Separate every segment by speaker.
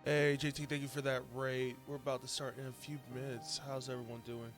Speaker 1: Hey, JT, thank you for that raid. We're about to start in a few minutes. How's everyone doing?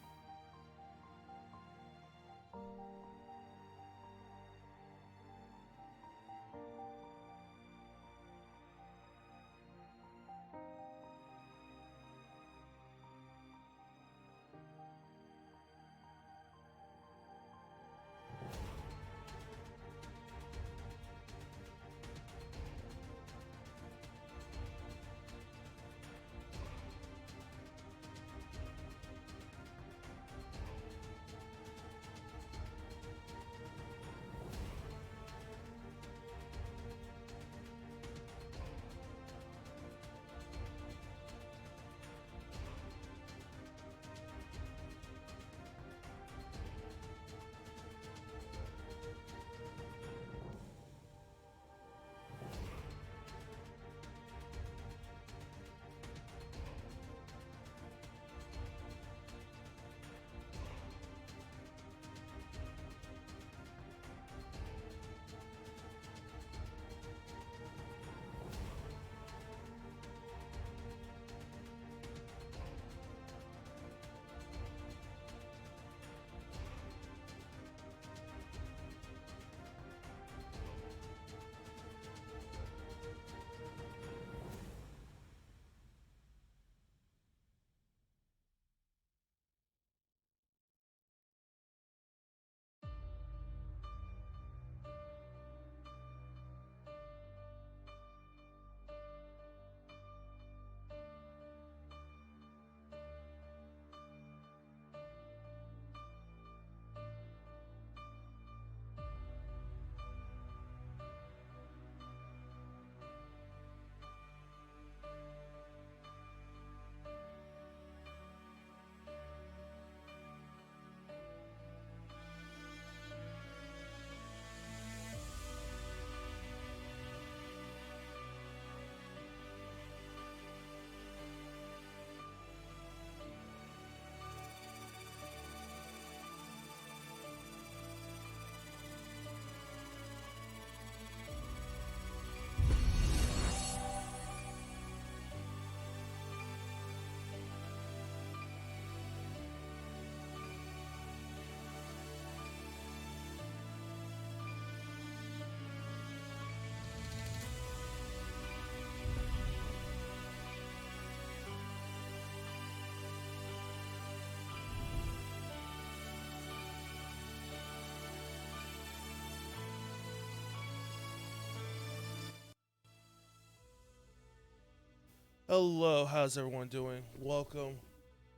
Speaker 1: Hello, how's everyone doing? Welcome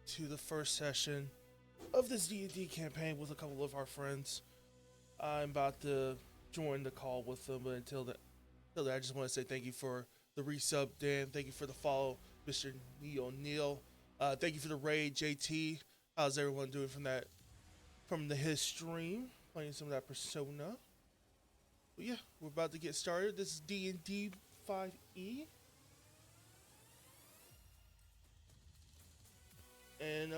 Speaker 1: to the first session of this D&D campaign with a couple of our friends. I'm about to join the call with them, but until then I just want to say thank you for the resub, Dan. Thank you for the follow, Mr. Neil. Thank you for the raid, JT. How's everyone doing from his stream, playing some of that Persona? But yeah, we're about to get started. This is D&D 5e. And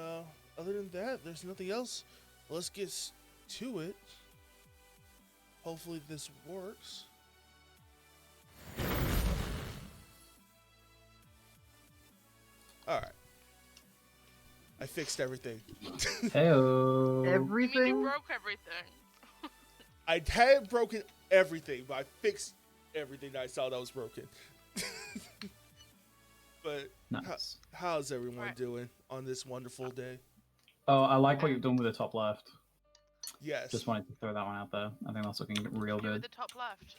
Speaker 1: other than that, there's nothing else. Let's get to it. Hopefully this works. Alright. I fixed everything.
Speaker 2: Heyo.
Speaker 3: You mean you
Speaker 4: Everything?
Speaker 3: broke everything?
Speaker 1: I hadn't broken everything, but I fixed everything that I saw that was broken. But
Speaker 2: Nice.
Speaker 1: how's everyone
Speaker 3: Right.
Speaker 1: doing on this wonderful day?
Speaker 2: Oh, I like what you've done with the top left.
Speaker 1: Yes.
Speaker 2: Just wanted to throw that one out there. I think that's looking real
Speaker 3: Do with
Speaker 2: good.
Speaker 3: the top left.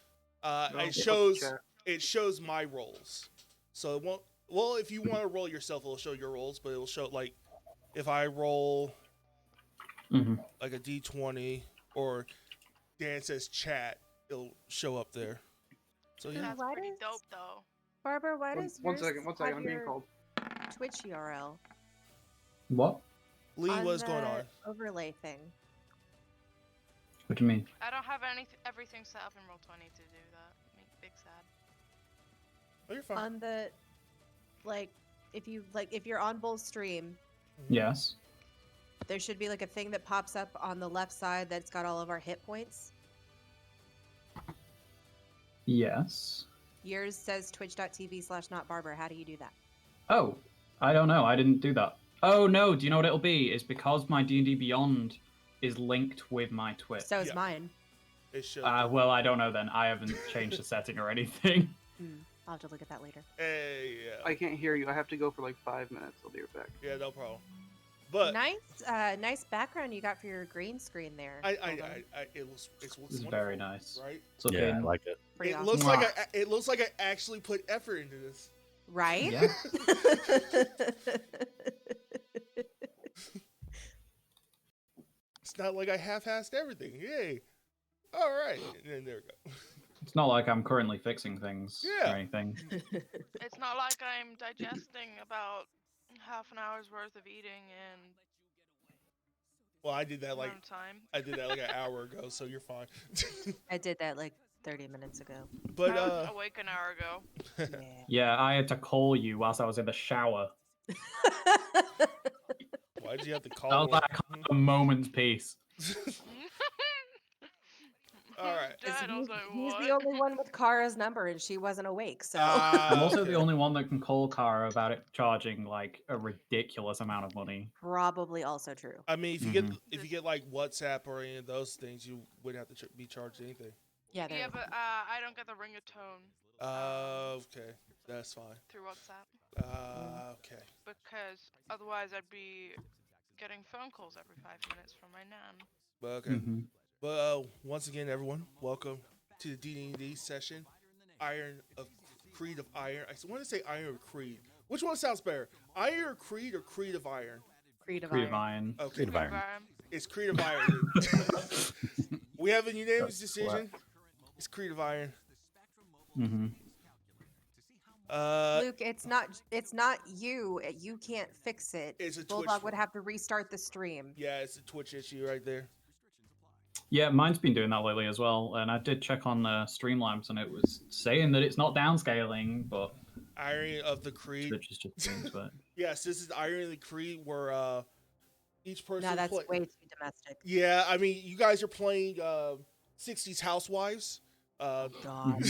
Speaker 1: It shows my rolls. So it won't. Well, if you want to roll yourself, it'll show your rolls, but it'll show like if I roll
Speaker 2: Mm-hmm.
Speaker 1: like a d20 or Dan says chat, it'll show up there. So yeah,
Speaker 3: That's
Speaker 4: Why
Speaker 3: pretty
Speaker 4: does-
Speaker 3: dope, though.
Speaker 4: Barbara, why does
Speaker 5: One
Speaker 4: yours
Speaker 5: second,
Speaker 4: have
Speaker 5: I'm being
Speaker 4: your
Speaker 5: called.
Speaker 4: Twitch URL
Speaker 2: What?
Speaker 1: Lee,
Speaker 4: on
Speaker 1: what's
Speaker 4: the
Speaker 1: going on?
Speaker 4: overlay thing?
Speaker 2: What do you mean?
Speaker 3: I don't have everything set up in Roll20 to do that. Make big sad.
Speaker 1: Oh, you're fine.
Speaker 4: On the if you're on Bull's stream,
Speaker 2: Yes.
Speaker 4: there should be like a thing that pops up on the left side that's got all of our hit points.
Speaker 2: Yes.
Speaker 4: Yours says twitch.tv/notbarber. How do you do that?
Speaker 2: Oh, I don't know. I didn't do that. Oh no, do you know what it'll be? It's because my D&D Beyond is linked with my Twitch.
Speaker 4: So is
Speaker 1: Yeah.
Speaker 4: mine.
Speaker 1: It should.
Speaker 2: Well, I don't know then. I haven't changed the setting or anything.
Speaker 4: I'll have to look at that later.
Speaker 1: Hey, yeah.
Speaker 5: I can't hear you. I have to go for like 5 minutes. I'll be right back.
Speaker 1: Yeah, no problem. But
Speaker 4: Nice background you got for your green screen there.
Speaker 1: it looks
Speaker 2: It's
Speaker 1: wonderful,
Speaker 2: very nice.
Speaker 1: right?
Speaker 2: So
Speaker 6: Yeah, I like it.
Speaker 4: Pretty
Speaker 1: It
Speaker 4: awesome.
Speaker 1: looks like it looks like I actually put effort into this.
Speaker 4: Right?
Speaker 2: Yeah.
Speaker 1: It's not like I half-assed everything. Yay! All right, and then there we go.
Speaker 2: It's not like I'm currently fixing things
Speaker 1: Yeah.
Speaker 2: or anything.
Speaker 3: It's not like I'm digesting about half an hour's worth of eating in
Speaker 1: Well, I did that like
Speaker 3: amount of time.
Speaker 1: an hour ago, so you're fine.
Speaker 4: I did that like 30 minutes ago.
Speaker 1: But
Speaker 3: I was awake an hour ago.
Speaker 2: Yeah, I had to call you whilst I was in the shower.
Speaker 1: why'd you have to call?
Speaker 2: That was
Speaker 1: me?
Speaker 2: like a moment's peace.
Speaker 1: All right.
Speaker 3: Dad, I was like,
Speaker 4: He's
Speaker 3: what?
Speaker 4: the only one with Kara's number, and she wasn't awake. So
Speaker 2: I'm also
Speaker 1: okay.
Speaker 2: the only one that can call Kara about it charging like a ridiculous amount of money.
Speaker 4: probably also true.
Speaker 1: I mean, if you
Speaker 2: Mhm.
Speaker 1: get like WhatsApp or any of those things, you wouldn't have to be charged anything.
Speaker 4: Yeah, there.
Speaker 3: Yeah, but I don't get the ringatone
Speaker 1: Okay, that's fine.
Speaker 3: through WhatsApp
Speaker 1: Okay.
Speaker 3: because otherwise I'd be getting phone calls every 5 minutes from my nan.
Speaker 1: But okay.
Speaker 2: Mhm.
Speaker 1: But once again, everyone, welcome to the D&D session. Creed of Iron. I want to say Iron of Creed. Which one sounds better? Iron of Creed or Creed of Iron?
Speaker 4: Creed of
Speaker 2: Creed of
Speaker 4: Iron.
Speaker 2: Iron.
Speaker 1: Okay,
Speaker 6: Creed of Iron.
Speaker 1: it's Creed of Iron. We have a unanimous decision. It's Creed of Iron.
Speaker 2: Mm-hmm.
Speaker 4: Luke, it's not you. You can't fix it.
Speaker 1: It's a Twitch
Speaker 4: Bulldog would
Speaker 1: fault.
Speaker 4: have to restart the stream.
Speaker 1: Yeah, it's a Twitch issue right there.
Speaker 2: Yeah, mine's been doing that lately as well, and I did check on Streamlabs, and it was saying that it's not downscaling, but
Speaker 1: Iron of the Creed.
Speaker 2: Twitch is just doing it.
Speaker 1: Yes, this is Iron of the Creed where each person.
Speaker 4: No, that's
Speaker 1: play-
Speaker 4: way too domestic.
Speaker 1: Yeah, I mean, you guys are playing 60s Housewives.
Speaker 4: God.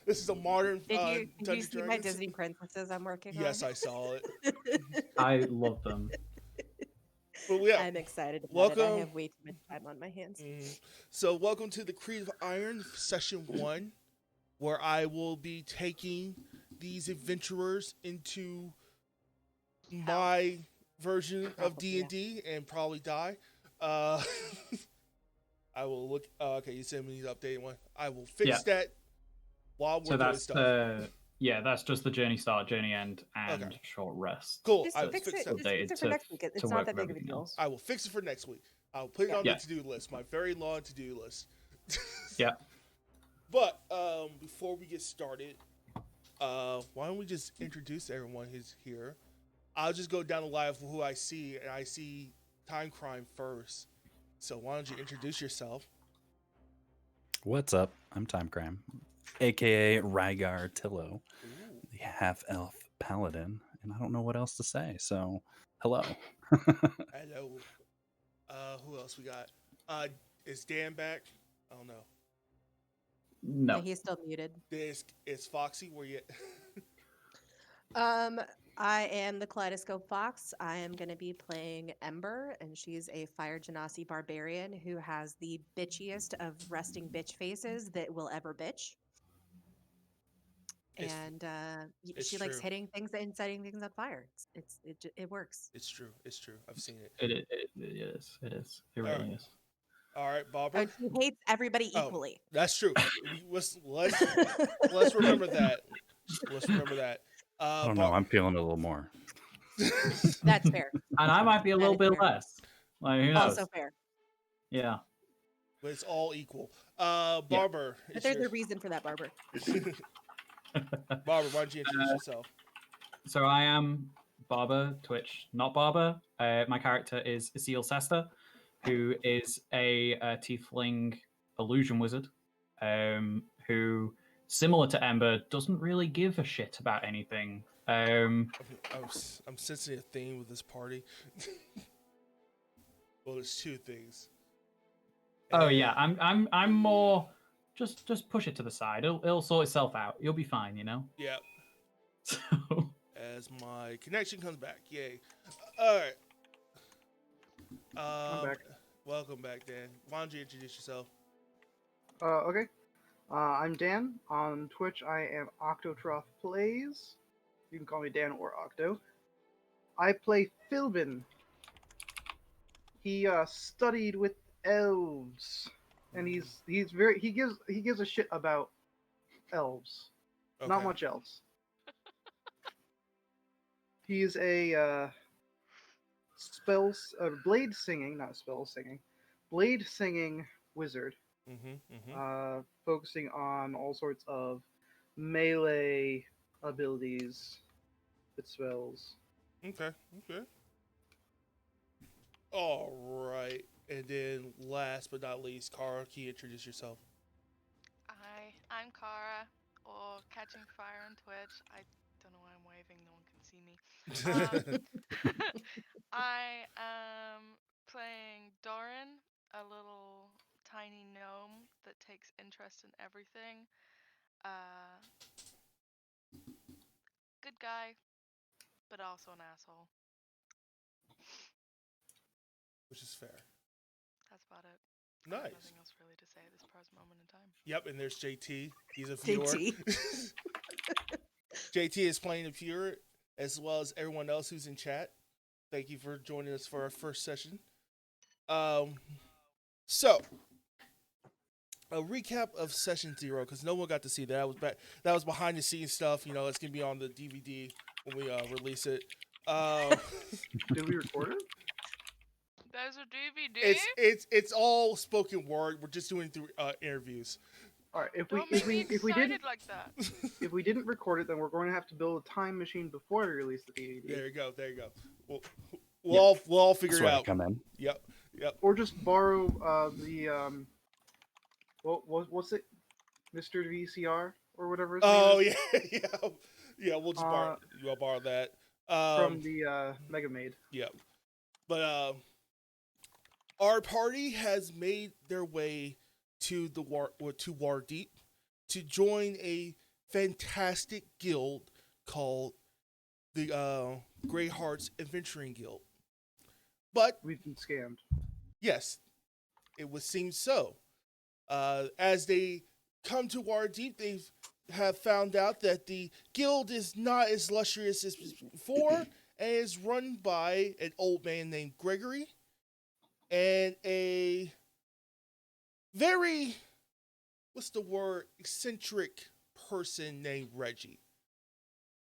Speaker 1: This is a modern.
Speaker 4: Did you
Speaker 1: Dungeons
Speaker 4: see my
Speaker 1: Dragons.
Speaker 4: Disney princesses I'm working on?
Speaker 1: Yes, I saw it.
Speaker 2: I love them.
Speaker 1: But yeah,
Speaker 4: I'm excited about it. I
Speaker 1: Welcome.
Speaker 4: have way too much time on my hands.
Speaker 1: So welcome to the Creed of Iron session 1, where I will be taking these adventurers into my version of
Speaker 4: Probably, yeah.
Speaker 1: D&D and probably die. I will look. Okay, you sent me the updated one. I will fix
Speaker 2: Yeah.
Speaker 1: that while we're
Speaker 2: So
Speaker 1: doing
Speaker 2: that's
Speaker 1: stuff.
Speaker 2: that's just the journey start, journey end, and
Speaker 1: Okay.
Speaker 2: short rest.
Speaker 1: Cool.
Speaker 4: Just
Speaker 1: I will
Speaker 4: fix
Speaker 1: fix
Speaker 4: it.
Speaker 1: that.
Speaker 4: Just fix it for
Speaker 2: to-
Speaker 4: next week. It's
Speaker 2: to
Speaker 4: not
Speaker 2: work
Speaker 4: that
Speaker 2: with
Speaker 4: big of a
Speaker 2: everything
Speaker 4: deal.
Speaker 2: else.
Speaker 1: I will fix it for next week. I'll put it on
Speaker 2: Yeah.
Speaker 1: the to-do list, my very long to-do list.
Speaker 2: Yeah.
Speaker 1: But before we get started, why don't we just introduce everyone who's here? I'll just go down the line of who I see, and I see Time Crime first. So why don't you introduce yourself?
Speaker 6: What's up? I'm Time Crime, aka Rygar Tillo, the half-elf paladin, and I don't know what else to say. So, hello.
Speaker 1: Hello. Who else we got? Is Dan back? I don't know.
Speaker 2: No.
Speaker 4: Yeah, he's still muted.
Speaker 1: Is Foxy? Where you?
Speaker 4: I am the Kaleidoscope Fox. I am going to be playing Ember, and she's a Fire Genasi barbarian who has the bitchiest of resting bitch faces that will ever bitch.
Speaker 1: It's-
Speaker 4: And
Speaker 1: it's
Speaker 4: she likes
Speaker 1: true.
Speaker 4: hitting things and setting things on fire. It works.
Speaker 1: It's true. It's true. I've seen it.
Speaker 2: It is. It is. It
Speaker 1: Alright.
Speaker 2: really is.
Speaker 1: All right, Bobber.
Speaker 4: And she hates everybody
Speaker 1: Oh.
Speaker 4: equally.
Speaker 1: That's true. Let's remember that. Let's remember that.
Speaker 6: I don't know. I'm feeling it a little more.
Speaker 4: That's fair.
Speaker 2: And I might be a
Speaker 4: That
Speaker 2: little
Speaker 4: is
Speaker 2: bit
Speaker 4: fair.
Speaker 2: less. Like, who knows?
Speaker 4: Also fair.
Speaker 2: Yeah.
Speaker 1: But it's all equal. Barber.
Speaker 4: But
Speaker 1: it's
Speaker 4: there's
Speaker 1: your-
Speaker 4: a reason for that, Barber.
Speaker 1: Barber, why don't you introduce yourself?
Speaker 2: So I am Barber, Twitch, not Barber. My character is Isil Sesta, who is a tiefling illusion wizard, who, similar to Ember, doesn't really give a shit about anything.
Speaker 1: I'm sensing a theme with this party. Well, there's two things.
Speaker 2: Oh yeah, I'm more just push it to the side. It'll sort itself out. You'll be fine, you know.
Speaker 1: Yeah.
Speaker 2: So,
Speaker 1: As my connection comes back. Yay. All right.
Speaker 5: I'm back.
Speaker 1: Welcome back, Dan. Why don't you introduce yourself?
Speaker 5: Okay. I'm Dan. On Twitch, I am Octotrough Plays. You can call me Dan or Octo. I play Philbin. He studied with elves, and he gives a shit about elves. Not
Speaker 1: Okay.
Speaker 5: much else. He's a blade singing wizard. Focusing on all sorts of melee abilities with spells.
Speaker 1: Okay. All right. And then last but not least, Kara, can you introduce yourself?
Speaker 3: I'm Kara, or Catching Fire on Twitch. I don't know why I'm waving, no one can see me. I am playing Doran, a little tiny gnome that takes interest in everything. Good guy, but also an asshole.
Speaker 1: Which is fair.
Speaker 3: That's about it. I have
Speaker 1: Nice.
Speaker 3: nothing else really to say at this present moment in time.
Speaker 1: Yep, and there's JT. He's a viewer.
Speaker 4: JT.
Speaker 1: JT is playing a viewer, as well as everyone else who's in chat. Thank you for joining us for our first session. So a recap of session 0, because no one got to see that. That was behind the scenes stuff. You know, it's gonna be on the DVD when we release it.
Speaker 5: Did we record it?
Speaker 3: There's a DVD.
Speaker 1: It's all spoken word. We're just doing it through interviews.
Speaker 5: All right.
Speaker 3: Don't make me excited like that.
Speaker 5: If we didn't record it, then we're going to have to build a time machine before we release the DVD.
Speaker 1: There you go. We'll all figure
Speaker 6: That's
Speaker 1: it
Speaker 6: where I
Speaker 1: out.
Speaker 6: come in.
Speaker 1: Yep.
Speaker 5: Or just borrow what's it, Mr. VCR or whatever. His
Speaker 1: Oh
Speaker 5: name is?
Speaker 1: yeah. We'll just borrow that
Speaker 5: From the Mega Maid.
Speaker 1: Yeah, but our party has made their way to Waterdeep to join a fantastic guild called the Grey Hearts Adventuring Guild. But
Speaker 5: We've been scammed.
Speaker 1: yes, it would seem so. As they come to Waterdeep, they have found out that the guild is not as luxurious as before, and is run by an old man named Gregory and a very, eccentric person named Reggie.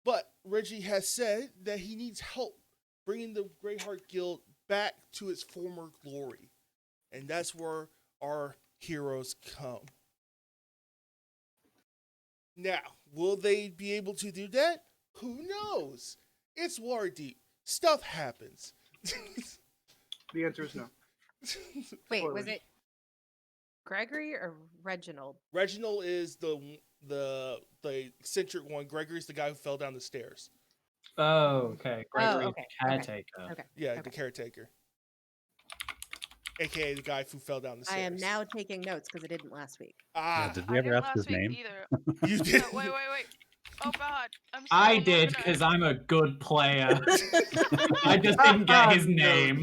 Speaker 1: But Reggie has said that he needs help bringing the Greyheart Guild back to its former glory. And that's where our heroes come. Now, will they be able to do that? Who knows? It's Waterdeep. Stuff happens.
Speaker 5: The answer is no.
Speaker 4: Wait, was
Speaker 5: Spoilers.
Speaker 4: it Gregory or Reginald?
Speaker 1: Reginald is the eccentric one. Gregory's the guy who fell down the stairs.
Speaker 2: oh, okay. Gregory,
Speaker 4: okay,
Speaker 2: the caretaker.
Speaker 4: Okay.
Speaker 1: Yeah,
Speaker 4: Okay.
Speaker 1: the caretaker. AKA the guy who fell down the
Speaker 4: I
Speaker 1: stairs.
Speaker 4: am now taking notes because it didn't last week.
Speaker 1: Ah,
Speaker 6: Yeah, did
Speaker 3: I
Speaker 6: we ever
Speaker 3: didn't
Speaker 6: ask his
Speaker 3: last week
Speaker 6: name?
Speaker 3: either.
Speaker 1: you did.
Speaker 3: No, wait. Oh God, I'm so
Speaker 2: I
Speaker 3: I'm
Speaker 2: did
Speaker 3: gonna-
Speaker 2: because I'm a good player. I just didn't get his
Speaker 5: No.
Speaker 2: name.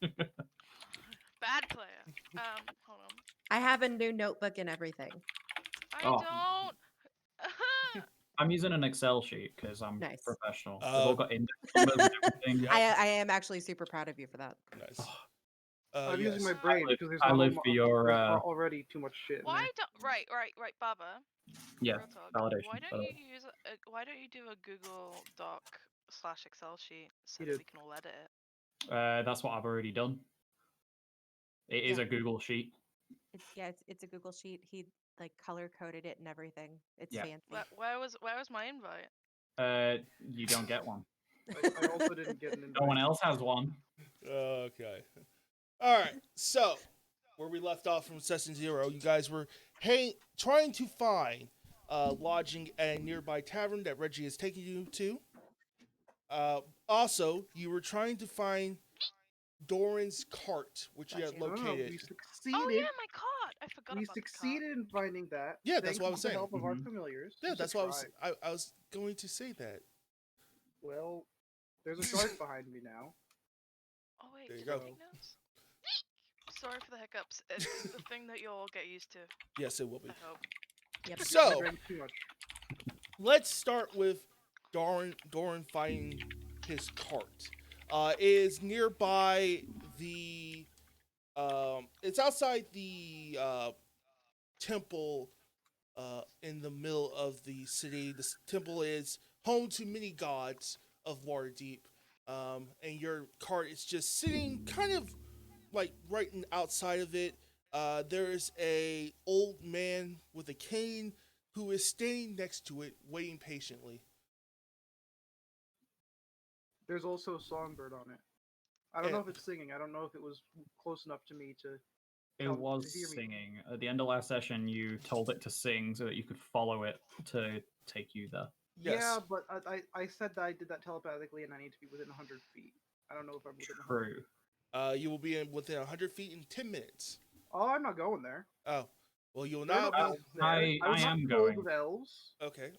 Speaker 3: Bad player. Hold on.
Speaker 4: I have a new notebook and everything.
Speaker 3: I
Speaker 2: Oh.
Speaker 3: don't.
Speaker 2: I'm using an Excel sheet because I'm
Speaker 4: Nice.
Speaker 2: professional.
Speaker 1: Oh.
Speaker 2: They've all got index numbers and everything.
Speaker 1: Yeah.
Speaker 4: I am actually super proud of you for that.
Speaker 1: Nice.
Speaker 5: I'm
Speaker 1: Yes.
Speaker 5: using my brain
Speaker 2: live-
Speaker 5: because there's
Speaker 2: I
Speaker 5: not
Speaker 2: live
Speaker 5: mo-
Speaker 2: for your,
Speaker 5: there's already too much shit. in
Speaker 3: Why
Speaker 5: there.
Speaker 3: don't? Right, Baba.
Speaker 2: Yeah,
Speaker 3: Real talk.
Speaker 2: validation,
Speaker 3: Why
Speaker 2: by
Speaker 3: don't
Speaker 2: the
Speaker 3: you use why don't you do a Google Doc / Excel sheet so
Speaker 5: You
Speaker 3: that
Speaker 5: did.
Speaker 3: we can all edit it?
Speaker 2: That's what I've already done. It is
Speaker 4: Yeah.
Speaker 2: a Google sheet.
Speaker 4: It's a Google sheet. He like color coded it and everything. It's
Speaker 2: Yeah.
Speaker 4: fancy.
Speaker 3: Where was my invite?
Speaker 2: You don't get one.
Speaker 5: I also didn't get an invite.
Speaker 2: No one else has one.
Speaker 1: Okay. All right. So, where we left off from session 0, you guys were trying to find lodging at a nearby tavern that Reggie is taking you to. Also, you were trying to find Doran's cart, which you had
Speaker 4: Gotcha.
Speaker 5: No,
Speaker 1: located.
Speaker 5: we succeeded.
Speaker 3: Oh yeah, my card. I forgot
Speaker 5: We
Speaker 3: about the
Speaker 5: succeeded in finding that.
Speaker 1: Yeah, that's
Speaker 5: thanks
Speaker 1: what I was
Speaker 5: to the
Speaker 1: saying.
Speaker 5: help of our
Speaker 2: Mhm.
Speaker 5: familiars.
Speaker 1: Yeah,
Speaker 5: Just
Speaker 1: that's
Speaker 5: a
Speaker 1: what I was.
Speaker 5: try.
Speaker 1: I was going to say that.
Speaker 5: Well, there's a shark behind me now.
Speaker 3: Oh wait,
Speaker 1: There you
Speaker 3: did I
Speaker 1: go.
Speaker 3: take notes? Sorry for the hiccups. It's the thing that you'll get used to.
Speaker 1: Yes, it will be.
Speaker 3: I hope.
Speaker 4: Yep.
Speaker 5: I
Speaker 1: So
Speaker 5: drank too much.
Speaker 1: let's start with Doran finding his cart. It is nearby the. It's outside the temple. In the middle of the city, this temple is home to many gods of Waterdeep, and your cart is just sitting kind of like right outside of it. There's a old man with a cane who is standing next to it, waiting patiently.
Speaker 5: There's also a songbird on it. I don't
Speaker 1: Yeah.
Speaker 5: know if it's singing. I don't know if it was close enough to me to.
Speaker 2: It
Speaker 5: to
Speaker 2: was
Speaker 5: hear me.
Speaker 2: singing. At the end of last session, you told it to sing so that you could follow it to take you there.
Speaker 1: Yes.
Speaker 5: Yeah, but I said that I did that telepathically, and I need to be within 100 feet. I don't know if I'm within 100 feet.
Speaker 2: True.
Speaker 1: You will be within 100 feet in 10 minutes.
Speaker 5: Oh, I'm not going there.
Speaker 1: Oh, well, you will
Speaker 5: There are
Speaker 1: not
Speaker 5: no
Speaker 1: be.
Speaker 5: elves there.
Speaker 2: I
Speaker 5: was not
Speaker 2: am
Speaker 5: told
Speaker 2: going.
Speaker 5: of elves.
Speaker 1: Okay.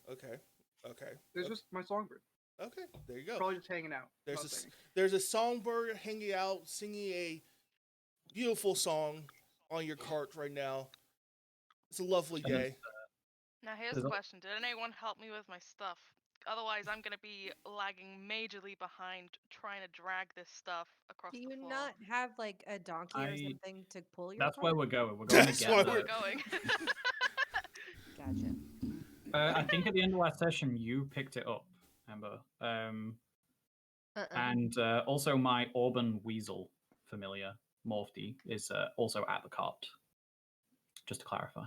Speaker 5: There's just my songbird.
Speaker 1: Okay, there you go.
Speaker 5: Probably just hanging out.
Speaker 1: There's
Speaker 5: not
Speaker 1: a
Speaker 5: singing.
Speaker 1: there's a songbird hanging out, singing a beautiful song on your cart right now. It's a lovely
Speaker 2: And then-
Speaker 1: day.
Speaker 3: Now here's
Speaker 2: There's
Speaker 3: the
Speaker 2: a-
Speaker 3: question: did anyone help me with my stuff? Otherwise, I'm gonna be lagging majorly behind trying to drag this stuff across
Speaker 4: Do
Speaker 3: the
Speaker 4: you
Speaker 3: floor.
Speaker 4: not have like a donkey or
Speaker 2: I-
Speaker 4: something to pull your
Speaker 2: That's
Speaker 4: cart?
Speaker 2: where we're going. We're going
Speaker 1: That's
Speaker 2: to
Speaker 1: why
Speaker 2: get
Speaker 3: Where
Speaker 1: we're-
Speaker 2: the,
Speaker 3: we're going.
Speaker 4: Gotcha.
Speaker 2: I think at the end of last session, you picked it up, Amber. And also my Auburn Weasel familiar, Morphy, is also at the cart. Just to clarify.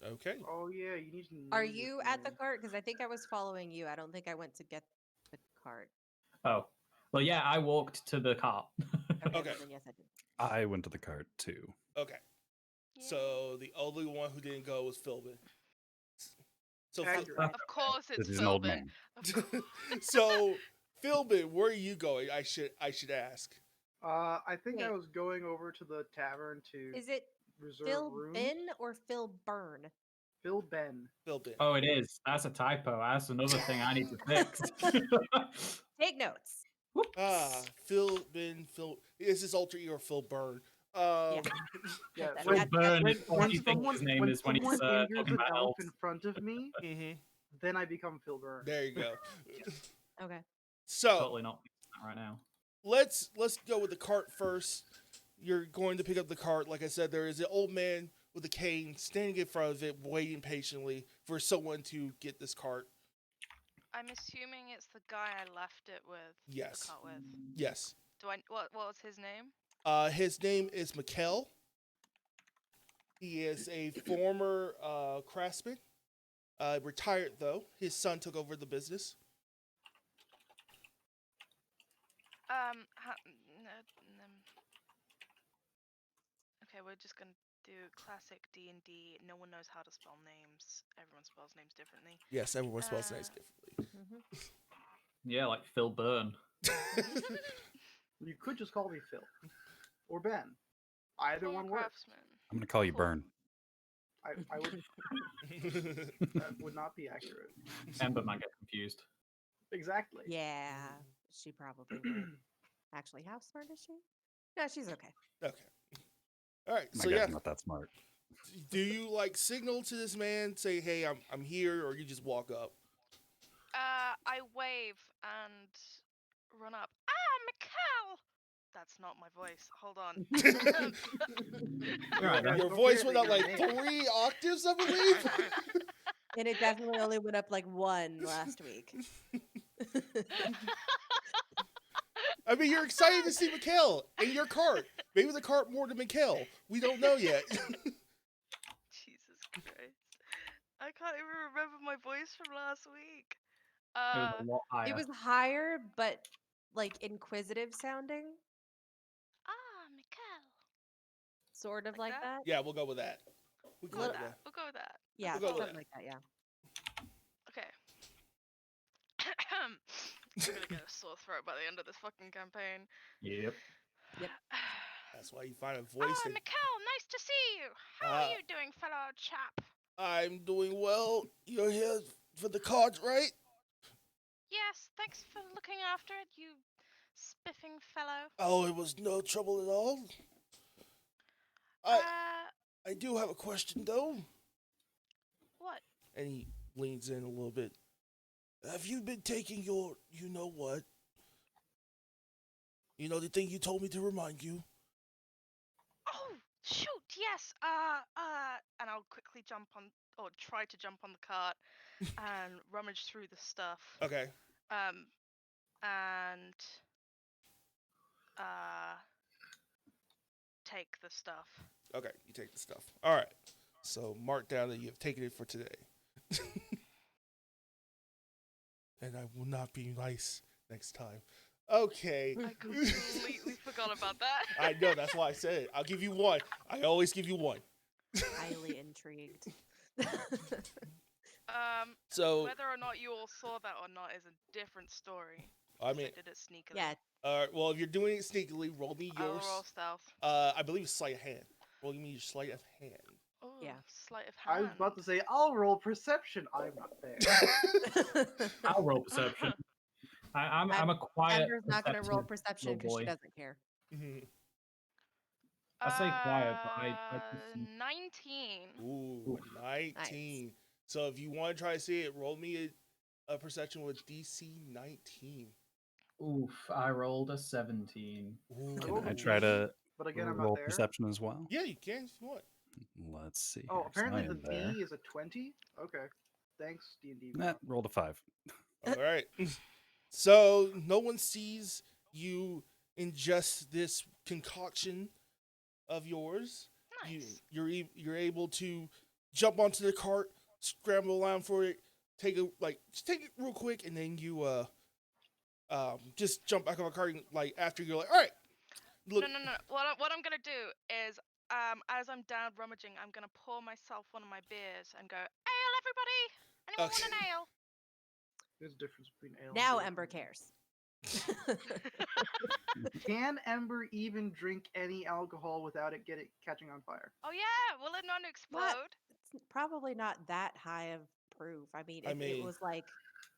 Speaker 1: Okay.
Speaker 5: Oh yeah, you need to.
Speaker 4: Are
Speaker 5: name your
Speaker 4: you at the
Speaker 5: thing.
Speaker 4: cart? Because I think I was following you. I don't think I went to get the cart.
Speaker 2: Oh. Well, yeah, I walked to the cart.
Speaker 4: Okay,
Speaker 1: Okay.
Speaker 4: well then yes, I did.
Speaker 6: I went to the cart too.
Speaker 1: Okay. So the only one who didn't go was Philbin. So
Speaker 5: Accurate.
Speaker 3: Of course, it's
Speaker 6: This is an old
Speaker 3: Philbin.
Speaker 6: man.
Speaker 3: Of course.
Speaker 1: so Philbin, where are you going? I should ask.
Speaker 5: I think I
Speaker 4: Wait.
Speaker 5: was going over to the tavern to
Speaker 4: Is it
Speaker 5: reserve
Speaker 4: Phil
Speaker 5: rooms.
Speaker 4: Bin or Phil Burn?
Speaker 5: Phil Ben.
Speaker 1: Philbin.
Speaker 2: Oh, it is. That's a typo. That's another thing I need to fix.
Speaker 4: Take notes.
Speaker 1: Philbin. Is his alter ego Phil Burn?
Speaker 5: Yeah,
Speaker 4: That-
Speaker 2: Phil
Speaker 4: that-
Speaker 2: Burn
Speaker 5: when,
Speaker 2: is what
Speaker 5: when
Speaker 2: he thinks
Speaker 5: someone,
Speaker 2: his name
Speaker 5: when
Speaker 2: is when he's
Speaker 5: someone injures
Speaker 2: talking
Speaker 5: an
Speaker 2: about
Speaker 5: elf
Speaker 2: elves.
Speaker 5: in front of me,
Speaker 1: Mm-hmm.
Speaker 5: then I become Phil Burn.
Speaker 1: There you go.
Speaker 4: Okay.
Speaker 1: So
Speaker 2: Totally not fixing that right now.
Speaker 1: let's go with the cart first. You're going to pick up the cart. Like I said, there is an old man with a cane standing in front of it, waiting patiently for someone to get this cart.
Speaker 3: I'm assuming it's the guy I left it with.
Speaker 1: Yes.
Speaker 3: The cart with.
Speaker 1: Yes.
Speaker 3: Do I? What was his name?
Speaker 1: His name is Mikkel. He is a former craftsman. Retired though. His son took over the business.
Speaker 3: Okay, we're just gonna do classic D&D. No one knows how to spell names. Everyone spells names differently.
Speaker 1: Yes, everyone spells names differently.
Speaker 4: Mhm.
Speaker 2: Yeah, like Phil Burn.
Speaker 5: You could just call me Phil or Ben. Either
Speaker 3: Former
Speaker 5: one works.
Speaker 3: craftsman.
Speaker 6: I'm gonna call you
Speaker 3: Cool.
Speaker 6: Burn.
Speaker 5: I would. That would not be accurate.
Speaker 2: Ember might get confused.
Speaker 5: Exactly.
Speaker 4: Yeah, she probably would. Actually, how smart is she? No, she's okay.
Speaker 1: Okay. All right.
Speaker 6: My
Speaker 1: So
Speaker 6: guy's
Speaker 1: yeah,
Speaker 6: not that smart.
Speaker 1: do you like signal to this man, say, "Hey, I'm here," or you just walk up?
Speaker 3: I wave and run up. Ah, Mikkel! That's not my voice. Hold on.
Speaker 2: Alright,
Speaker 5: Yeah,
Speaker 1: Your
Speaker 5: don't
Speaker 1: voice
Speaker 5: forget
Speaker 1: went
Speaker 5: that
Speaker 1: up like
Speaker 5: you're a man.
Speaker 1: 3 octaves, I believe.
Speaker 4: And it definitely only went up like one last week.
Speaker 1: I mean, you're excited to see Mikkel in your cart. Maybe the cart more than Mikkel. We don't know yet.
Speaker 3: Jesus Christ. I can't even remember my voice from last week.
Speaker 2: It was a lot higher.
Speaker 4: It was higher, but like inquisitive sounding,
Speaker 3: Ah, Mikkel.
Speaker 4: sort of
Speaker 3: Like
Speaker 4: like
Speaker 3: that?
Speaker 4: that.
Speaker 1: Yeah, we'll go with that. We'll
Speaker 3: We'll
Speaker 1: go
Speaker 3: go
Speaker 1: with
Speaker 3: with
Speaker 1: that.
Speaker 3: that. We'll go with that.
Speaker 4: Yeah,
Speaker 1: We'll go with
Speaker 4: something
Speaker 1: that.
Speaker 4: like that. Yeah.
Speaker 3: Okay. I'm gonna get a sore throat by the end of this fucking campaign.
Speaker 2: Yep.
Speaker 1: That's why you find a voice.
Speaker 3: Ah,
Speaker 1: that,
Speaker 3: Mikkel, nice to see you. How
Speaker 1: Uh,
Speaker 3: are you doing, fellow chap?
Speaker 1: I'm doing well. You're here for the cards, right?
Speaker 3: Yes, thanks for looking after it, you spiffing fellow.
Speaker 1: Oh, it was no trouble at all. I do have a question though.
Speaker 3: What?
Speaker 1: And he leans in a little bit. Have you been taking your you know what? You know the thing you told me to remind you?
Speaker 3: Oh, shoot, yes. And I'll quickly jump on, or try to jump on the cart and rummage through the stuff.
Speaker 1: Okay.
Speaker 3: And take the stuff.
Speaker 1: Okay, you take the stuff. All right. So mark down that you have taken it for today. And I will not be nice next time. Okay.
Speaker 3: I completely forgot about that.
Speaker 1: I know, that's why I said it. I'll give you one. I always give you one.
Speaker 4: Highly intrigued.
Speaker 1: So,
Speaker 3: Whether or not you all saw that or not is a different story.
Speaker 1: I mean,
Speaker 3: did it sneakily.
Speaker 4: Yeah.
Speaker 1: well, if you're doing it sneakily, roll me
Speaker 3: I will
Speaker 1: yours.
Speaker 3: roll stealth.
Speaker 1: I believe it's sleight of hand. Roll me your sleight of hand.
Speaker 3: Oh,
Speaker 4: Yeah.
Speaker 3: Sleight of
Speaker 5: I
Speaker 3: hand.
Speaker 5: was about to say I'll roll perception. I'm not there.
Speaker 2: I'll roll perception. I'm a quiet.
Speaker 4: Ember's not going to roll
Speaker 2: perceptive
Speaker 4: perception
Speaker 2: little
Speaker 4: because she
Speaker 2: boy.
Speaker 4: doesn't care.
Speaker 2: I say quiet, but I just
Speaker 3: 19.
Speaker 1: Ooh, 19. So if you want to try to see it, roll me a perception with DC 19.
Speaker 2: Oof, I rolled a 17.
Speaker 1: Ooh.
Speaker 6: Can I try to
Speaker 5: But again, I'm
Speaker 6: roll
Speaker 5: not there.
Speaker 6: perception as well?
Speaker 1: Yeah, you can if you want.
Speaker 6: Let's see.
Speaker 5: Oh,
Speaker 6: here. So
Speaker 5: apparently
Speaker 6: I
Speaker 5: the
Speaker 6: am there.
Speaker 5: D is a 20. Okay, thanks D&D.
Speaker 6: Nah, rolled a 5.
Speaker 1: All right. So no one sees you ingest this concoction of yours.
Speaker 3: Nice.
Speaker 1: You're able to jump onto the cart, scramble around for it, just take it real quick, and then you just jump back on the cart. And, after you're like, all right, look.
Speaker 3: No. What I'm gonna do is, as I'm down rummaging, I'm gonna pour myself one of my beers and go, ale, everybody! Anyone want an ale?
Speaker 5: There's a difference between ale. and
Speaker 4: Now
Speaker 5: beer.
Speaker 4: Ember cares.
Speaker 5: Can Ember even drink any alcohol without it catching on fire?
Speaker 3: Oh yeah, will it not explode?
Speaker 4: It's probably not that high of proof. I mean, if it was like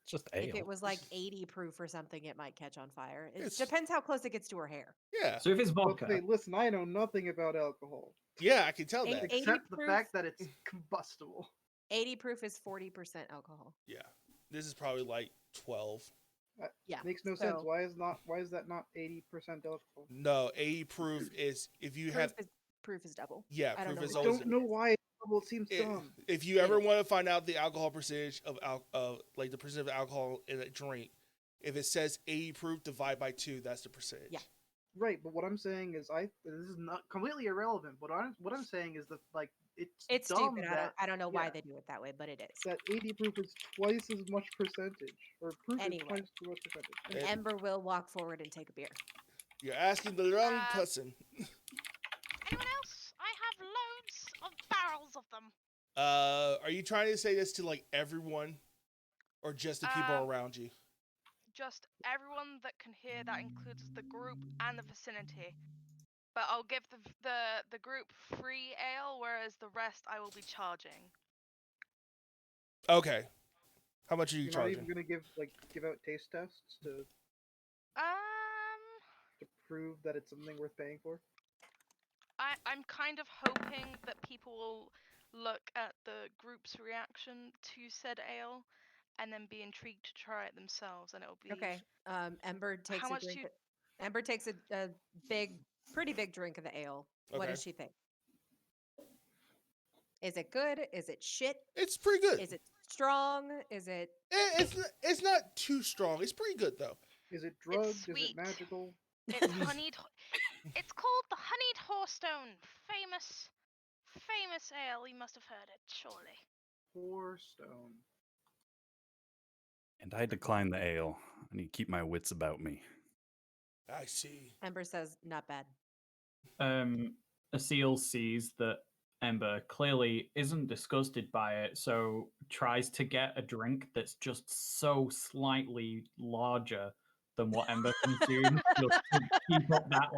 Speaker 6: It's just ale.
Speaker 4: if it was like 80 proof or something, it might catch on fire. It
Speaker 1: It's-
Speaker 4: depends how close it gets to her hair.
Speaker 1: Yeah,
Speaker 2: So if it's
Speaker 5: But
Speaker 2: vodka,
Speaker 5: say, listen, I know nothing about alcohol
Speaker 1: yeah, I can tell
Speaker 4: Eight-
Speaker 1: that.
Speaker 4: eight- 80
Speaker 5: except the
Speaker 4: proof?
Speaker 5: fact that it's combustible.
Speaker 4: 80 proof is 40% alcohol.
Speaker 1: Yeah, this is probably like 12.
Speaker 4: Yeah.
Speaker 5: Makes no sense.
Speaker 4: so
Speaker 5: Why is that not 80% alcohol?
Speaker 1: No, 80 proof is if you have
Speaker 4: proof is double.
Speaker 1: yeah,
Speaker 4: I don't
Speaker 1: proof
Speaker 4: know
Speaker 1: is
Speaker 4: why.
Speaker 5: I
Speaker 1: always
Speaker 5: don't know why it's double. It seems
Speaker 1: it-
Speaker 5: dumb.
Speaker 1: if you ever want to find out the alcohol percentage of like the percentage of alcohol in a drink, if it says 80 proof, divide by 2, that's the percentage.
Speaker 4: Yeah.
Speaker 5: Right, but what I'm saying is, this is not completely irrelevant. But what I'm saying is that
Speaker 4: It's
Speaker 5: dumb
Speaker 4: stupid.
Speaker 5: that
Speaker 4: I don't know why
Speaker 5: yeah.
Speaker 4: they do it that way, but it is.
Speaker 5: that 80 proof is twice as much percentage, or proof
Speaker 4: Anyway.
Speaker 5: is twice as much percentage.
Speaker 4: And
Speaker 1: It-
Speaker 4: Ember will walk forward and take a beer.
Speaker 1: You're asking the wrong
Speaker 3: Uh,
Speaker 1: person.
Speaker 3: Anyone else? I have loads of barrels of them.
Speaker 1: Are you trying to say this to like everyone, or just the people around you?
Speaker 3: Just everyone that can hear. That includes the group and the vicinity. But I'll give the group free ale, whereas the rest I will be charging.
Speaker 1: Okay. How much are you
Speaker 5: You're not
Speaker 1: charging?
Speaker 5: even gonna give out taste tests to prove that it's something worth paying for.
Speaker 3: I'm kind of hoping that people will look at the group's reaction to said ale, and then be intrigued to try it themselves, and it'll be
Speaker 4: Okay. Ember takes
Speaker 3: How
Speaker 4: a
Speaker 3: much do
Speaker 4: drink.
Speaker 3: you-
Speaker 4: Ember takes a pretty big drink of the ale. What
Speaker 1: Okay.
Speaker 4: does she think? Is it good? Is it shit?
Speaker 1: It's pretty good.
Speaker 4: Is it strong? Is it?
Speaker 1: It's not too strong. It's pretty good though.
Speaker 5: Is it drugged? Is
Speaker 3: sweet.
Speaker 5: it magical?
Speaker 3: It's honeyed. It's called the honeyed horstone. Famous ale. You must have heard it, surely.
Speaker 5: Poor stone.
Speaker 6: And I decline the ale. I need to keep my wits about me.
Speaker 1: I see.
Speaker 4: Ember says, not bad.
Speaker 2: Asil sees that Ember clearly isn't disgusted by it, so tries to get a drink that's just so slightly larger than what Ember consumes, just to keep up that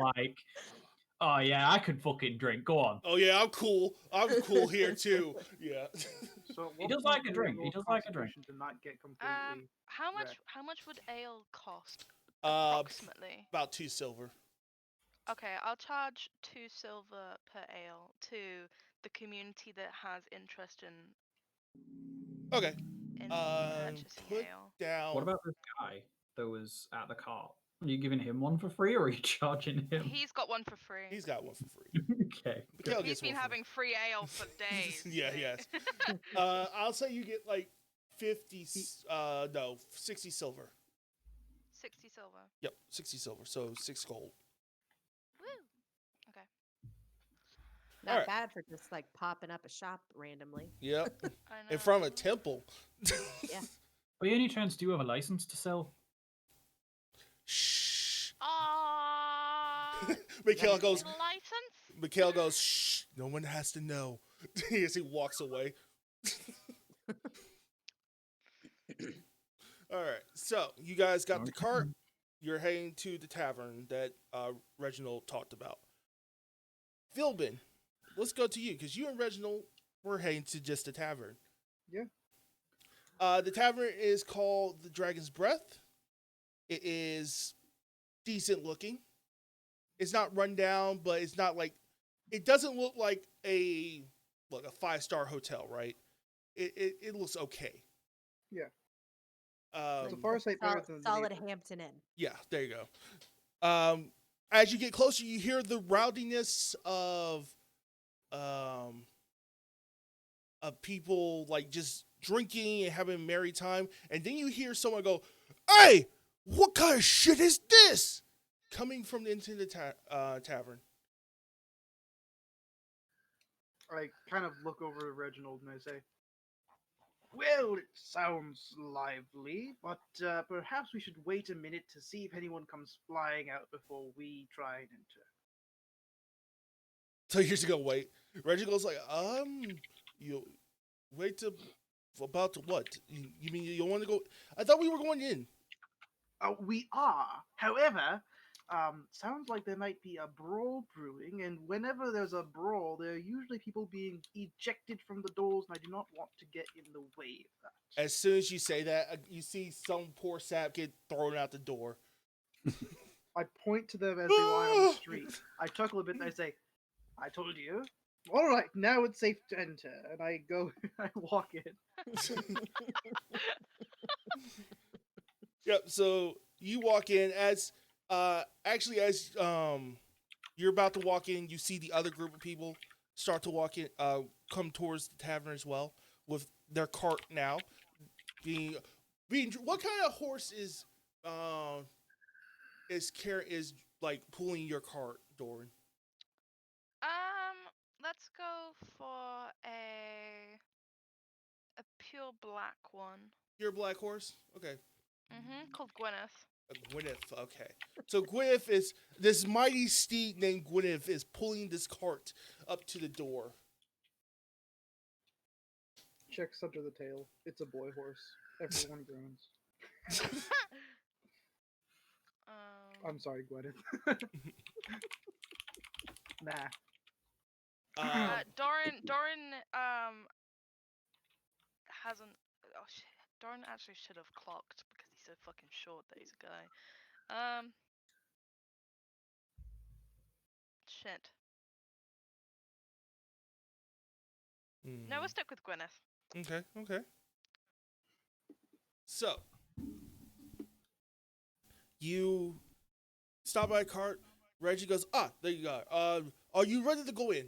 Speaker 2: Oh yeah, I could fucking drink. Go on.
Speaker 1: Oh yeah, I'm cool. I'm cool here too. Yeah.
Speaker 5: So at
Speaker 2: He
Speaker 5: what
Speaker 2: does
Speaker 5: point
Speaker 2: like a
Speaker 5: do we
Speaker 2: drink. He
Speaker 5: roll
Speaker 2: does like a drink.
Speaker 5: Constitution to not get completely
Speaker 3: How much?
Speaker 5: wrecked?
Speaker 3: How much would ale cost
Speaker 1: Uh,
Speaker 3: approximately?
Speaker 1: about 2 silver.
Speaker 3: Okay, I'll charge 2 silver per ale to the community that has interest
Speaker 1: Okay.
Speaker 3: in
Speaker 1: Um,
Speaker 3: purchasing
Speaker 1: put
Speaker 3: ale.
Speaker 1: down.
Speaker 2: What about this guy that was at the cart? Are you giving him one for free or are you charging him?
Speaker 3: He's got one for free.
Speaker 1: He's got one for free.
Speaker 2: Okay.
Speaker 1: Mikhail
Speaker 3: He's
Speaker 1: gets
Speaker 3: been
Speaker 1: one for
Speaker 3: having free ale for days.
Speaker 1: Yeah,
Speaker 3: mate.
Speaker 1: yes. I'll say you get like 60 silver.
Speaker 3: 60 silver.
Speaker 1: Yep, 60 silver. So 6 gold.
Speaker 3: Woo. Okay.
Speaker 4: Not
Speaker 1: Alright.
Speaker 4: bad for just like popping up a shop randomly.
Speaker 1: Yep.
Speaker 3: I know.
Speaker 1: In front of a temple.
Speaker 4: Yeah.
Speaker 2: By any chance, do you have a license to sell?
Speaker 1: Shh.
Speaker 3: Mikhail
Speaker 1: Mikhail goes.
Speaker 3: license?
Speaker 1: Mikhail goes. Shh. No one has to know. As he walks away. All right. So you guys got the cart. You're heading to the tavern that Reginald talked about. Philbin, let's go to you because you and Reginald were heading to just the tavern.
Speaker 5: Yeah.
Speaker 1: The tavern is called the Dragon's Breath. It is decent looking. It's not run down, but it's not like it doesn't look like a 5-star hotel, right? It looks okay.
Speaker 5: Yeah.
Speaker 1: Um,
Speaker 5: It's a far sight better than the
Speaker 4: Solid
Speaker 5: neighbor.
Speaker 4: Hampton Inn.
Speaker 1: Yeah, there you go. As you get closer, you hear the rowdiness of people like just drinking and having a merry time, and then you hear someone go, "Hey, what kind of shit is this?" Coming from into the tavern.
Speaker 5: I kind of look over to Reginald and I say, "Well, it sounds lively, but perhaps we should wait a minute to see if anyone comes flying out before we try and enter."
Speaker 1: So years ago, wait. Reggie goes like, you wait to about to what? You mean you want to go? I thought we were going in.
Speaker 5: We are. However, sounds like there might be a brawl brewing, and whenever there's a brawl, there are usually people being ejected from the doors, and I do not want to get in the way of that.
Speaker 1: As soon as you say that, you see some poor sap get thrown out the door.
Speaker 5: I point to them as they lie on the street. I chuckle a bit and I say, "I told you. All right, now it's safe to enter." And I go, I walk in.
Speaker 1: Yep. So you walk in as you're about to walk in, you see the other group of people start to walk in, come towards the tavern as well with their cart now. Being what kind of horse is like pulling your cart, Doran?
Speaker 3: Let's go for a pure black one.
Speaker 1: Your black horse? Okay.
Speaker 3: Called Gwyneth.
Speaker 1: Gwyneth, okay. So Gwyneth is this mighty steed named Gwyneth is pulling this cart up to the door.
Speaker 5: Checks under the tail. It's a boy horse. Everyone groans. I'm sorry, Gwyneth. Nah.
Speaker 3: Doran hasn't. Oh shit. Doran actually should have clocked because he's so fucking short that he's a guy. Shit. No, we'll stick with Gwyneth.
Speaker 1: Okay. So you stop by a cart. Reggie goes, there you go. Are you ready to go in?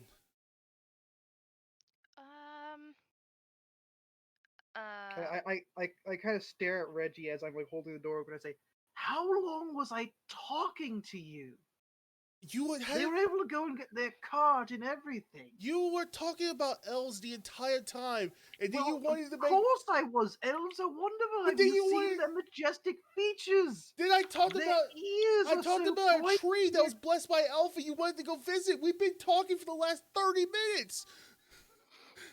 Speaker 5: I kind of stare at Reggie as I'm like holding the door open. I say, "How long was I talking to you?
Speaker 1: You would
Speaker 5: They were able to go and get their cart and everything."
Speaker 1: You were talking about elves the entire time, and then
Speaker 5: Well,
Speaker 1: you wanted to
Speaker 5: of
Speaker 1: make.
Speaker 5: course I was. Elves are wonderful.
Speaker 1: But
Speaker 5: Have
Speaker 1: then
Speaker 5: you
Speaker 1: you
Speaker 5: seen
Speaker 1: wanted-
Speaker 5: their majestic features?
Speaker 1: Then I talked
Speaker 5: Their
Speaker 1: about.
Speaker 5: ears
Speaker 1: I
Speaker 5: are
Speaker 1: talked
Speaker 5: so
Speaker 1: about a
Speaker 5: bright.
Speaker 1: tree that was blessed by Alpha. You wanted to go visit. We've been talking for the last 30 minutes.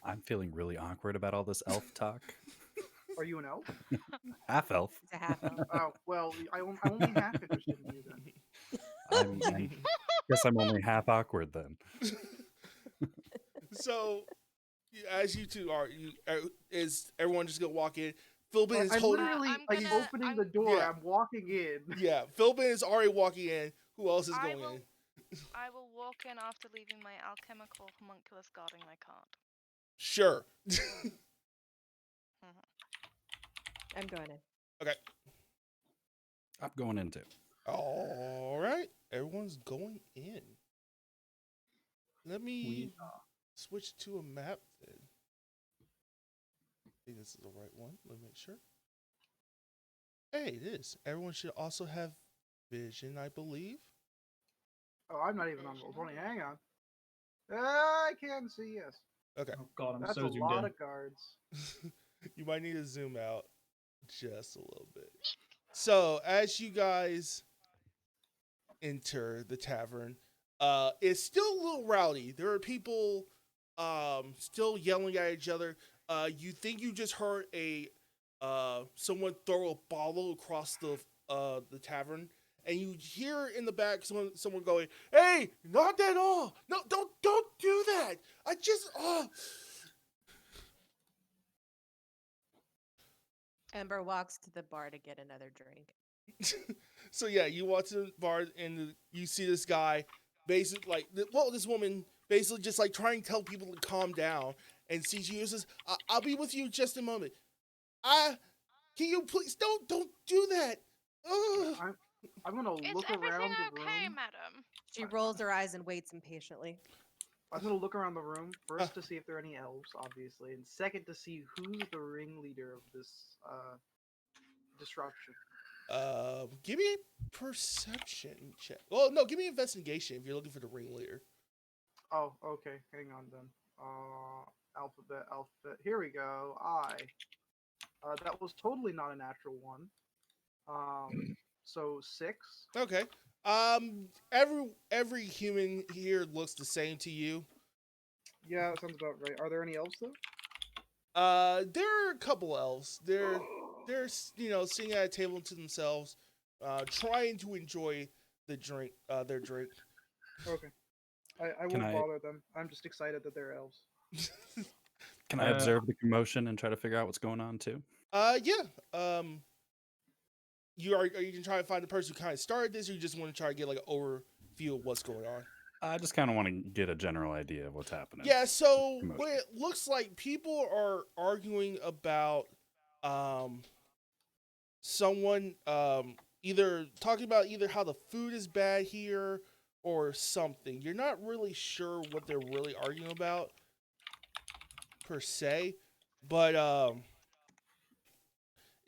Speaker 6: I'm feeling really awkward about all this elf talk.
Speaker 5: Are you an elf?
Speaker 6: Half elf.
Speaker 4: It's a half elf.
Speaker 5: Oh, well, I'm only half interested in you then.
Speaker 6: I'm Guess I'm only half awkward then.
Speaker 1: So, as you two are, is everyone just gonna walk in? Philbin is
Speaker 5: I'm
Speaker 1: holding.
Speaker 5: literally
Speaker 3: I'm
Speaker 5: like
Speaker 3: gonna-
Speaker 5: opening
Speaker 3: I'm-
Speaker 5: the door.
Speaker 1: Yeah.
Speaker 5: I'm walking in.
Speaker 1: Yeah, Philbin is already walking in. Who else is
Speaker 3: I
Speaker 1: going
Speaker 3: will-
Speaker 1: in?
Speaker 3: I will walk in after leaving my alchemical homunculus guarding my card.
Speaker 1: Sure.
Speaker 4: I'm going in.
Speaker 6: I'm going into.
Speaker 1: All right, everyone's going in. Let me switch to a map then. I think this is the right one. Let me make sure. Hey, it is. Everyone should also have vision, I believe.
Speaker 5: Oh, I'm not even on Roll20. Hang on. I can see. Yes.
Speaker 1: Okay.
Speaker 2: Oh god, I'm
Speaker 5: That's
Speaker 2: so
Speaker 5: a
Speaker 2: zoomed
Speaker 5: lot
Speaker 2: in.
Speaker 5: of cards.
Speaker 1: You might need to zoom out just a little bit. So, as you guys enter the tavern, it's still a little rowdy. There are people still yelling at each other. You think you just heard someone throw a bottle across the tavern, and you hear in the back someone going, "Hey, not that all! No, don't do that! I just
Speaker 4: Ember walks to the bar to get another drink.
Speaker 1: So yeah, you walk to the bar and you see this guy, basically this woman basically just like trying to tell people to calm down, and CGU says, "I'll be with you in just a moment. Can you please don't do that." Ugh.
Speaker 5: I'm gonna
Speaker 3: Is
Speaker 5: look
Speaker 3: everything
Speaker 5: around the
Speaker 3: okay,
Speaker 5: room.
Speaker 3: madam?
Speaker 4: She rolls her eyes and waits impatiently.
Speaker 5: I'm gonna look around the room first to see if there are any elves, obviously, and second to see who's the ringleader of this disruption.
Speaker 1: Give me a perception check. Well, no, give me investigation if you're looking for the ringleader.
Speaker 5: Oh, okay. Hang on then. Alphabet. Here we go. That was totally not a natural one. So 6.
Speaker 1: Okay. Every human here looks the same to you.
Speaker 5: Yeah, that sounds about right. Are there any elves though?
Speaker 1: There are a couple elves. They're sitting at a table to themselves, trying to enjoy their drink.
Speaker 5: Okay. I
Speaker 6: Can
Speaker 5: won't
Speaker 6: I-
Speaker 5: bother them. I'm just excited that they're elves.
Speaker 6: Can I observe the commotion and try to figure out what's going on too?
Speaker 1: Yeah. Are you gonna try to find the person who kind of started this, or you just want to try to get like an overview of what's going on?
Speaker 6: I just kind of want to get a general idea of what's happening.
Speaker 1: Yeah, so
Speaker 6: Commotion.
Speaker 1: what it looks like, people are arguing about someone either talking about either how the food is bad here or something. You're not really sure what they're really arguing about per se, but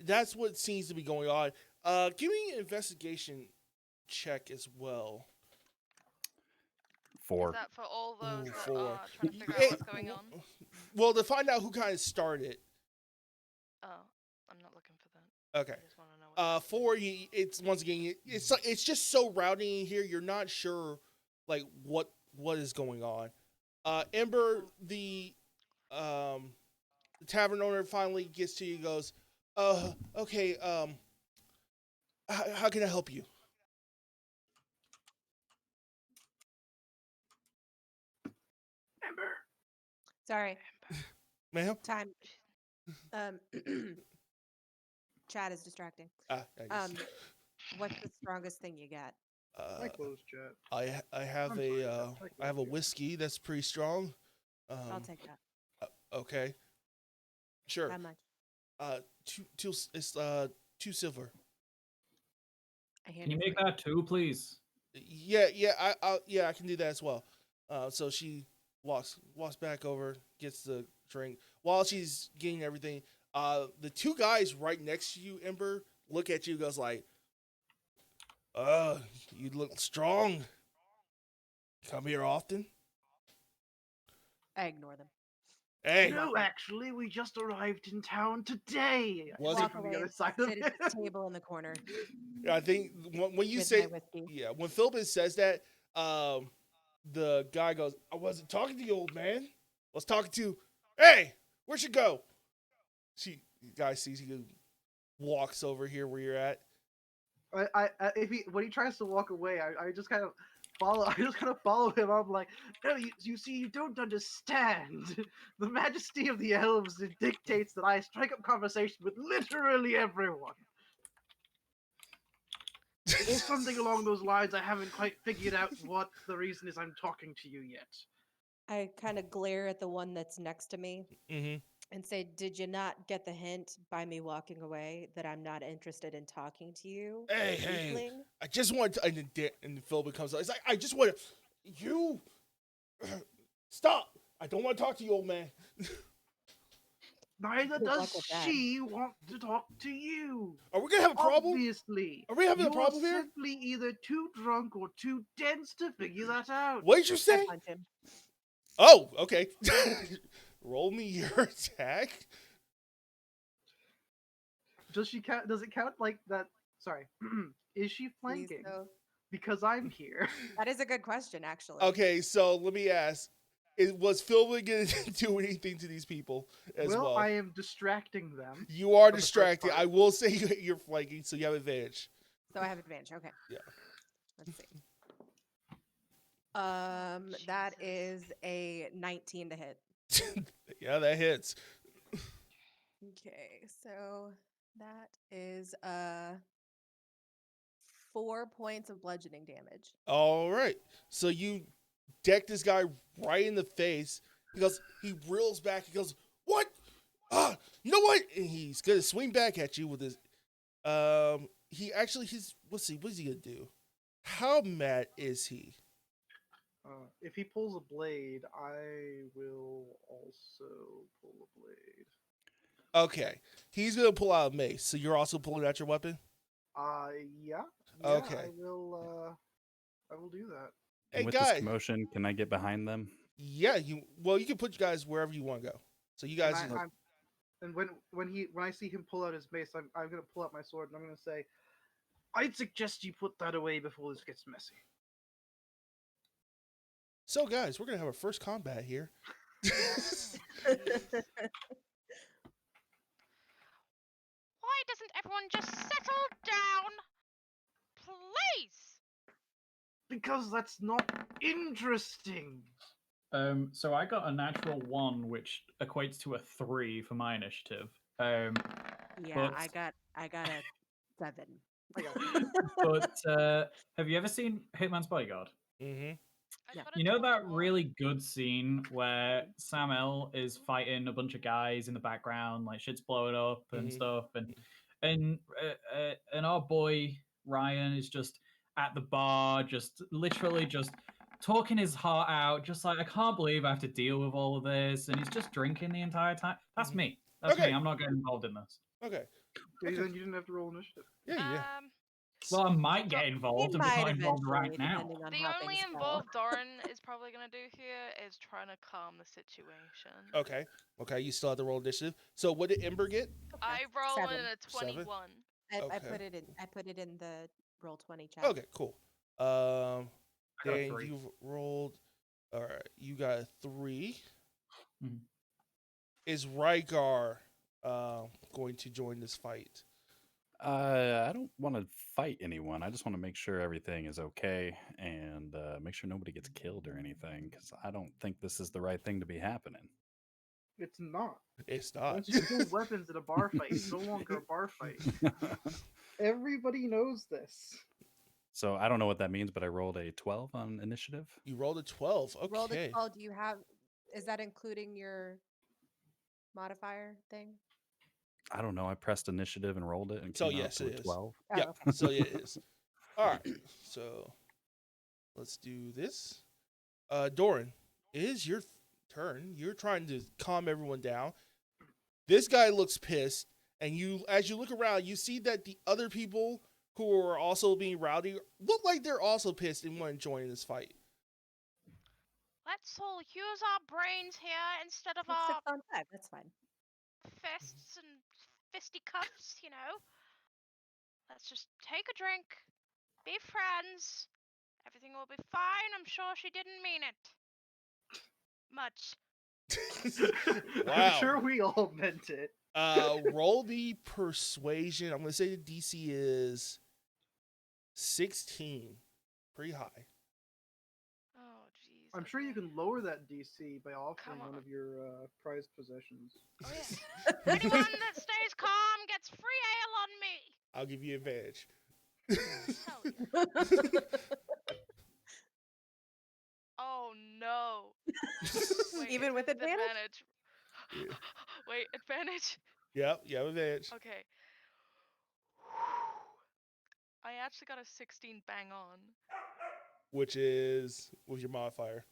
Speaker 1: that's what seems to be going on. Give me an investigation check as well.
Speaker 6: 4.
Speaker 3: Is that for all those
Speaker 1: Ooh,
Speaker 3: that
Speaker 1: 4.
Speaker 3: are trying to figure out
Speaker 1: Hey,
Speaker 3: what's going on?
Speaker 1: Well, to find out who kind of started.
Speaker 3: Oh, I'm not looking for that.
Speaker 1: Okay.
Speaker 3: I just want to know. What
Speaker 1: 4. It's once again. It's just so rowdy in here. You're not sure like what is going on. Ember, the tavern owner, finally gets to you. And goes, okay. How can I help you?
Speaker 5: Ember.
Speaker 4: Sorry,
Speaker 1: Ma'am?
Speaker 4: time. Chat is distracting.
Speaker 1: I guess.
Speaker 4: What's the strongest thing you got?
Speaker 5: I closed chat.
Speaker 1: I have
Speaker 5: I'm sorry,
Speaker 1: I have a
Speaker 5: you.
Speaker 1: whiskey that's pretty strong.
Speaker 4: I'll take that.
Speaker 1: Okay. Sure.
Speaker 4: How much?
Speaker 1: It's 2 silver.
Speaker 4: I hand
Speaker 2: Can you
Speaker 4: it
Speaker 2: make
Speaker 4: to her.
Speaker 2: that 2, please?
Speaker 1: Yeah, I can do that as well. So she walks back over, gets the drink. While she's getting everything, the 2 guys right next to you, Ember, look at you, goes like, you look strong. Come here often?
Speaker 4: I ignore them.
Speaker 1: Hey,
Speaker 5: No, actually, we just arrived in town today. I
Speaker 1: Was
Speaker 5: see
Speaker 1: it-
Speaker 5: from
Speaker 4: Walk
Speaker 5: the
Speaker 4: away,
Speaker 5: other side of
Speaker 4: sit
Speaker 5: it.
Speaker 4: at the table in the corner
Speaker 1: I think when you
Speaker 4: with
Speaker 1: say,
Speaker 4: my whiskey.
Speaker 1: yeah, when Philbin says that, the guy goes, I wasn't talking to you, old man. I was talking to, hey, where'd you go? The guy sees you, walks over here where you're at.
Speaker 5: If when he tries to walk away, I just kind of follow him. I'm like, no, you see, you don't understand. The majesty of the elves dictates that I strike up conversation with literally everyone. Or something along those lines. I haven't quite figured out what the reason is I'm talking to you yet.
Speaker 4: I kind of glare at the one that's next to me
Speaker 1: Mm-hmm.
Speaker 4: and say, "Did you not get the hint by me walking away that I'm not interested in talking to you,
Speaker 1: Hey, hey,
Speaker 4: weakling?"
Speaker 1: I just want to, and Phil becomes, it's like, I just want to, you, stop. I don't want to talk to you, old man.
Speaker 5: Neither
Speaker 4: Good
Speaker 5: does
Speaker 4: luck with that.
Speaker 5: she want to talk to you.
Speaker 1: Are we going to have a problem?
Speaker 5: Obviously.
Speaker 1: Are we having a
Speaker 5: You're
Speaker 1: problem here?
Speaker 5: simply either too drunk or too dense to figure that out.
Speaker 1: What did you
Speaker 4: I
Speaker 1: say?
Speaker 4: punch him.
Speaker 1: Oh, okay. Roll me your attack.
Speaker 5: Does she count? Does it count like that? Sorry. Is she
Speaker 4: Please
Speaker 5: flanking?
Speaker 4: go.
Speaker 5: Because I'm here.
Speaker 4: That is a good question, actually.
Speaker 1: Okay, so let me ask. Was Philbin going to do anything to these people as well?
Speaker 5: I am distracting them.
Speaker 1: You are
Speaker 5: for the first
Speaker 1: distracted.
Speaker 5: part.
Speaker 1: I will say you're flanking, so you have advantage.
Speaker 4: So I have advantage. Okay.
Speaker 1: Yeah.
Speaker 4: Let's see. That is a 19 to hit.
Speaker 1: Yeah, that hits.
Speaker 4: Okay, so that is 4 points of bludgeoning damage.
Speaker 1: All right. So you deck this guy right in the face. He reels back. He goes, "What? You know what?" And he's gonna swing back at you with his. Let's see. What's he gonna do? How mad is he?
Speaker 5: If he pulls a blade, I will also pull a blade.
Speaker 1: Okay, he's gonna pull out a mace. So you're also pulling out your weapon.
Speaker 5: Yeah.
Speaker 1: Okay.
Speaker 5: I will do that.
Speaker 1: Hey
Speaker 6: And with this
Speaker 1: guys,
Speaker 6: commotion, can I get behind them?
Speaker 1: yeah, you can put you guys wherever you want to go. So you guys,
Speaker 5: And when I see him pull out his mace, I'm gonna pull out my sword and I'm gonna say, I'd suggest you put that away before this gets messy.
Speaker 1: so guys, we're gonna have our first combat here.
Speaker 3: Why doesn't everyone just settle down? Please!
Speaker 5: Because that's not interesting.
Speaker 2: So I got a natural 1, which equates to a 3 for my initiative.
Speaker 4: Yeah,
Speaker 2: But-
Speaker 4: I got a 7.
Speaker 2: But have you ever seen Hitman's Bodyguard?
Speaker 1: Mm-hmm.
Speaker 3: I
Speaker 4: Yeah.
Speaker 3: thought I
Speaker 2: You know
Speaker 3: told
Speaker 2: that
Speaker 3: all.
Speaker 2: really good scene where Sam L is fighting a bunch of guys in the background, like shit's blowing up and
Speaker 1: Mhm.
Speaker 2: stuff, and our boy Ryan is just at the bar, just literally just talking his heart out, just like, I can't believe I have to deal with all of this, and he's just drinking the entire time. That's
Speaker 1: Mhm.
Speaker 2: me. That's
Speaker 1: Okay.
Speaker 2: me. I'm not getting involved in this.
Speaker 1: Okay.
Speaker 5: Okay,
Speaker 1: Okay.
Speaker 5: then you didn't have to roll initiative.
Speaker 1: Yeah.
Speaker 2: Well, I might get
Speaker 4: He
Speaker 2: involved. I'm just
Speaker 4: might
Speaker 2: not involved right
Speaker 4: eventually,
Speaker 2: now.
Speaker 4: depending on
Speaker 3: The
Speaker 4: how
Speaker 3: only
Speaker 4: things go.
Speaker 3: involved Doran is probably going to do here is trying to calm the situation.
Speaker 1: Okay. Okay. You still have to roll initiative. So what did Ember get?
Speaker 3: I roll in
Speaker 4: 7.
Speaker 3: a 21.
Speaker 4: I
Speaker 1: Okay.
Speaker 4: put it in the roll 20 chat.
Speaker 1: Okay. Cool.
Speaker 2: I got a
Speaker 1: Dan,
Speaker 2: 3.
Speaker 1: you've rolled. All right. You got a 3.
Speaker 2: Mhm.
Speaker 1: Is Rygar going to join this fight?
Speaker 6: I don't want to fight anyone. I just want to make sure everything is okay and make sure nobody gets killed or anything, because I don't think this is the right thing to be happening.
Speaker 5: It's not.
Speaker 1: It's not.
Speaker 5: Once you pull weapons in a bar fight, it's no longer a bar fight. Everybody knows this.
Speaker 6: So I don't know what that means, but I rolled a 12 on initiative.
Speaker 1: You rolled a 12. Okay.
Speaker 4: Roll the 12. Do you have? Is that including your modifier thing?
Speaker 6: I don't know. I pressed initiative and rolled it, and
Speaker 1: So,
Speaker 6: came out
Speaker 1: yes,
Speaker 6: to
Speaker 1: it
Speaker 6: a
Speaker 1: is.
Speaker 6: 12.
Speaker 1: Yeah.
Speaker 4: Oh.
Speaker 1: So yeah, it is. All right. So let's do this. Doran, it is your turn. You're trying to calm everyone down. This guy looks pissed, and as you look around, you see that the other people who are also being rowdy look like they're also pissed and want to join in this fight.
Speaker 3: Let's all use our brains here instead of
Speaker 4: It's
Speaker 3: our
Speaker 4: 6 on 5. That's fine.
Speaker 3: fists and fisticuffs, you know? Let's just take a drink, be friends. Everything will be fine. I'm sure she didn't mean it. Much.
Speaker 1: Wow.
Speaker 5: I'm sure we all meant it.
Speaker 1: Roll the persuasion. I'm going to say the DC is 16. Pretty high.
Speaker 5: I'm sure you can lower that DC by offering
Speaker 3: Come
Speaker 5: one
Speaker 3: on.
Speaker 5: of your prized possessions.
Speaker 3: Oh yeah. Anyone that stays calm gets free ale on me.
Speaker 1: I'll give you advantage.
Speaker 3: Hell yeah. Oh no. Wait,
Speaker 4: Even with advantage?
Speaker 1: Yeah.
Speaker 3: Wait, advantage.
Speaker 1: Yep, you have advantage.
Speaker 3: Okay. I actually got a 16 bang on.
Speaker 1: Which is with your modifier.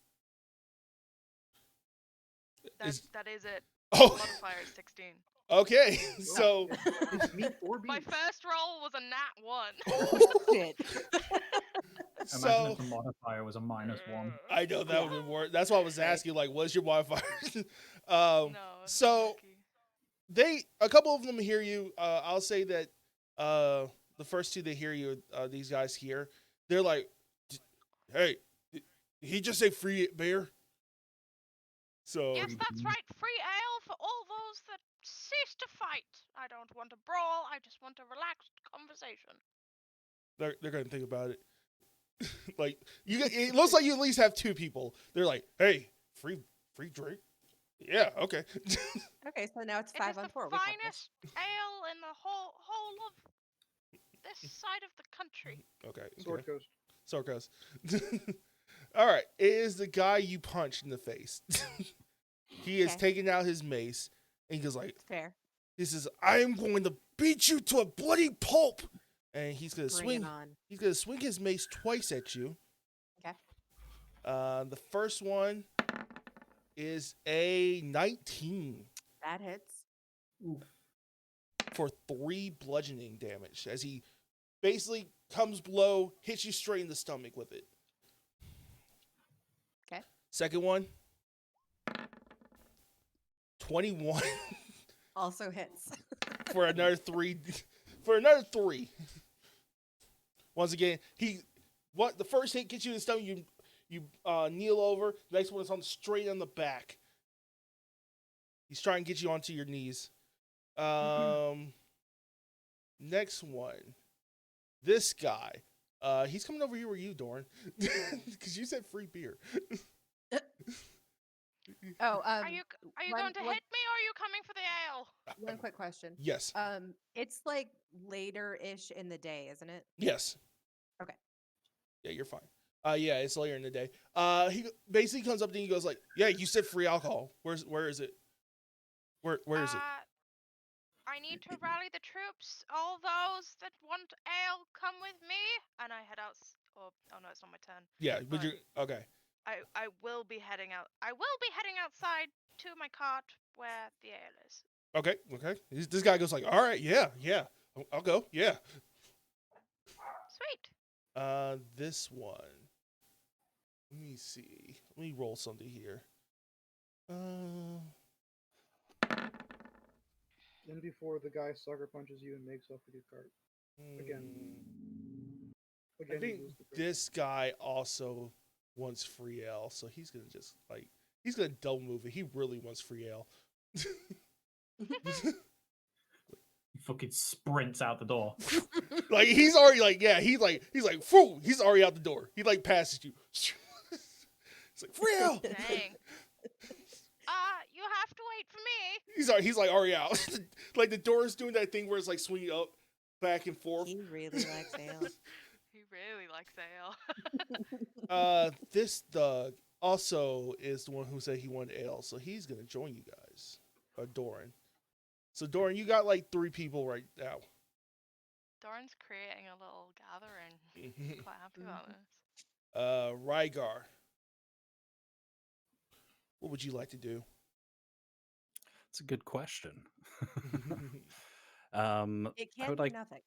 Speaker 3: That is it.
Speaker 1: Oh,
Speaker 3: Modifier is 16.
Speaker 1: okay. So
Speaker 5: It's meat or beef.
Speaker 3: My first roll was a nat 1.
Speaker 4: Shit.
Speaker 2: Imagine
Speaker 1: so
Speaker 2: if the modifier was a -1.
Speaker 1: I know that would have been worse. That's why I was asking, like, what's your modifier?
Speaker 3: No.
Speaker 1: So
Speaker 3: lucky.
Speaker 1: a couple of them hear you. I'll say that the first two that hear you, these guys here, they're like, "Hey, did he just say free beer?" So
Speaker 3: Yes, that's right. Free ale for all those that cease to fight. I don't want a brawl. I just want a relaxed conversation.
Speaker 1: they're gonna think about it. Like it looks like you at least have two people. They're like, "Hey, free drink." Yeah, okay.
Speaker 4: Okay, so now it's
Speaker 3: It is
Speaker 4: 5 on
Speaker 3: the
Speaker 4: 4. We got this.
Speaker 3: finest ale in the whole of this side of the country.
Speaker 1: Okay.
Speaker 5: Sword Coast.
Speaker 1: Sarcos. All right, it is the guy you punched in the face. He is
Speaker 4: Okay.
Speaker 1: taking out his mace and he goes like,
Speaker 4: Fair.
Speaker 1: he says, "I am going to beat you to a bloody pulp," and he's gonna
Speaker 4: Bring
Speaker 1: swing.
Speaker 4: it on.
Speaker 1: He's gonna swing his mace twice at you.
Speaker 4: Okay.
Speaker 1: The first one is a 19
Speaker 4: That hits.
Speaker 1: for 3 bludgeoning damage as he basically comes below, hits you straight in the stomach with it.
Speaker 4: Okay.
Speaker 1: Second one, 21
Speaker 4: Also hits.
Speaker 1: for another 3. For another 3. Once again, the first hit gets you in the stomach. You kneel over. The next one is on straight on the back. He's trying to get you onto your knees. Next one, this guy. He's coming over here with you, Doran, because you said free beer.
Speaker 4: Oh,
Speaker 3: Are you
Speaker 4: one-
Speaker 3: going to
Speaker 4: one-
Speaker 3: hit me or are you coming for the ale?
Speaker 4: one quick question.
Speaker 1: Yes.
Speaker 4: It's like later-ish in the day, isn't it?
Speaker 1: Yes.
Speaker 4: Okay.
Speaker 1: Yeah, you're fine. Yeah, it's later in the day. He basically comes up to you and goes like, "Yeah, you said free alcohol. Where is it? Where is it?"
Speaker 3: I need to rally the troops. All those that want ale, come with me. And I head out. Oh no, it's not my turn.
Speaker 1: Yeah, but
Speaker 3: but-
Speaker 1: you're okay.
Speaker 3: I will be heading out. I will be heading outside to my cart where the ale is.
Speaker 1: Okay. This guy goes like, "All right, yeah, I'll go, yeah."
Speaker 3: Sweet.
Speaker 1: This one. Let me see. Let me roll something here.
Speaker 5: Then before the guy sucker punches you and makes off with your cart. Again.
Speaker 1: I
Speaker 5: Again, you
Speaker 1: think
Speaker 5: lose the cart.
Speaker 1: this guy also wants free ale, so he's gonna just he's gonna double move it. He really wants free ale.
Speaker 2: He fucking sprints out the door.
Speaker 1: Like he's already he's like phew, he's already out the door. He like passes you. It's like free ale.
Speaker 3: Dang. You have to wait for me.
Speaker 1: He's like already out. Like the door is doing that thing where it's like swinging up, back and forth.
Speaker 4: He really likes ale.
Speaker 3: He really likes ale.
Speaker 1: This Doug also is the one who said he wanted ale, so he's gonna join you guys. Doran. So Doran, you got like 3 people right now.
Speaker 3: Doran's creating a little gathering.
Speaker 1: Mhm.
Speaker 3: Quite happy about this.
Speaker 1: Rygar. What would you like to do?
Speaker 6: It's a good question.
Speaker 4: It
Speaker 6: I
Speaker 4: can
Speaker 6: would
Speaker 4: be
Speaker 6: like
Speaker 4: nothing.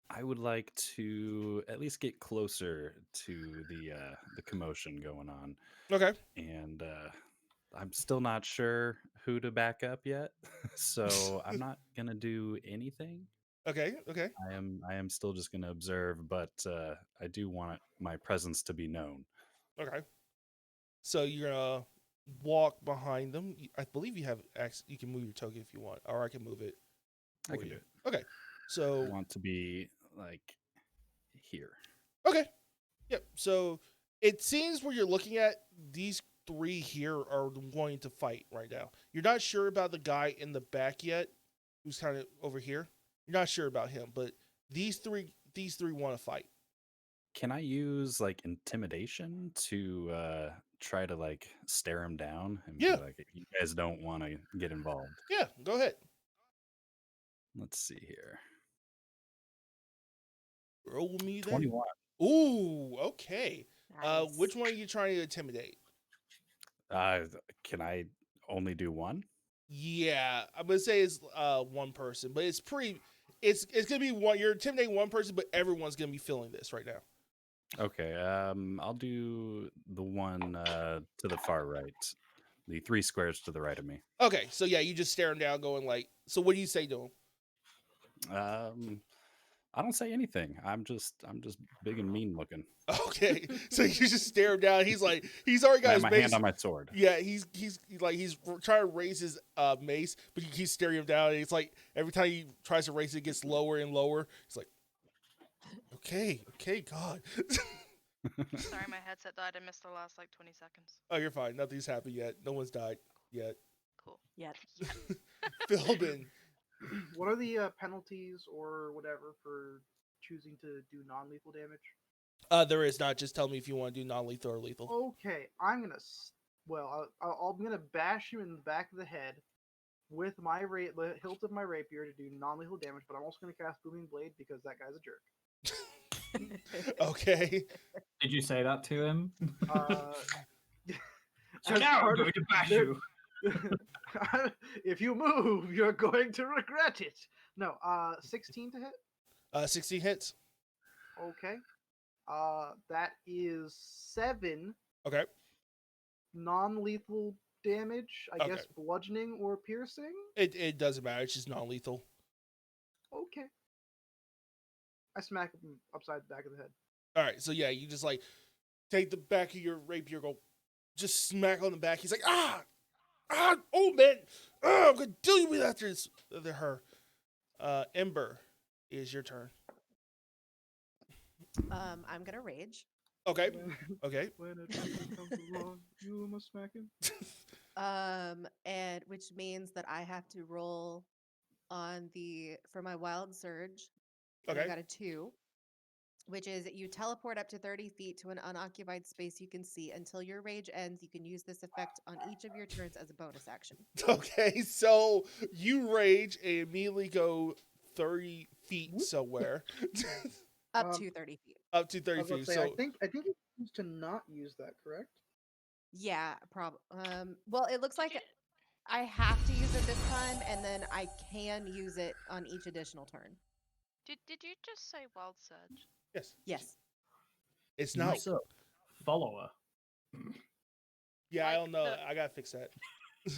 Speaker 6: I would like to at least get closer to the commotion going on,
Speaker 1: Okay.
Speaker 6: and I'm still not sure who to back up yet. So I'm not gonna do anything.
Speaker 1: Okay.
Speaker 6: I am still just gonna observe, but I do want my presence to be known.
Speaker 1: Okay. So you're gonna walk behind them. I believe you have you can move your token if you want, or I can move it.
Speaker 6: I
Speaker 1: for
Speaker 6: can
Speaker 1: you.
Speaker 6: do it.
Speaker 1: Okay.
Speaker 6: I
Speaker 1: So
Speaker 6: want to be like here.
Speaker 1: okay. Yep. So it seems where you're looking at, these three here are wanting to fight right now. You're not sure about the guy in the back yet, who's kind of over here. You're not sure about him, but these three want to fight.
Speaker 6: Can I use like intimidation to try to like stare him down and
Speaker 1: Yeah.
Speaker 6: be like, you guys don't want to get involved?
Speaker 1: Yeah, go ahead.
Speaker 6: Let's see here.
Speaker 1: Roll me then.
Speaker 6: 21.
Speaker 1: Ooh, okay.
Speaker 4: Nice.
Speaker 1: Which one are you trying to intimidate?
Speaker 6: Can I only do one?
Speaker 1: Yeah, I'm gonna say it's one person, but it's pretty. It's gonna be one. You're intimidating one person, but everyone's gonna be feeling this right now.
Speaker 6: Okay. I'll do the one to the far right. The 3 squares to the right of me.
Speaker 1: Okay, so yeah, you just stare him down, going like. So what do you say to him?
Speaker 6: I don't say anything. I'm just big and mean looking.
Speaker 1: Okay, so you just stare him down. He's like, he's already got
Speaker 6: I
Speaker 1: his
Speaker 6: have my
Speaker 1: mace.
Speaker 6: hand on my sword.
Speaker 1: Yeah, he's trying to raise his mace, but he keeps staring him down. And it's like every time he tries to raise it, it gets lower and lower. He's like, okay, God.
Speaker 3: Sorry, my headset died. I missed the last like 20 seconds.
Speaker 1: Oh, you're fine. Nothing's happened yet. No one's died yet.
Speaker 3: Cool.
Speaker 4: Yet.
Speaker 1: Philbin.
Speaker 5: What are the penalties or whatever for choosing to do non-lethal damage?
Speaker 1: There is not. Just tell me if you want to do non-lethal or lethal.
Speaker 5: Okay, I'm gonna. I'm gonna bash you in the back of the head with the hilt of my rapier to do non-lethal damage, but I'm also gonna cast Booming Blade because that guy's a jerk.
Speaker 1: Okay.
Speaker 2: Did you say that to him? So
Speaker 5: As
Speaker 2: now I'm
Speaker 5: part
Speaker 2: going
Speaker 5: of-
Speaker 2: to bash
Speaker 5: there-
Speaker 2: you.
Speaker 5: If you move, you're going to regret it. No, 16 to hit.
Speaker 1: 16 hits.
Speaker 5: Okay. That is 7
Speaker 1: Okay.
Speaker 5: non-lethal damage. I
Speaker 1: Okay.
Speaker 5: guess bludgeoning or piercing.
Speaker 1: It doesn't matter. It's just non-lethal.
Speaker 5: Okay. I smack him upside the back of the head.
Speaker 1: All right. So yeah, you just like take the back of your rapier, go just smack on the back. He's like, oh man, I'm gonna deal you with after this. Her. Ember, is your turn.
Speaker 4: I'm gonna rage.
Speaker 1: Okay. Okay.
Speaker 5: When a champion comes along, you must smack him.
Speaker 4: And which means that I have to roll for my wild surge. And I
Speaker 1: Okay.
Speaker 4: got a 2, which is you teleport up to 30 feet to an unoccupied space you can see. Until your rage ends, you can use this effect on each of your turns as a bonus action.
Speaker 1: Okay. So you rage and immediately go 30 feet somewhere.
Speaker 4: Up
Speaker 5: Um,
Speaker 4: to 30 feet.
Speaker 1: Up to
Speaker 5: I
Speaker 1: 30
Speaker 5: was about to
Speaker 1: feet.
Speaker 5: say,
Speaker 1: So
Speaker 5: I think you used to not use that, correct?
Speaker 4: Yeah, well, it looks like I have to use it this time, and then I can use it on each additional turn.
Speaker 3: Did you just say wild surge?
Speaker 1: yes.
Speaker 4: Yes.
Speaker 1: It's
Speaker 2: You
Speaker 1: not.
Speaker 2: suck. Follower.
Speaker 1: Yeah, I
Speaker 3: Like
Speaker 1: don't know.
Speaker 3: the-
Speaker 1: I gotta fix that.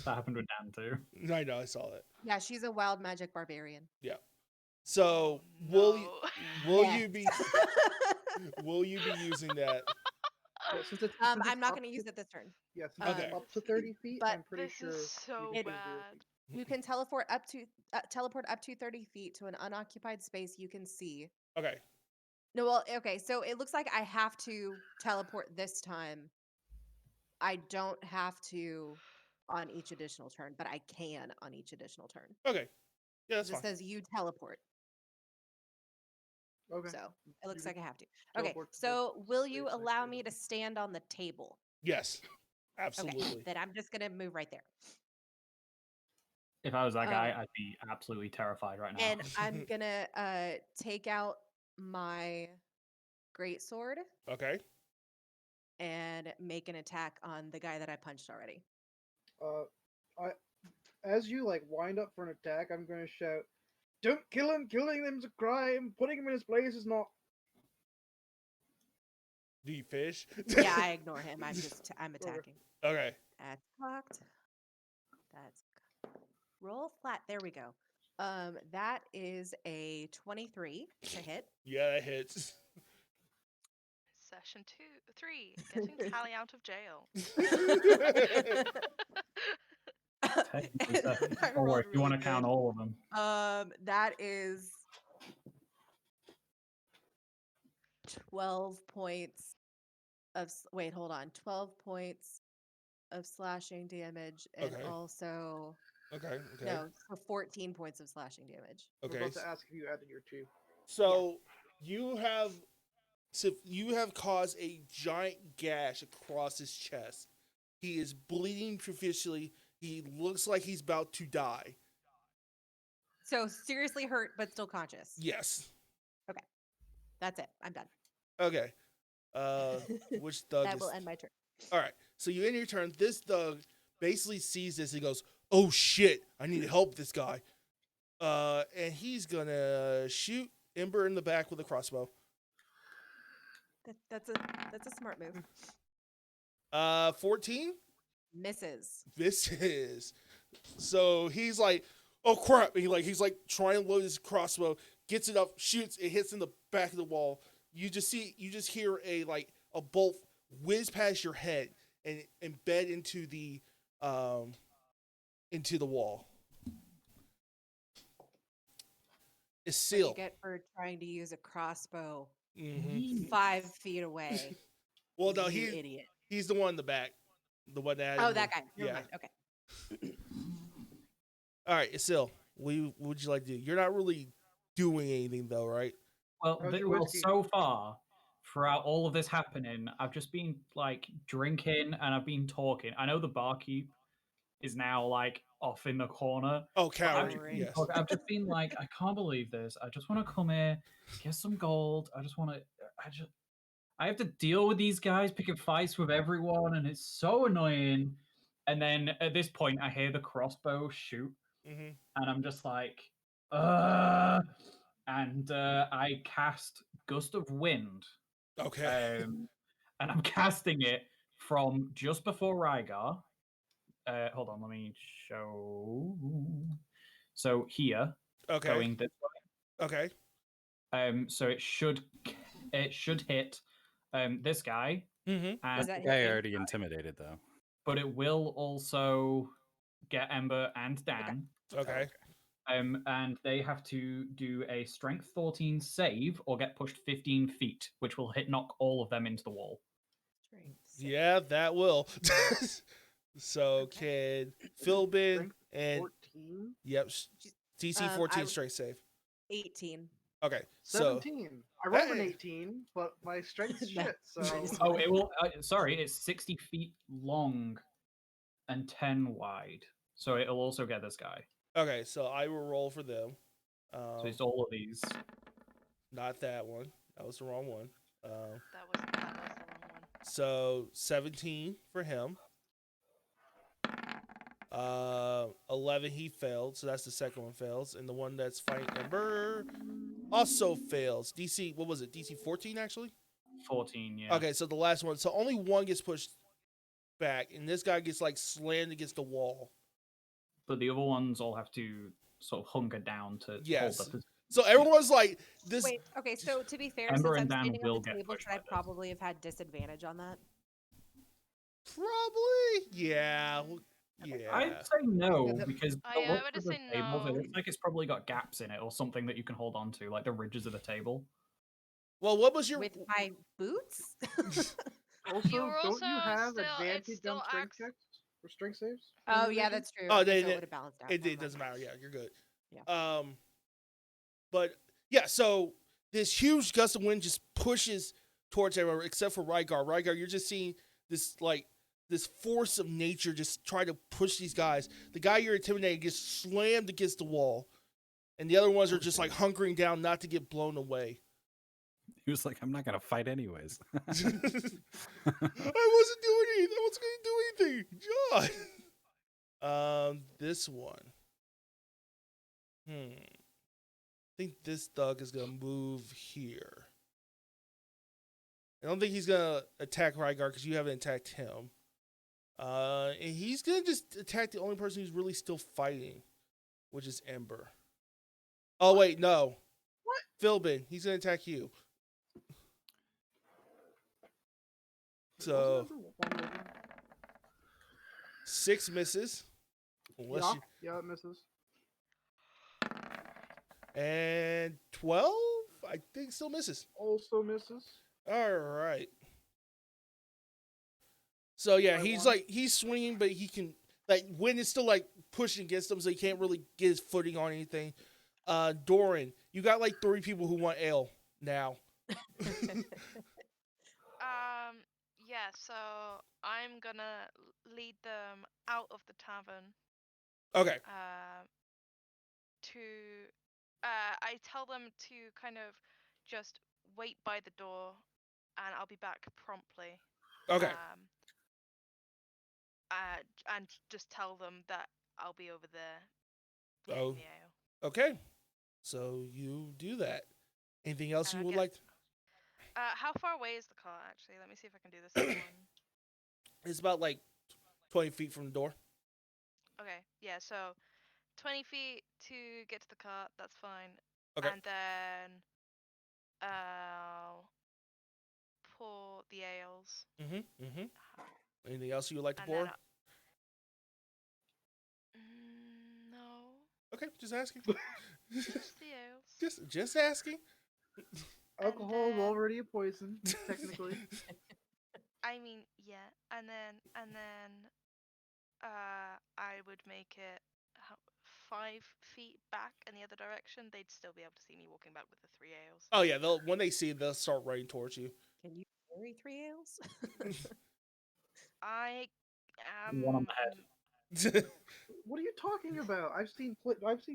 Speaker 2: That happened with Dan too.
Speaker 1: I know. I saw that.
Speaker 4: Yeah, she's a wild magic barbarian.
Speaker 1: So will
Speaker 4: Yeah.
Speaker 1: you be using that?
Speaker 5: Yeah, since it's
Speaker 4: I'm not
Speaker 5: up
Speaker 4: going to
Speaker 5: to-
Speaker 4: use it this turn.
Speaker 5: Yeah, since
Speaker 1: Okay.
Speaker 5: it's up to 30 feet,
Speaker 4: But
Speaker 5: I'm pretty
Speaker 3: This
Speaker 5: sure.
Speaker 3: is so
Speaker 5: you can do
Speaker 3: bad.
Speaker 5: it.
Speaker 4: You can teleport up to 30 feet to an unoccupied space you can see.
Speaker 1: Okay.
Speaker 4: No, well, okay, so it looks like I have to teleport this time. I don't have to on each additional turn, but I can on each additional turn.
Speaker 1: Okay. Yeah, that's
Speaker 4: It just
Speaker 1: fine.
Speaker 4: says you teleport.
Speaker 5: Okay.
Speaker 4: So it looks
Speaker 5: can
Speaker 4: like I have to. Okay,
Speaker 5: teleport to the
Speaker 4: so will you
Speaker 5: space next
Speaker 4: allow
Speaker 5: to
Speaker 4: me
Speaker 5: it.
Speaker 4: to stand on the table?
Speaker 1: Yes.
Speaker 4: Okay,
Speaker 1: Absolutely.
Speaker 4: then I'm just gonna move right there.
Speaker 2: If I was that guy,
Speaker 4: Um,
Speaker 2: I'd be absolutely terrified right now.
Speaker 4: And I'm gonna take out my greatsword
Speaker 1: Okay.
Speaker 4: and make an attack on the guy that I punched already.
Speaker 5: As you like wind up for an attack, I'm going to shout, "Don't kill him! Killing him's a crime. Putting him in his place is not."
Speaker 1: Do you fish?
Speaker 4: Yeah, I ignore him. I'm attacking.
Speaker 1: Okay.
Speaker 4: That's cocked. That's roll flat. There we go. That is a 23 to hit.
Speaker 1: Yeah, that hits.
Speaker 3: Session 3. Getting Tally out of jail.
Speaker 2: Technically, Stefan,
Speaker 4: I
Speaker 2: or
Speaker 4: rolled
Speaker 2: if you want to
Speaker 4: really
Speaker 2: count
Speaker 4: good.
Speaker 2: all of them.
Speaker 4: That is 12 points wait, hold on. 12 points of slashing damage and
Speaker 1: Okay.
Speaker 4: also
Speaker 1: Okay. Okay.
Speaker 4: no, so 14 points of slashing damage.
Speaker 5: I was
Speaker 1: Okay.
Speaker 5: about to ask if you added your 2.
Speaker 1: So you have caused a giant gash across his chest. He is bleeding profusely. He looks like he's about to die.
Speaker 4: So seriously hurt, but still conscious.
Speaker 1: Yes.
Speaker 4: That's it. I'm done.
Speaker 1: Okay. Which thug
Speaker 4: That
Speaker 1: is?
Speaker 4: will end my turn.
Speaker 1: All right. So you end your turn. This thug basically sees this. He goes, "Oh shit! I need to help this guy." And he's gonna shoot Ember in the back with a crossbow.
Speaker 4: That's a smart move.
Speaker 1: 14.
Speaker 4: Misses.
Speaker 1: This is. So he's like, "Oh crap!" And he's like trying to load his crossbow, gets it up, shoots, it hits in the back of the wall. You just hear a bolt whiz past your head and embed into the wall. It's
Speaker 4: What you
Speaker 1: sealed.
Speaker 4: get for trying to use a crossbow
Speaker 1: Mm-hmm.
Speaker 4: 5 feet away.
Speaker 1: Well, no,
Speaker 4: you idiot.
Speaker 1: he's the one in the back, the one that.
Speaker 4: Oh, that guy. Never
Speaker 1: Yeah.
Speaker 4: mind. Okay.
Speaker 1: All right, Isil, what would you like to do? You're not really doing anything though, right?
Speaker 2: Well,
Speaker 5: How's your
Speaker 2: well,
Speaker 5: whiskey?
Speaker 2: so far, throughout all of this happening, I've just been like drinking and I've been talking. I know the barkeep is now like off in the corner.
Speaker 1: Oh,
Speaker 2: but I've
Speaker 1: coward.
Speaker 2: just,
Speaker 4: Cowering.
Speaker 2: been
Speaker 1: Yes.
Speaker 2: I've just been like, I can't believe this. I just want to come here, get some gold. I have to deal with these guys picking fights with everyone, and it's so annoying. And then at this point, I hear the crossbow shoot,
Speaker 1: Mm-hmm.
Speaker 2: and I'm just like, and I cast Gust of Wind,
Speaker 1: Okay.
Speaker 2: and I'm casting it from just before Rygar. Hold on, let me show. So here,
Speaker 1: Okay.
Speaker 2: going this
Speaker 1: Okay.
Speaker 2: way. So it should hit this guy,
Speaker 1: Mm-hmm.
Speaker 2: and
Speaker 4: Was that
Speaker 6: Guy
Speaker 4: hit me?
Speaker 6: already intimidated though.
Speaker 2: but it will also get Ember and Dan.
Speaker 1: Okay.
Speaker 2: And they have to do a Strength 14 save or get pushed 15 feet, which will knock all of them into the wall.
Speaker 4: Strength save.
Speaker 1: Yeah, that will. So
Speaker 4: Okay.
Speaker 1: can Philbin
Speaker 5: Strength
Speaker 1: and
Speaker 5: 14?
Speaker 1: yep, DC 14
Speaker 4: I-
Speaker 1: strength save.
Speaker 4: 18.
Speaker 1: Okay, so
Speaker 5: 17. I rolled an
Speaker 1: Hey.
Speaker 5: 18, but my strength's
Speaker 4: No.
Speaker 5: shit, so...
Speaker 4: Nice.
Speaker 2: Oh, it will. Sorry, it's 60 feet long and 10 wide. So it'll also get this guy.
Speaker 1: okay, so I will roll for them.
Speaker 2: So it's all of these.
Speaker 1: Not that one. That was the wrong one.
Speaker 3: That was the wrong one.
Speaker 1: So 17 for him. 11 he failed, so that's the second one fails, and the one that's fighting Ember also fails. DC, what was it? DC 14 actually?
Speaker 2: 14, yeah.
Speaker 1: Okay, so the last one. So only one gets pushed back, and this guy gets like slammed against the wall.
Speaker 2: But the other ones all have to sort of hunker down to
Speaker 1: Yes.
Speaker 2: hold the position.
Speaker 1: So everyone's like this.
Speaker 4: Wait, okay, so to be fair,
Speaker 2: Ember
Speaker 4: since I'm
Speaker 2: and Dan
Speaker 4: standing
Speaker 2: will
Speaker 4: at the
Speaker 2: get
Speaker 4: table,
Speaker 2: pushed
Speaker 4: should I
Speaker 2: by this.
Speaker 4: probably have had disadvantage on that?
Speaker 1: Probably, yeah, yeah.
Speaker 2: I'd say no,
Speaker 4: Yeah,
Speaker 2: because
Speaker 3: Oh,
Speaker 2: the
Speaker 3: yeah, I
Speaker 2: looks
Speaker 3: would've
Speaker 2: of the
Speaker 3: said
Speaker 2: tables, it
Speaker 3: no.
Speaker 2: looks like it's probably got gaps in it or something that you can hold on to, like the ridges of the table.
Speaker 1: Well, what was your?
Speaker 4: With my boots?
Speaker 5: Also,
Speaker 3: You're
Speaker 5: don't you
Speaker 3: also
Speaker 5: have
Speaker 3: still- it's
Speaker 5: advantage
Speaker 3: still
Speaker 5: on strength
Speaker 3: acts-
Speaker 5: checks? Or strength saves?
Speaker 4: Oh,
Speaker 5: in
Speaker 4: yeah,
Speaker 5: Division?
Speaker 4: that's true.
Speaker 1: Oh,
Speaker 4: Okay,
Speaker 1: they-
Speaker 4: so
Speaker 1: they-
Speaker 4: it would have balanced out.
Speaker 1: It
Speaker 4: Never mind.
Speaker 1: doesn't matter. Yeah, you're good.
Speaker 4: Yeah.
Speaker 1: But yeah, so this huge gust of wind just pushes towards everyone except for Rygar. Rygar, you're just seeing this this force of nature just try to push these guys. The guy you're intimidating gets slammed against the wall, and the other ones are just like hunkering down not to get blown away.
Speaker 6: He was like, I'm not gonna fight anyways.
Speaker 1: I wasn't doing anything. I wasn't going to do anything. John. This one. I think this thug is gonna move here. I don't think he's gonna attack Rygar because you haven't attacked him. And he's gonna just attack the only person who's really still fighting, which is Ember. Oh wait, no.
Speaker 5: What?
Speaker 1: Philbin, he's gonna attack you. So 6 misses. Unless
Speaker 5: Yeah,
Speaker 1: you,
Speaker 5: yeah, it misses.
Speaker 1: and 12, I think still misses.
Speaker 5: Also misses.
Speaker 1: All right. So yeah,
Speaker 5: By
Speaker 1: he's
Speaker 5: one?
Speaker 1: like he's swinging, but he can like wind is still like pushing against him, so he can't really get his footing on anything. Doran, you got like 3 people who want ale now.
Speaker 3: Yeah, so I'm gonna lead them out of the tavern.
Speaker 1: Okay.
Speaker 3: To I tell them to kind of just wait by the door, and I'll be back promptly.
Speaker 1: Okay.
Speaker 3: And just tell them that I'll be over there taking
Speaker 1: Oh.
Speaker 3: the ale.
Speaker 1: Okay. So you do that. Anything else
Speaker 3: And
Speaker 1: you
Speaker 3: I
Speaker 1: would
Speaker 3: get-
Speaker 1: like?
Speaker 3: How far away is the car, actually? Let me see if I can do this in one.
Speaker 1: It's about like 20 feet from the door.
Speaker 3: Okay, yeah, so 20 feet to get to the car, that's fine.
Speaker 1: Okay.
Speaker 3: And then I'll pour the ales.
Speaker 1: Anything else you would like to
Speaker 3: And
Speaker 1: pour?
Speaker 3: then no,
Speaker 1: Okay, just asking.
Speaker 3: just the ales.
Speaker 1: just asking.
Speaker 5: Alcohol is
Speaker 3: then-
Speaker 5: already a poison, technically.
Speaker 3: I mean, yeah, and then I would make it 5 feet back in the other direction. They'd still be able to see me walking back with the 3 ales.
Speaker 1: Oh yeah, when they see it, they'll start running towards you.
Speaker 4: Can you carry 3 ales?
Speaker 3: I
Speaker 2: One on the head.
Speaker 5: What are you talking about? I've seen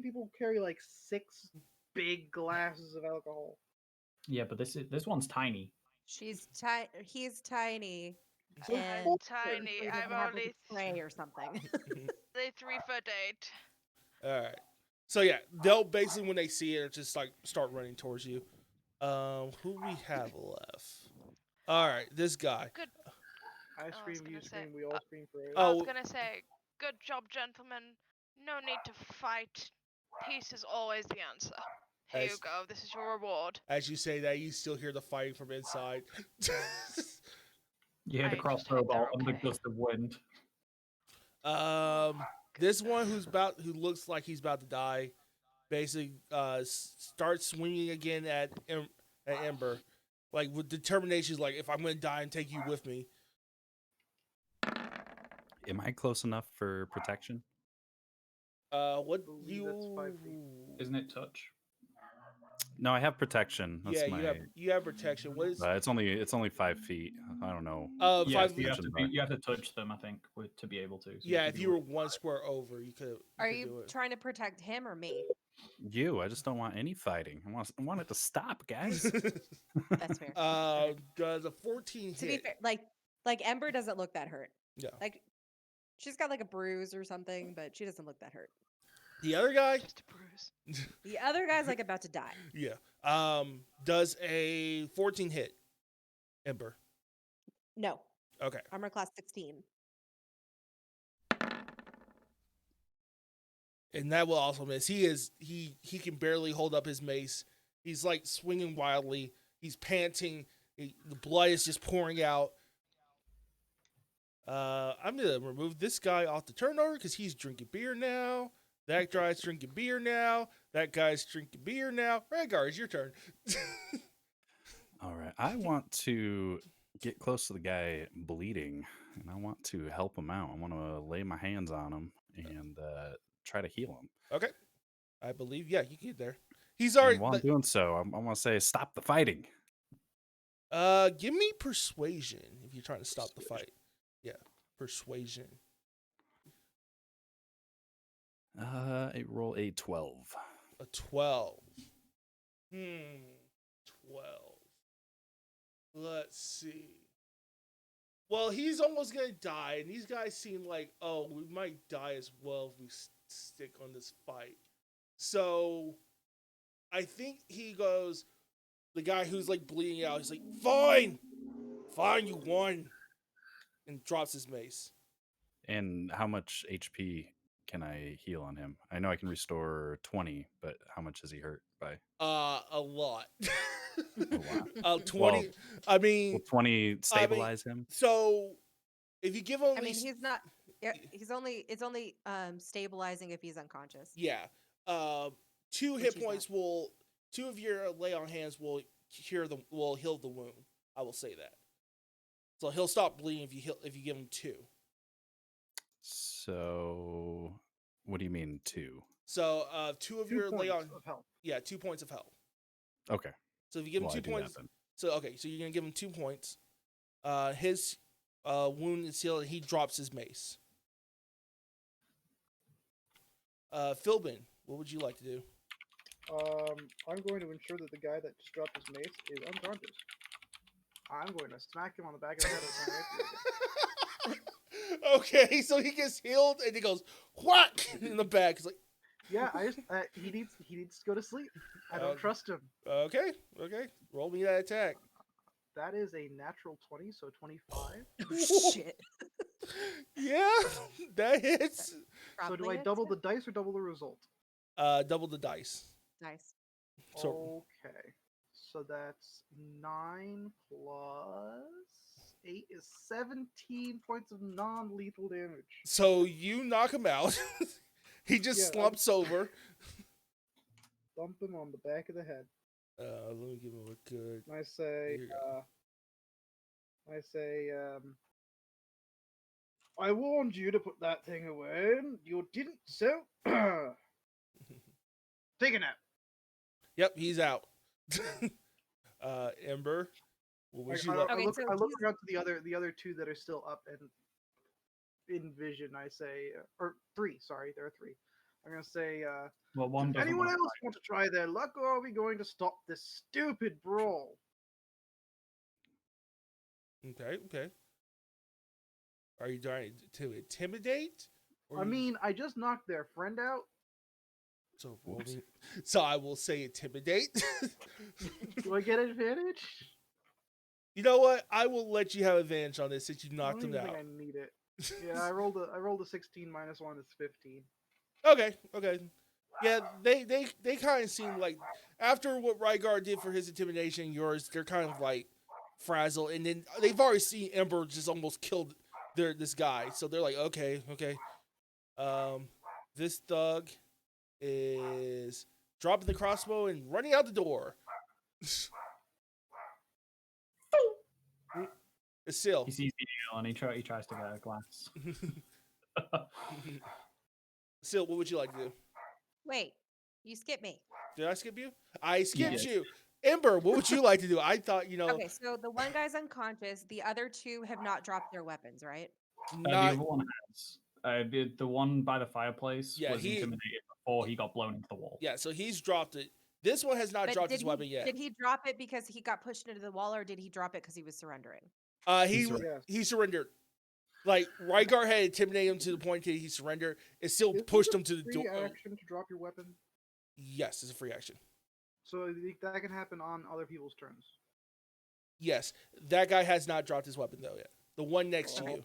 Speaker 5: people carry like 6 big glasses of alcohol.
Speaker 2: Yeah, but this one's tiny.
Speaker 4: He's tiny.
Speaker 5: So
Speaker 4: And
Speaker 5: full-
Speaker 3: tiny.
Speaker 4: he doesn't
Speaker 3: I'm
Speaker 4: have, like,
Speaker 3: only
Speaker 4: a tray or something.
Speaker 3: they 3-foot 8.
Speaker 1: All right. So yeah, they'll basically when they see it, just like start running towards you. Who we have left? All right, this guy.
Speaker 3: Good.
Speaker 5: I
Speaker 3: I was
Speaker 5: scream,
Speaker 3: gonna
Speaker 5: you
Speaker 3: say,
Speaker 5: scream, we all scream for it.
Speaker 3: I
Speaker 1: Oh.
Speaker 3: was gonna say, good job, gentlemen. No need to fight. Peace is always the answer. Here you
Speaker 1: As-
Speaker 3: go. This is your reward.
Speaker 1: As you say that, you still hear the fighting from inside.
Speaker 2: You hear the
Speaker 3: I just
Speaker 2: crossbow
Speaker 3: hope they're
Speaker 2: bolt and the
Speaker 3: okay.
Speaker 2: gust of wind.
Speaker 1: This one who looks like he's about to die, basically starts swinging again at Ember, like with determination. Like if I'm gonna die and take you with me.
Speaker 6: Am I close enough for protection?
Speaker 1: What
Speaker 5: believe that's 5 feet.
Speaker 2: Isn't it touch?
Speaker 6: No, I have protection. That's
Speaker 1: Yeah,
Speaker 6: my.
Speaker 1: you have protection. What is?
Speaker 6: It's only 5 feet. I don't know.
Speaker 2: Yeah,
Speaker 1: 5.
Speaker 2: so you have to
Speaker 6: Protection,
Speaker 2: you have to touch them, I think, to be able to. So
Speaker 1: Yeah,
Speaker 2: could
Speaker 1: if
Speaker 2: do
Speaker 1: you were
Speaker 2: it.
Speaker 1: 1 square over, you could.
Speaker 4: Are
Speaker 1: could do
Speaker 4: you
Speaker 1: it.
Speaker 4: trying to protect him or me?
Speaker 6: You. I just don't want any fighting. I want it to stop, guys.
Speaker 4: That's fair. Fair.
Speaker 1: Does a 14
Speaker 4: To be
Speaker 1: hit?
Speaker 4: fair, like Ember doesn't look that hurt.
Speaker 1: Yeah.
Speaker 4: Like she's got like a bruise or something, but she doesn't look that hurt.
Speaker 1: The other guy?
Speaker 3: Just a bruise.
Speaker 4: The other guy's like about to die.
Speaker 1: Yeah. Does a 14 hit? Ember.
Speaker 4: No,
Speaker 1: Okay.
Speaker 4: armor class 16.
Speaker 1: And that will also miss. He can barely hold up his mace. He's like swinging wildly. He's panting. The blood is just pouring out. I'm gonna remove this guy off the turnover because he's drinking beer now. That guy's drinking beer now. That guy's drinking beer now. Rhaegar, it's your turn.
Speaker 6: All right. I want to get close to the guy bleeding, and I want to help him out. I want to lay my hands on him and try to heal him.
Speaker 1: Okay. I believe, yeah, you can get there. He's
Speaker 6: And
Speaker 1: already.
Speaker 6: while I'm doing so, I want to say, stop the fighting.
Speaker 1: Give me persuasion if you're trying to stop the fight. Yeah, persuasion.
Speaker 6: I roll a 12.
Speaker 1: A 12. 12. Let's see. Well, he's almost gonna die, and these guys seem like, oh, we might die as well if we stick on this fight. So, I think he goes, the guy who's like bleeding out, he's like, fine, you won, and drops his mace.
Speaker 6: And how much HP can I heal on him? I know I can restore 20, but how much is he hurt by?
Speaker 1: A lot.
Speaker 6: lot.
Speaker 1: 20.
Speaker 6: Well,
Speaker 1: I mean,
Speaker 6: Will 20 stabilize him?
Speaker 1: so if you give him,
Speaker 4: I mean, he's not. Yeah, it's only stabilizing if he's unconscious.
Speaker 1: yeah, 2
Speaker 4: Which
Speaker 1: hit
Speaker 4: he's
Speaker 1: points will 2 of your lay on hands will heal the wound. I will say that. So he'll stop bleeding if you give him 2.
Speaker 6: So, what do you mean 2?
Speaker 1: So 2 of
Speaker 5: 2
Speaker 1: your lay
Speaker 5: points
Speaker 1: on.
Speaker 5: of health.
Speaker 1: Yeah, 2 points of health.
Speaker 6: Okay.
Speaker 1: So if you give him
Speaker 6: Well, I
Speaker 1: 2
Speaker 6: do that
Speaker 1: points,
Speaker 6: then.
Speaker 1: so you're gonna give him 2 points. His wound is healed, and he drops his mace. Philbin, what would you like to do?
Speaker 5: I'm going to ensure that the guy that just dropped his mace is unconscious. I'm going to smack him on the back of the head with my rapier.
Speaker 1: Okay, so he gets healed, and he goes whack in the back. It's like,
Speaker 5: Yeah, he needs to go to sleep. I don't trust him.
Speaker 1: okay, roll me that attack.
Speaker 5: That is a natural 20, so 25.
Speaker 4: Shit.
Speaker 1: Yeah, that hits.
Speaker 5: So do
Speaker 4: Probably
Speaker 5: I
Speaker 4: hits
Speaker 5: double
Speaker 4: it.
Speaker 5: the dice or double the result?
Speaker 1: Double the dice.
Speaker 4: Nice.
Speaker 1: So
Speaker 5: Okay. So that's 9 plus 8 is 17 points of non-lethal damage.
Speaker 1: so you knock him out. He just
Speaker 5: Yeah,
Speaker 1: slumps over.
Speaker 5: Thump him on the back of the head.
Speaker 1: Let me give him a good.
Speaker 5: And I say,
Speaker 1: Here you go.
Speaker 5: I warned you to put that thing away, and you didn't, so take a nap.
Speaker 1: Yep, he's out. Ember, what would you like?
Speaker 5: I
Speaker 4: Okay,
Speaker 5: look,
Speaker 4: so
Speaker 5: I look
Speaker 4: he's-
Speaker 5: around to the other 2 that are still up and in vision. I say, or 3. Sorry, there are 3. I'm gonna say,
Speaker 2: Well, one doesn't
Speaker 5: anyone
Speaker 2: want
Speaker 5: else want to try their luck, or are we going to stop this stupid brawl?
Speaker 1: Okay. Are you trying to intimidate? Or
Speaker 5: I
Speaker 1: you-
Speaker 5: mean, I just knocked their friend out.
Speaker 1: so roll me. So I will say intimidate.
Speaker 5: Do I get advantage?
Speaker 1: You know what? I will let you have advantage on this since you
Speaker 5: I
Speaker 1: knocked
Speaker 5: don't
Speaker 1: him
Speaker 5: even
Speaker 1: out.
Speaker 5: think I need it. Yeah, I rolled a 16 minus 1 is 15.
Speaker 1: Okay. Yeah, they kind of seem like after what Rygar did for his intimidation and yours, they're kind of like frazzled, and then they've already seen Ember just almost killed this guy, so they're like, okay. This thug is dropping the crossbow and running out the door. It's still.
Speaker 2: He sees the needle and he tries to get a glass.
Speaker 1: Still, what would you like to do?
Speaker 4: Wait, you skipped me.
Speaker 1: Did I skip you? I skipped
Speaker 2: did.
Speaker 1: you. Ember, what would you like to do? I thought,
Speaker 4: Okay, so the one guy's unconscious. The other 2 have not dropped their weapons, right?
Speaker 2: The
Speaker 1: not
Speaker 2: other one has. The one by the fireplace
Speaker 1: Yeah,
Speaker 2: was intimidated before he got blown into the wall.
Speaker 1: yeah, so he's dropped it. This one has not
Speaker 4: But
Speaker 1: dropped
Speaker 4: did
Speaker 1: his weapon yet.
Speaker 4: Did he drop it because he got pushed into the wall, or did he drop it because he was surrendering?
Speaker 1: He
Speaker 5: Yes.
Speaker 1: he surrendered. Like Rygar had intimidated him to the point that he surrendered. It still
Speaker 5: Is this
Speaker 1: pushed
Speaker 5: a
Speaker 1: him to the
Speaker 5: free
Speaker 1: door.
Speaker 5: action to drop your weapon,
Speaker 1: Yes, it's a free action.
Speaker 5: so that can happen on other people's turns.
Speaker 1: Yes, that guy has not dropped his weapon though yet. The one next to
Speaker 5: Oh.
Speaker 1: you.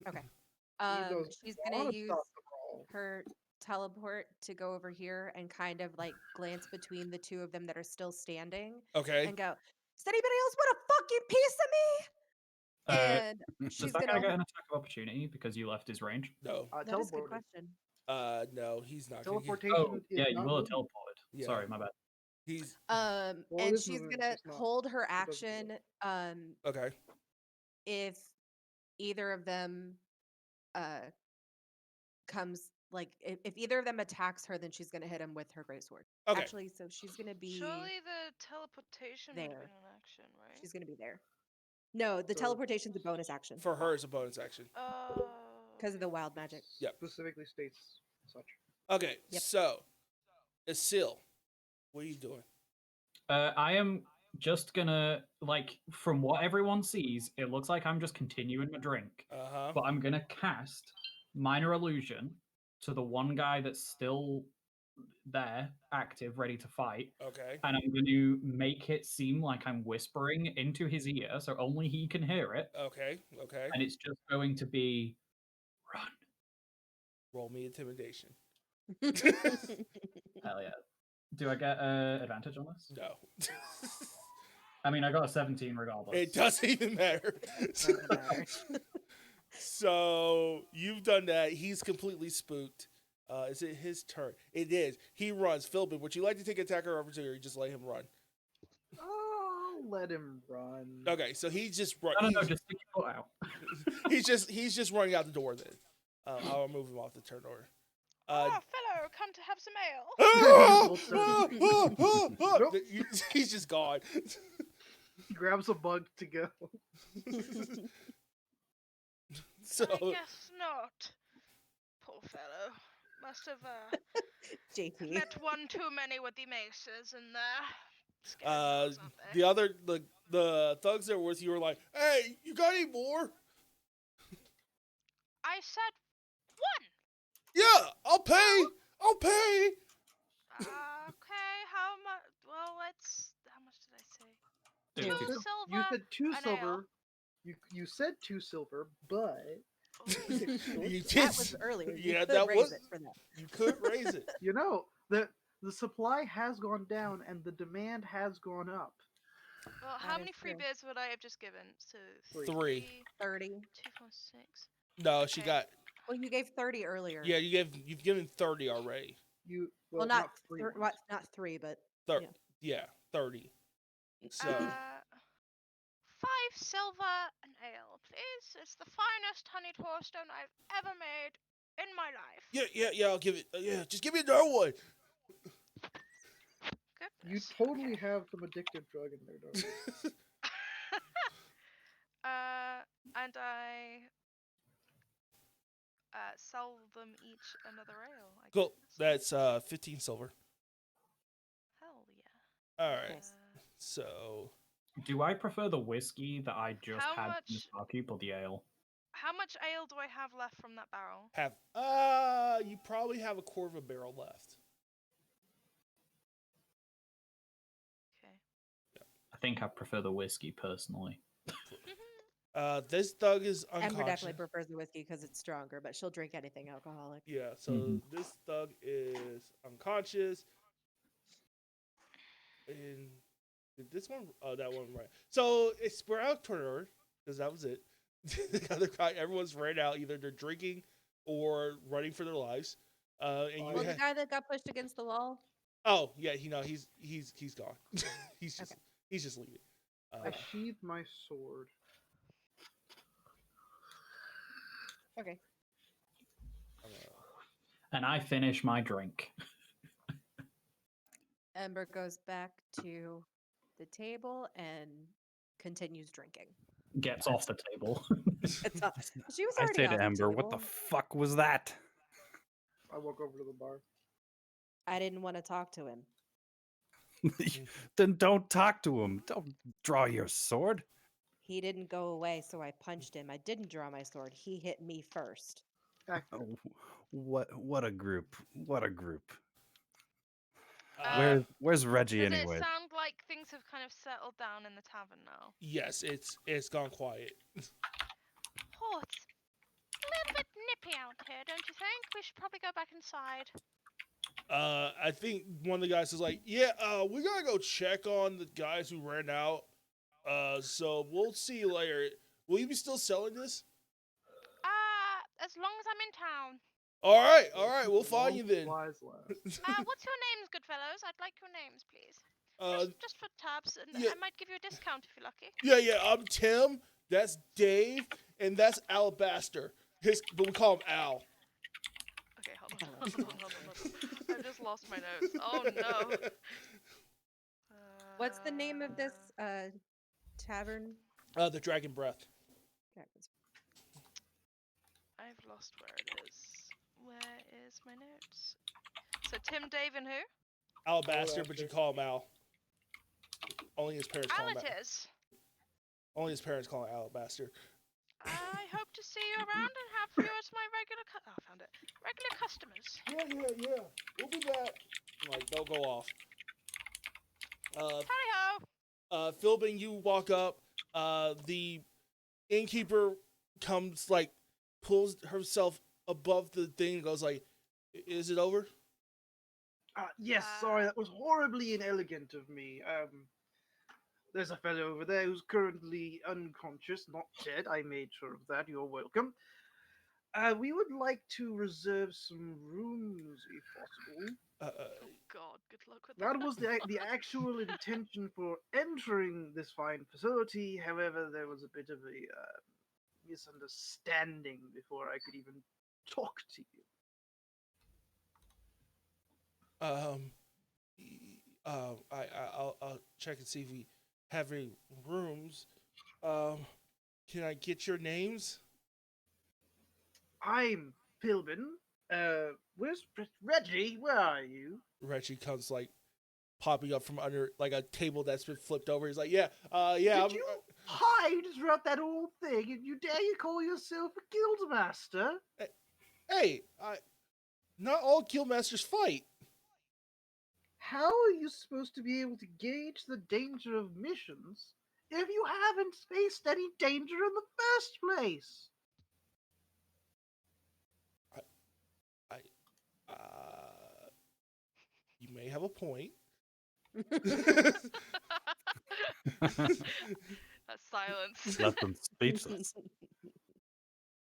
Speaker 5: He goes,
Speaker 4: She's
Speaker 5: "I
Speaker 4: gonna
Speaker 5: wanna
Speaker 4: use
Speaker 5: stop the brawl."
Speaker 4: her teleport to go over here and kind of like glance between the 2 of them that are still standing
Speaker 1: Okay.
Speaker 4: and go, "Does anybody else want a fucking piece of me?" And
Speaker 2: Does
Speaker 4: she's
Speaker 2: that guy
Speaker 4: gonna.
Speaker 2: get an attack of opportunity because you left his range?
Speaker 1: No.
Speaker 4: That is a good
Speaker 5: Teleported.
Speaker 4: question.
Speaker 1: No, he's not. Gonna get-
Speaker 5: Teleportation.
Speaker 2: Oh,
Speaker 5: is
Speaker 2: yeah, you
Speaker 5: not
Speaker 2: will have
Speaker 5: movement.
Speaker 2: teleported.
Speaker 1: Yeah.
Speaker 2: Sorry, my bad.
Speaker 1: He's
Speaker 5: Well, it
Speaker 4: And
Speaker 5: is
Speaker 4: she's
Speaker 5: movement,
Speaker 4: gonna
Speaker 5: it's not-
Speaker 4: hold her
Speaker 5: doesn't do
Speaker 4: action.
Speaker 1: okay.
Speaker 4: If either of them comes like if either of them attacks her, then she's gonna hit him with her greatsword.
Speaker 1: Okay.
Speaker 4: Actually, so she's gonna be
Speaker 3: Surely the teleportation would have
Speaker 4: there.
Speaker 3: been an action, right?
Speaker 4: she's gonna be there. No, the
Speaker 5: So-
Speaker 4: teleportation's a bonus action
Speaker 1: For her, it's a bonus action.
Speaker 3: Oh.
Speaker 4: because of the wild magic.
Speaker 1: Yep.
Speaker 5: Specifically states such.
Speaker 1: Okay.
Speaker 4: Yep.
Speaker 1: So, Asil, what are you doing?
Speaker 2: I am just gonna, like, from what everyone sees, it looks like I'm just continuing my drink. But I'm gonna cast Minor Illusion to the one guy that's still there, active, ready to fight.
Speaker 1: Okay.
Speaker 2: And I'm going to make it seem like I'm whispering into his ear, so only he can hear it.
Speaker 1: Okay.
Speaker 2: And it's just going to be run.
Speaker 1: Roll me intimidation.
Speaker 2: Hell yeah. Do I get advantage on this?
Speaker 1: No.
Speaker 2: I mean, I got a 17 regardless.
Speaker 1: It doesn't even matter.
Speaker 4: Doesn't matter.
Speaker 1: So you've done that. He's completely spooked. Is it his turn? It is. He runs. Philbin, would you like to take attack or opportunity, or you just let him run?
Speaker 5: let him run.
Speaker 1: Okay, so he's just run.
Speaker 2: No,
Speaker 1: He's,
Speaker 2: just stick your foot out.
Speaker 1: he's just running out the door. Then I'll move him off the turn order.
Speaker 3: Oh, fellow, come to have some ale.
Speaker 5: Nope.
Speaker 1: He's just gone.
Speaker 5: He grabs a bug to go.
Speaker 1: So
Speaker 3: I guess not. Poor fellow. Must have
Speaker 4: JP.
Speaker 3: met one too many with the maces in there. Scarecrows, aren't they?
Speaker 1: the other the thugs that were with you were like, "Hey, you got any more?"
Speaker 3: I said one.
Speaker 1: Yeah, I'll pay. I'll pay.
Speaker 3: Okay, how much? Well, let's. How much did I say?
Speaker 2: Dude,
Speaker 5: You
Speaker 3: Two
Speaker 5: said,
Speaker 3: silver.
Speaker 5: you said 2
Speaker 3: an ale.
Speaker 5: silver. You said 2 silver, but
Speaker 1: You
Speaker 4: That
Speaker 1: did.
Speaker 4: was earlier. You
Speaker 1: Yeah,
Speaker 4: could
Speaker 1: that
Speaker 4: raise
Speaker 1: was.
Speaker 4: it for that.
Speaker 1: You could raise it.
Speaker 5: you know the supply has gone down and the demand has gone up.
Speaker 3: Well,
Speaker 4: That
Speaker 3: how
Speaker 4: is
Speaker 3: many free
Speaker 4: true.
Speaker 3: beers would I have just given? So
Speaker 1: Three.
Speaker 4: 30.
Speaker 3: 2, 4, 6.
Speaker 1: No, she
Speaker 3: Okay.
Speaker 1: got.
Speaker 4: Well, you gave 30 earlier.
Speaker 1: Yeah, you've given 30 already.
Speaker 4: Well, not not 3, but
Speaker 1: Thir-
Speaker 4: Yeah.
Speaker 1: yeah, 30. So
Speaker 3: 5 silver an ale, please. It's the finest honey toaststone I've ever made in my life.
Speaker 1: yeah, I'll give it. Yeah, just give me another one.
Speaker 5: You
Speaker 3: Goodness.
Speaker 5: totally
Speaker 3: okay.
Speaker 5: have some addictive drug in there, don't you?
Speaker 3: And I sell them each another ale. I
Speaker 1: Cool.
Speaker 3: guess.
Speaker 1: That's 15 silver.
Speaker 3: Hell yeah.
Speaker 1: All right.
Speaker 4: Nice.
Speaker 1: So
Speaker 2: Do I prefer the whiskey that I just
Speaker 3: How
Speaker 2: had in the
Speaker 3: much-
Speaker 2: barkeep or the ale?
Speaker 3: How much ale do I have left from that barrel?
Speaker 1: have you probably have a quarter of a barrel left.
Speaker 3: Okay.
Speaker 2: I think I prefer the whiskey personally.
Speaker 1: This thug is
Speaker 4: Ember
Speaker 1: unconscious.
Speaker 4: definitely prefers the whiskey because it's stronger, but she'll drink anything alcoholic.
Speaker 1: Yeah, so
Speaker 2: Mhm.
Speaker 1: this thug is unconscious. And did this one? Oh, that one right. So it's we're out turn because that was it. The other guy, everyone's ran out. Either they're drinking or running for their lives. And you
Speaker 4: Well, the
Speaker 1: had,
Speaker 4: guy that got pushed against the wall,
Speaker 1: oh yeah, he's gone. he's just
Speaker 4: Okay.
Speaker 1: he's just leaving.
Speaker 5: I sheathe my sword.
Speaker 4: okay.
Speaker 2: And I finish my drink.
Speaker 4: Ember goes back to the table and continues drinking.
Speaker 2: Gets off the table.
Speaker 4: It's up. She was
Speaker 6: I
Speaker 4: already
Speaker 6: say
Speaker 4: on
Speaker 6: to
Speaker 4: the
Speaker 6: Ember, "What the
Speaker 4: table.
Speaker 6: fuck was that?"
Speaker 5: I walk over to the bar.
Speaker 4: I didn't want to talk to him.
Speaker 6: Then don't talk to him. Don't draw your sword.
Speaker 4: He didn't go away, so I punched him. I didn't draw my sword. He hit me first.
Speaker 5: Accurate.
Speaker 6: Oh, what a group! What a group!
Speaker 1: Uh,
Speaker 6: Where's Reggie
Speaker 3: Does
Speaker 6: anyway?
Speaker 3: it sound like things have kind of settled down in the tavern now?
Speaker 1: yes, it's gone quiet.
Speaker 3: Oh, it's a little bit nippy out here, don't you think? We should probably go back inside.
Speaker 1: I think one of the guys is like, yeah, we gotta go check on the guys who ran out. So we'll see you later. Will you be still selling this?
Speaker 3: As long as I'm in town.
Speaker 1: All right, we'll find you then.
Speaker 5: Supplies left.
Speaker 3: What's your names, good fellows? I'd like your names, please. Just for tabs, and
Speaker 1: yeah.
Speaker 3: I might give you a discount if you're lucky.
Speaker 1: Yeah, I'm Tim. That's Dave, and that's Alabaster. But we call him Al.
Speaker 3: Okay, hold on. I just lost my notes. Oh no.
Speaker 4: What's the name of this tavern?
Speaker 1: The Dragon Breath.
Speaker 3: I've lost where it is. Where is my notes? So Tim, Dave, and who?
Speaker 1: Alabaster, but you call him Al. Only his parents call
Speaker 3: Al
Speaker 1: him
Speaker 3: it
Speaker 1: Al.
Speaker 3: is.
Speaker 1: Only his parents call him Alabaster.
Speaker 3: I hope to see you around and have you as my regular I found it. Regular customers.
Speaker 1: Yeah. We'll be back. Like, they'll go off.
Speaker 3: Howdy-ho!
Speaker 1: Philbin, you walk up. The innkeeper comes, like, pulls herself above the thing and goes, like, is it over?
Speaker 5: Yes, sorry, that was horribly inelegant of me. There's a fellow over there who's currently unconscious, not dead. I made sure of that. You're welcome. We would like to reserve some rooms, if possible.
Speaker 3: Oh God, good luck with that.
Speaker 5: That was the actual intention for entering this fine facility. However, there was a bit of a misunderstanding before I could even talk to you.
Speaker 1: I'll check and see if we have any rooms. Can I get your names?
Speaker 5: I'm Philbin. Where's Reggie? Where are you?
Speaker 1: Reggie comes like popping up from under like a table that's been flipped over. He's like, yeah, yeah.
Speaker 5: Did you hide throughout that whole thing, and you dare you call yourself a guildmaster?
Speaker 1: Hey, not all guildmasters fight.
Speaker 5: How are you supposed to be able to gauge the danger of missions if you haven't faced any danger in the first place?
Speaker 1: You may have a point.
Speaker 3: That silence.
Speaker 6: Left them speechless.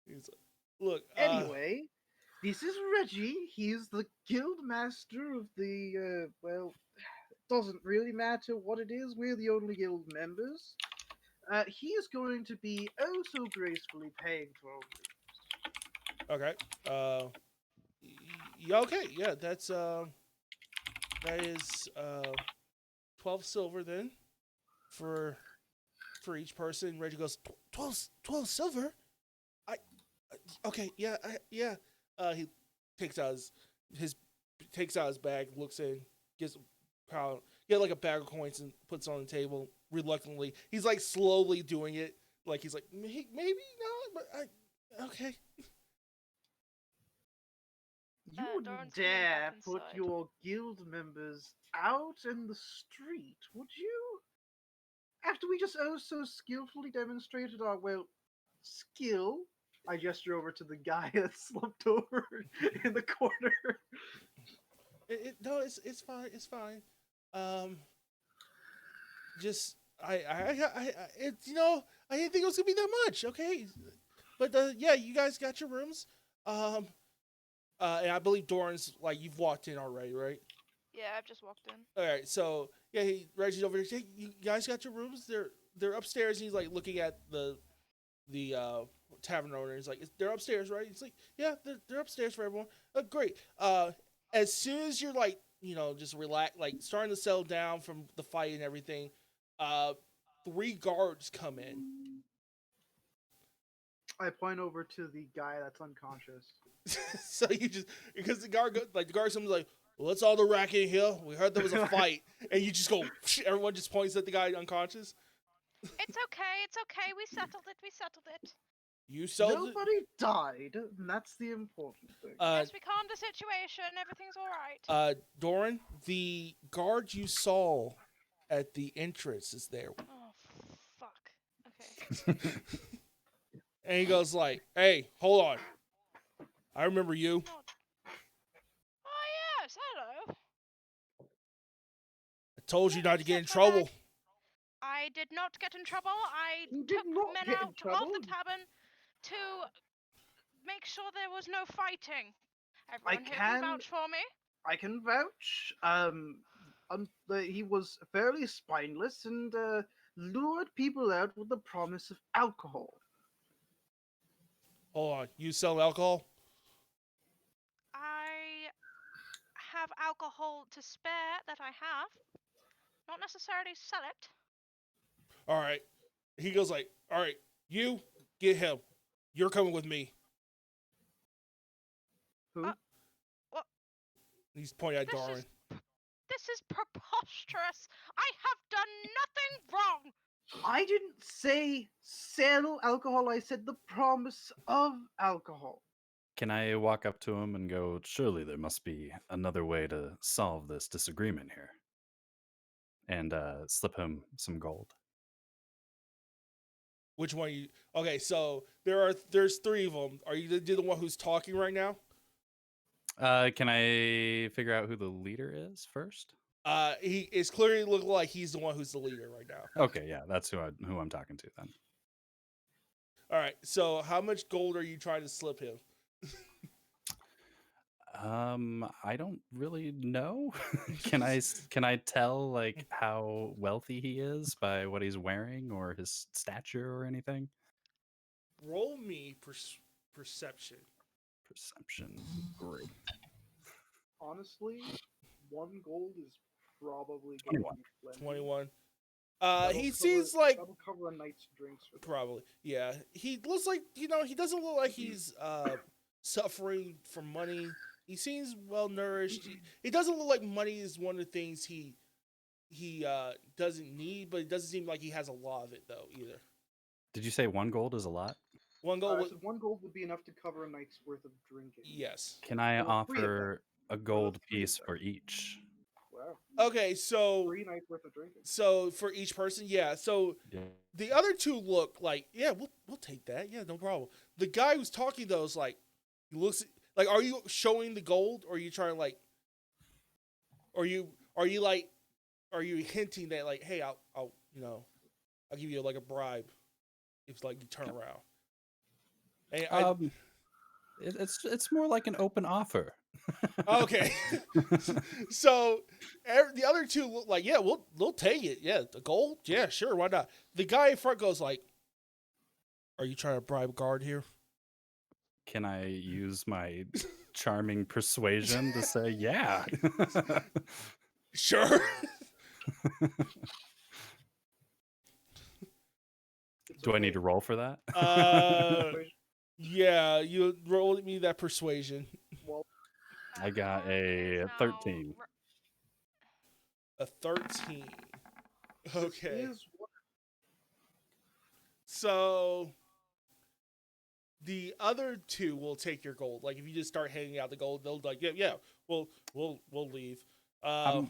Speaker 1: He's like, look.
Speaker 5: Anyway, this is Reggie. He's the guild master of the, well, it doesn't really matter what it is. We're the only guild members. He is going to be oh so gracefully paying for all of
Speaker 1: Okay. Yeah. Okay. Yeah. That is 12 silver then for each person. Reggie goes 12 silver. Okay. Yeah. Yeah. He takes out his bag, looks in, gets like a bag of coins and puts it on the table reluctantly. He's like slowly doing it. Like he's like maybe not, but okay.
Speaker 5: You wouldn't
Speaker 3: Doran's coming back
Speaker 5: dare put
Speaker 3: inside.
Speaker 5: your guild members out in the street, would you? After we just oh so skillfully demonstrated our, well, skill. I gesture over to the guy that slumped over in the corner.
Speaker 1: No, it's fine. It's fine. Just I didn't think it was gonna be that much. Okay, but yeah, you guys got your rooms. And I believe Doran's like you've walked in already, right?
Speaker 3: Yeah, I've just walked in.
Speaker 1: All right, so yeah, Reggie's over there. Hey, you guys got your rooms? They're upstairs. And he's like looking at the tavern owner. He's like, they're upstairs, right? He's like, yeah, they're upstairs for everyone. Great. As soon as you're like, just relax, like starting to settle down from the fight and everything, 3 guards come in.
Speaker 5: I point over to the guy that's unconscious.
Speaker 1: So you just because the guard comes like, what's all the racket here? We heard there was a fight, and you just go. Everyone just points at the guy unconscious.
Speaker 3: It's okay. We settled it.
Speaker 1: You sold it.
Speaker 5: Nobody died, and that's the important thing.
Speaker 3: Yes, we calmed the situation. Everything's all right.
Speaker 1: Doran, the guard you saw at the entrance is there,
Speaker 3: Oh, fuck. Okay.
Speaker 1: and he goes like, "Hey, hold on, I remember you."
Speaker 3: Oh, yes. Hello.
Speaker 1: I told you not to get in
Speaker 3: Except for that,
Speaker 1: trouble.
Speaker 3: I did not get in trouble. I
Speaker 5: You did
Speaker 3: took
Speaker 5: not
Speaker 3: men
Speaker 5: get in
Speaker 3: out of
Speaker 5: trouble.
Speaker 3: the tavern to make sure there was no fighting. Everyone here
Speaker 5: can-
Speaker 3: can vouch for me.
Speaker 5: I can vouch. He was fairly spineless and lured people out with the promise of alcohol.
Speaker 1: Hold on, you sell alcohol?
Speaker 3: I have alcohol to spare that I have. Not necessarily sell it.
Speaker 1: All right. He goes like, "All right, you get him. You're coming with me."
Speaker 5: Who?
Speaker 3: What?
Speaker 1: He's pointing at
Speaker 3: This is-
Speaker 1: Darwin.
Speaker 3: This is preposterous. I have done nothing wrong.
Speaker 5: I didn't say sell alcohol. I said the promise of alcohol.
Speaker 6: Can I walk up to him and go, surely there must be another way to solve this disagreement here? And slip him some gold.
Speaker 1: Which one? Okay, so there's 3 of them. Are you the one who's talking right now?
Speaker 6: Can I figure out who the leader is first?
Speaker 1: He is clearly looking like he's the one who's the leader right now.
Speaker 6: Okay, yeah, that's who I'm talking to then.
Speaker 1: All right. So how much gold are you trying to slip him?
Speaker 6: I don't really know. Can I tell like how wealthy he is by what he's wearing or his stature or anything?
Speaker 1: Roll me perception.
Speaker 6: Perception. Great.
Speaker 5: Honestly, 1 gold is probably going to
Speaker 6: 21.
Speaker 5: be plenty.
Speaker 1: 21.
Speaker 5: That'll
Speaker 1: He
Speaker 5: cover-
Speaker 1: seems like
Speaker 5: that'll cover a night's drinks. For them.
Speaker 1: probably, yeah. He looks like he doesn't look like he's suffering for money. He seems well nourished. He doesn't look like money is one of the things he doesn't need, but it doesn't seem like he has a lot of it though either.
Speaker 6: Did you say 1 gold is a lot?
Speaker 1: One goal.
Speaker 5: So 1 gold would be enough to cover a night's worth of drinking.
Speaker 1: Yes.
Speaker 6: Can I
Speaker 5: There were 3 of them.
Speaker 6: offer a gold
Speaker 5: 3 of
Speaker 6: piece
Speaker 5: them.
Speaker 6: for each?
Speaker 5: Wow.
Speaker 1: Okay, so
Speaker 5: 3 nights worth of drinking.
Speaker 1: so for each person, yeah. So
Speaker 6: Yeah.
Speaker 1: the other two look like, yeah, we'll take that. Yeah, no problem. The guy who's talking though is like, he looks like, are you showing the gold, or are you trying to like, are you hinting that like, hey, I'll I'll give you like a bribe if like you turn around. And
Speaker 6: It's more like an open offer.
Speaker 1: okay, so the other two look like, yeah, we'll take it. Yeah, the gold, yeah, sure, why not? The guy in front goes like, are you trying to bribe a guard here?
Speaker 6: Can I use my charming persuasion to say yeah?
Speaker 1: Sure.
Speaker 5: It's
Speaker 6: Do I need
Speaker 5: okay.
Speaker 6: to roll for that?
Speaker 1: Yeah, you roll me that persuasion.
Speaker 5: Well,
Speaker 6: I got
Speaker 3: Everyone
Speaker 6: a
Speaker 3: is now
Speaker 6: 13.
Speaker 1: A 13. Okay.
Speaker 5: is what
Speaker 1: So the other two will take your gold. Like if you just start handing out the gold, they'll like, yeah, we'll leave.
Speaker 6: I'm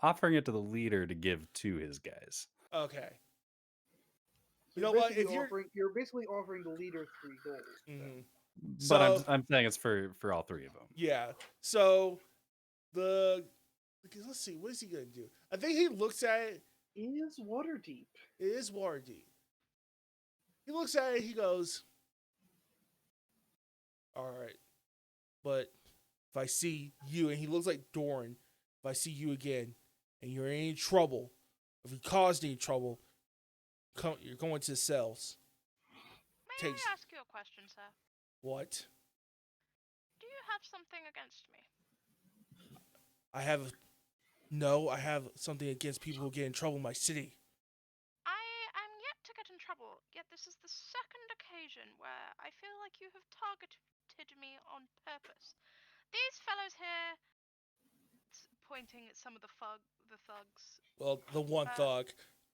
Speaker 6: offering it to the leader to give to his guys.
Speaker 1: Okay. You
Speaker 5: you're
Speaker 1: know what?
Speaker 5: basically
Speaker 1: If you're
Speaker 5: you're basically offering the leader 3 gold.
Speaker 1: Mhm.
Speaker 6: But
Speaker 1: So-
Speaker 6: I'm saying it's for all 3 of them.
Speaker 1: Yeah. So let's see, what is he gonna do? I think he looks at it.
Speaker 5: Is Waterdeep.
Speaker 1: It is Waterdeep. He looks at it. He goes, "All right, but if I see you," and he looks like Doran. If I see you again, and you're in any trouble, if you caused any trouble, you're going to the cells.
Speaker 3: May
Speaker 1: Takes-
Speaker 3: I ask you a question, sir?
Speaker 1: What?
Speaker 3: Do you have something against me?
Speaker 1: I have something against people who get in trouble in my city.
Speaker 3: I am yet to get in trouble, yet this is the second occasion where I feel like you have targeted me on purpose. These fellows here, pointing at some of the thugs.
Speaker 1: Well, the one thug.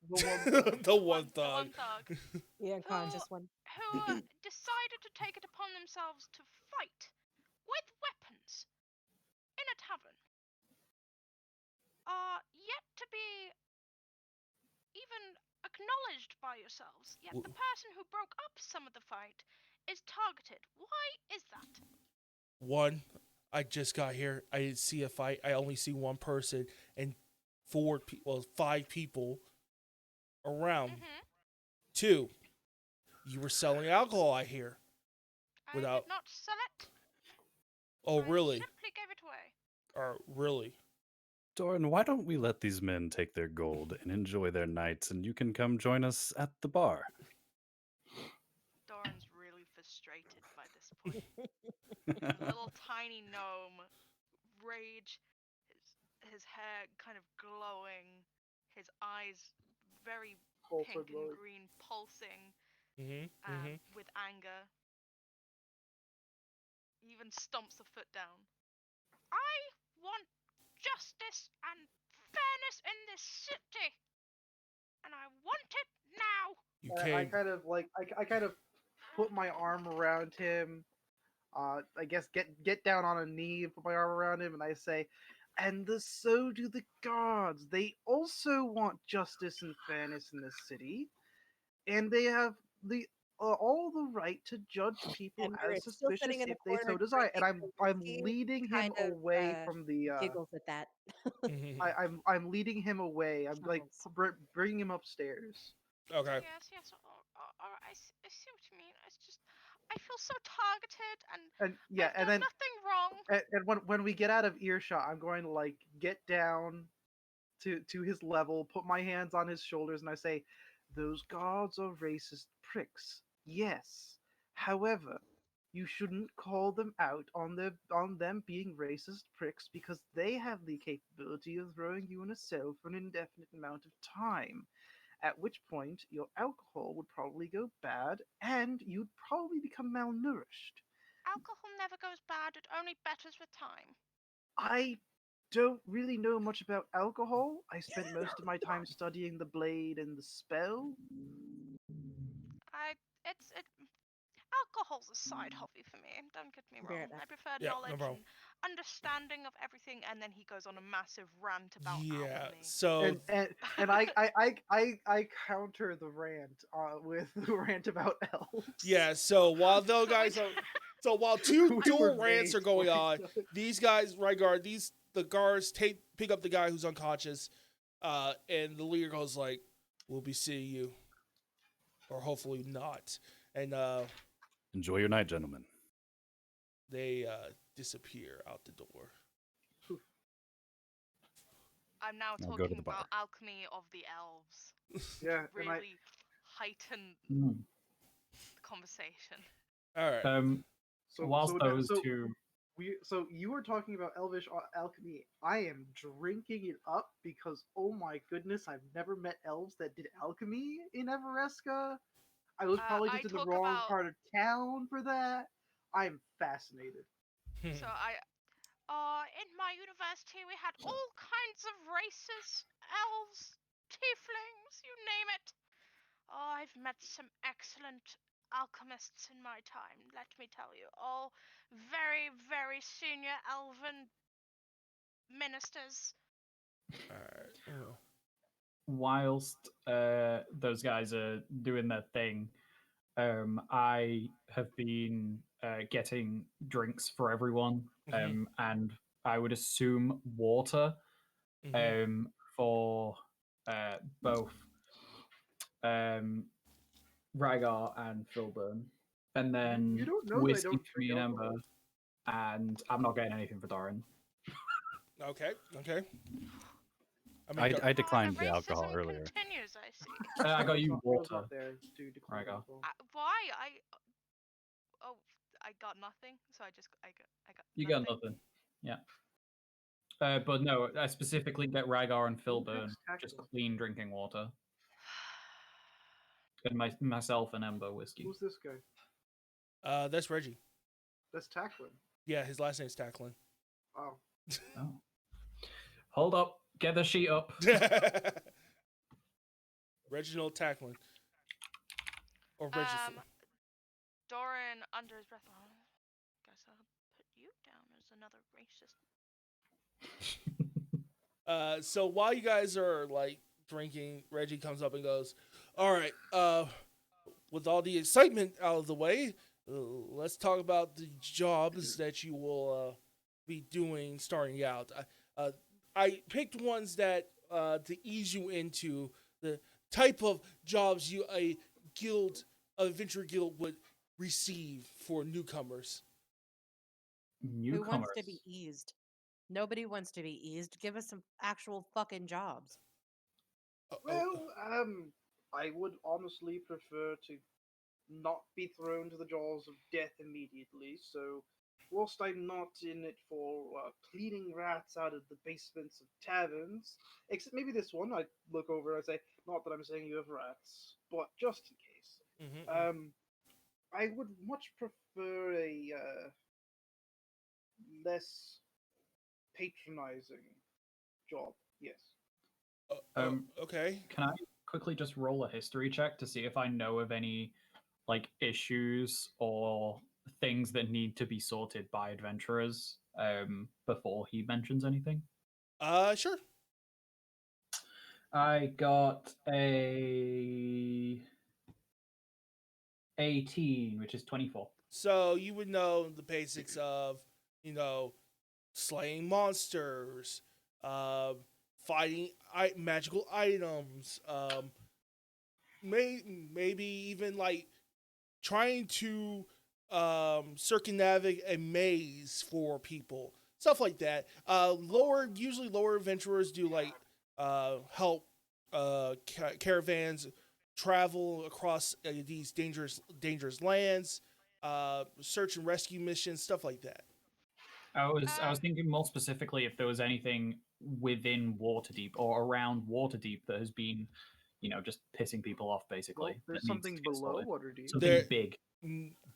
Speaker 5: The one
Speaker 1: The one
Speaker 3: The one
Speaker 1: thug.
Speaker 3: thug
Speaker 4: The unconscious one.
Speaker 3: who decided to take it upon themselves to fight with weapons in a tavern are yet to be even acknowledged by yourselves. Yet the person who broke up some of the fight is targeted. Why is that?
Speaker 1: One, I just got here. I didn't see a fight. I only see one person and 5 people around.
Speaker 3: Mm-hmm.
Speaker 1: 2, you were selling alcohol, I hear.
Speaker 3: I
Speaker 1: Without-
Speaker 3: did not sell it.
Speaker 1: Oh,
Speaker 3: I
Speaker 1: really?
Speaker 3: simply gave it away.
Speaker 1: Or really?
Speaker 6: Doran, why don't we let these men take their gold and enjoy their nights, and you can come join us at the bar?
Speaker 3: Doran's really frustrated by this point. Little tiny gnome, rage, his hair kind of glowing, his eyes very pink and green, pulsing
Speaker 1: Mm-hmm.
Speaker 3: with anger. He even stomps a foot down. I want justice and fairness in this city, and I want it now.
Speaker 1: You
Speaker 5: I
Speaker 1: came.
Speaker 5: I kind of put my arm around him. I guess get down on a knee, put my arm around him, and I say, "And so do the guards. They also want justice and fairness in this city, and they have all the right to judge people
Speaker 4: And Barrett's
Speaker 5: as
Speaker 4: still
Speaker 5: suspicious
Speaker 4: sitting in the
Speaker 5: if they so
Speaker 4: corner
Speaker 5: desire." And
Speaker 4: drinking
Speaker 5: I'm
Speaker 4: whiskey,
Speaker 5: leading him
Speaker 4: kind of,
Speaker 5: away from the.
Speaker 4: Giggles at that.
Speaker 1: Mhm.
Speaker 5: I'm leading him away. I'm like
Speaker 4: Chuckles.
Speaker 5: bringing him upstairs.
Speaker 1: Okay.
Speaker 3: Yes. I see what you mean. It's just I feel so targeted, and
Speaker 5: And yeah,
Speaker 3: I've done nothing wrong.
Speaker 5: and when we get out of earshot, I'm going to like get down to his level, put my hands on his shoulders, and I say, "Those guards are racist pricks. Yes. However, you shouldn't call them out on them being racist pricks because they have the capability of throwing you in a cell for an indefinite amount of time. At which point your alcohol would probably go bad and you'd probably become malnourished.
Speaker 3: Alcohol never goes bad. It only betters with time.
Speaker 5: I don't really know much about alcohol. I spent most of my time studying the blade and the spell.
Speaker 3: Alcohol's a side hobby for me. Don't get me
Speaker 4: Be right
Speaker 3: wrong.
Speaker 4: back.
Speaker 3: I prefer
Speaker 1: Yeah, no
Speaker 3: knowledge
Speaker 1: problem.
Speaker 3: and understanding of everything, and then he goes on a massive rant about
Speaker 1: Yeah.
Speaker 3: alchemy.
Speaker 1: So
Speaker 5: And I counter the rant with the rant about elves.
Speaker 1: yeah. So while those guys are, so while two
Speaker 5: We were
Speaker 1: dual rants
Speaker 5: made
Speaker 1: are going
Speaker 5: for
Speaker 1: on,
Speaker 5: each other.
Speaker 1: these guys, Rygar, the guards pick up the guy who's unconscious, and the leader goes like, "We'll be seeing you, or hopefully not," and
Speaker 6: Enjoy your night, gentlemen.
Speaker 1: they disappear out the door.
Speaker 3: I'm now
Speaker 6: Now go to
Speaker 3: talking
Speaker 6: the bar.
Speaker 3: about alchemy of the elves.
Speaker 5: Yeah, and I
Speaker 3: Really heighten
Speaker 2: Mm.
Speaker 3: the conversation.
Speaker 1: All right.
Speaker 2: Whilst those
Speaker 5: so
Speaker 2: two,
Speaker 5: so you were talking about elvish alchemy. I am drinking it up because oh my goodness, I've never met elves that did alchemy in Everesca. I was probably
Speaker 3: I
Speaker 5: just in the
Speaker 3: talk
Speaker 5: wrong
Speaker 3: about-
Speaker 5: part of town for that. I'm fascinated.
Speaker 3: So in my university, we had all kinds of races, elves, tieflings, you name it. Oh, I've met some excellent alchemists in my time, let me tell you. All very, very senior elven ministers.
Speaker 1: All right. Oh.
Speaker 2: whilst those guys are doing their thing, I have been getting drinks for everyone,
Speaker 1: Mhm.
Speaker 2: and I would assume water
Speaker 1: Mhm.
Speaker 2: for both Rygar and Philburn, and then
Speaker 5: You don't know that I
Speaker 2: whiskey
Speaker 5: don't
Speaker 2: for
Speaker 5: drink
Speaker 2: me and
Speaker 5: alcohol.
Speaker 2: Ember, and I'm not getting anything for Doran.
Speaker 1: Okay. Okay.
Speaker 6: I
Speaker 3: The
Speaker 6: declined the alcohol
Speaker 3: racism
Speaker 6: earlier.
Speaker 3: continues, I see.
Speaker 2: I got you
Speaker 5: I was
Speaker 2: water.
Speaker 5: not there to declare
Speaker 2: Rygar.
Speaker 5: alcohol.
Speaker 3: Why? I got nothing, so I got
Speaker 2: You got nothing. Yeah. But no, I specifically get Rygar and Philburn just
Speaker 5: Tactful.
Speaker 2: clean drinking water, and myself and Ember whiskey.
Speaker 5: Who's this guy?
Speaker 1: That's Reggie.
Speaker 5: That's Tacklin.
Speaker 1: Yeah, his last name's Tacklin.
Speaker 5: Oh.
Speaker 2: Oh. Hold up. Get the sheet up.
Speaker 1: Reginald Tacklin. Or Reggie.
Speaker 3: Doran, under his breath, guess I'll put you down as another racist.
Speaker 1: So while you guys are like drinking, Reggie comes up and goes, "All right, with all the excitement out of the way, let's talk about the jobs that you will be doing starting out. I picked ones that to ease you into the type of jobs a adventure guild would receive for newcomers."
Speaker 2: Newcomers.
Speaker 4: Who wants to be eased? Nobody wants to be eased. Give us some actual fucking jobs.
Speaker 5: Well, I would honestly prefer to not be thrown to the jaws of death immediately, so whilst I'm not in it for cleaning rats out of the basements of taverns, except maybe this one, I look over and I say, not that I'm saying you have rats, but just in case. I would much prefer a less patronizing job, yes.
Speaker 1: Okay.
Speaker 2: Can I quickly just roll a history check to see if I know of any like issues or things that need to be sorted by adventurers before he mentions anything?
Speaker 1: Sure.
Speaker 2: I got a 18, which is 24.
Speaker 1: So you would know the basics of, slaying monsters, fighting magical items, maybe even like trying to circumnavigate a maze for people, stuff like that. Usually lower adventurers do like help caravans travel across these dangerous lands, search and rescue missions, stuff like that.
Speaker 2: I was thinking more specifically if there was anything within Waterdeep or around Waterdeep that has been, just pissing people off
Speaker 5: Well,
Speaker 2: basically.
Speaker 5: there's
Speaker 2: that needs
Speaker 5: something
Speaker 2: to get
Speaker 5: below
Speaker 2: sorted.
Speaker 5: Waterdeep.
Speaker 2: Something
Speaker 1: There-
Speaker 2: big.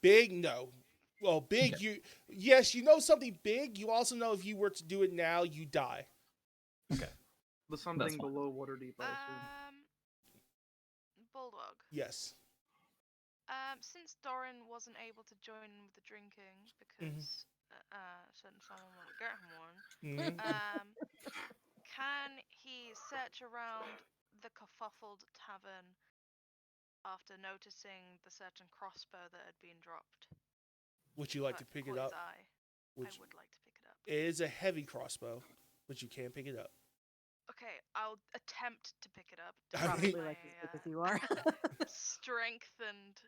Speaker 1: Big, no. Well, big,
Speaker 2: Okay.
Speaker 1: yes, you know something big. You also know if you were to do it now, you die.
Speaker 2: Okay.
Speaker 5: There's something
Speaker 2: fine.
Speaker 5: below Waterdeep, I assume.
Speaker 3: Bulldog.
Speaker 1: Yes.
Speaker 3: Since Doran wasn't able to join with the drinking because certain someone won't get him one,
Speaker 1: Mhm.
Speaker 3: can he search around the kerfuffled tavern after noticing the certain crossbow that had been dropped?
Speaker 1: Would you like to
Speaker 3: That
Speaker 1: pick
Speaker 3: caught
Speaker 1: it
Speaker 3: his
Speaker 1: up?
Speaker 3: eye.
Speaker 1: Would
Speaker 3: I
Speaker 1: you-
Speaker 3: would like to pick it up.
Speaker 1: It is a heavy crossbow, but you can pick it up.
Speaker 3: Okay, I'll attempt to pick it up.
Speaker 1: I
Speaker 3: despite
Speaker 1: mean-
Speaker 4: Probably
Speaker 3: my,
Speaker 4: like as big as you are.
Speaker 3: strength and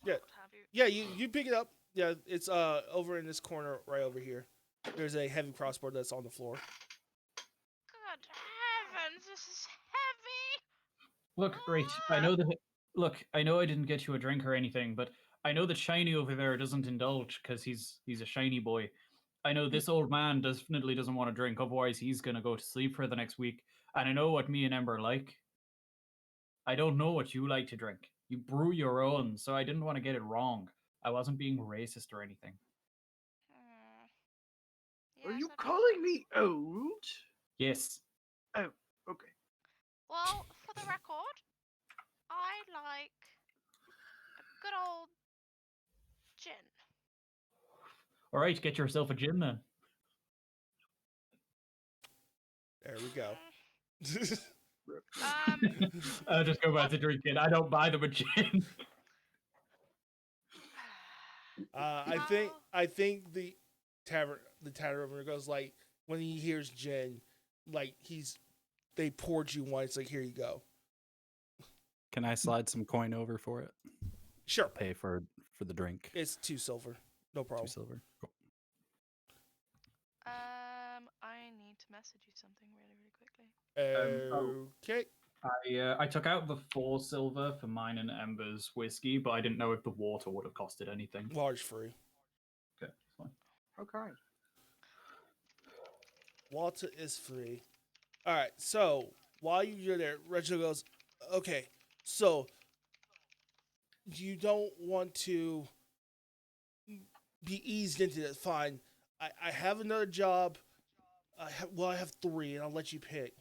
Speaker 1: Yeah.
Speaker 3: what have you.
Speaker 1: Yeah, you pick it up. Yeah, it's over in this corner right over here. There's a heavy crossbow that's on the floor.
Speaker 3: Good heavens, this is heavy!
Speaker 2: Look, great. I know that. Look, I know I didn't get you a drink or anything, but I know that Shiny over there doesn't indulge because he's a shiny boy. I know this old man definitely doesn't want to drink, otherwise he's gonna go to sleep for the next week. And I know what me and Ember like. I don't know what you like to drink. You brew your own, so I didn't want to get it wrong. I wasn't being racist or anything.
Speaker 5: Are
Speaker 3: Yes,
Speaker 5: you
Speaker 3: that makes
Speaker 5: calling
Speaker 3: sense.
Speaker 5: me old?
Speaker 2: Yes.
Speaker 5: Oh, okay.
Speaker 3: Well, for the record, I like a good old gin.
Speaker 2: All right, get yourself a gin then.
Speaker 1: There we go.
Speaker 2: I'll just go back to drinking. I don't buy them a gin.
Speaker 1: I think the tavern owner goes like when he hears gin, like they poured you one. It's like here you go.
Speaker 6: Can I slide some coin over for it?
Speaker 1: Sure,
Speaker 6: Pay for the drink.
Speaker 1: it's 2 silver, no problem.
Speaker 6: 2 silver. Cool.
Speaker 3: I need to message you something really, really quickly.
Speaker 1: Okay,
Speaker 2: I took out the 4 silver for mine and Ember's whiskey, but I didn't know if the water would have costed anything.
Speaker 1: large free.
Speaker 2: Okay, fine.
Speaker 5: How kind.
Speaker 1: Water is free. All right, so while you're there, Reginald goes, okay, so you don't want to be eased into this. Fine. I have another job. I have 3, and I'll let you pick.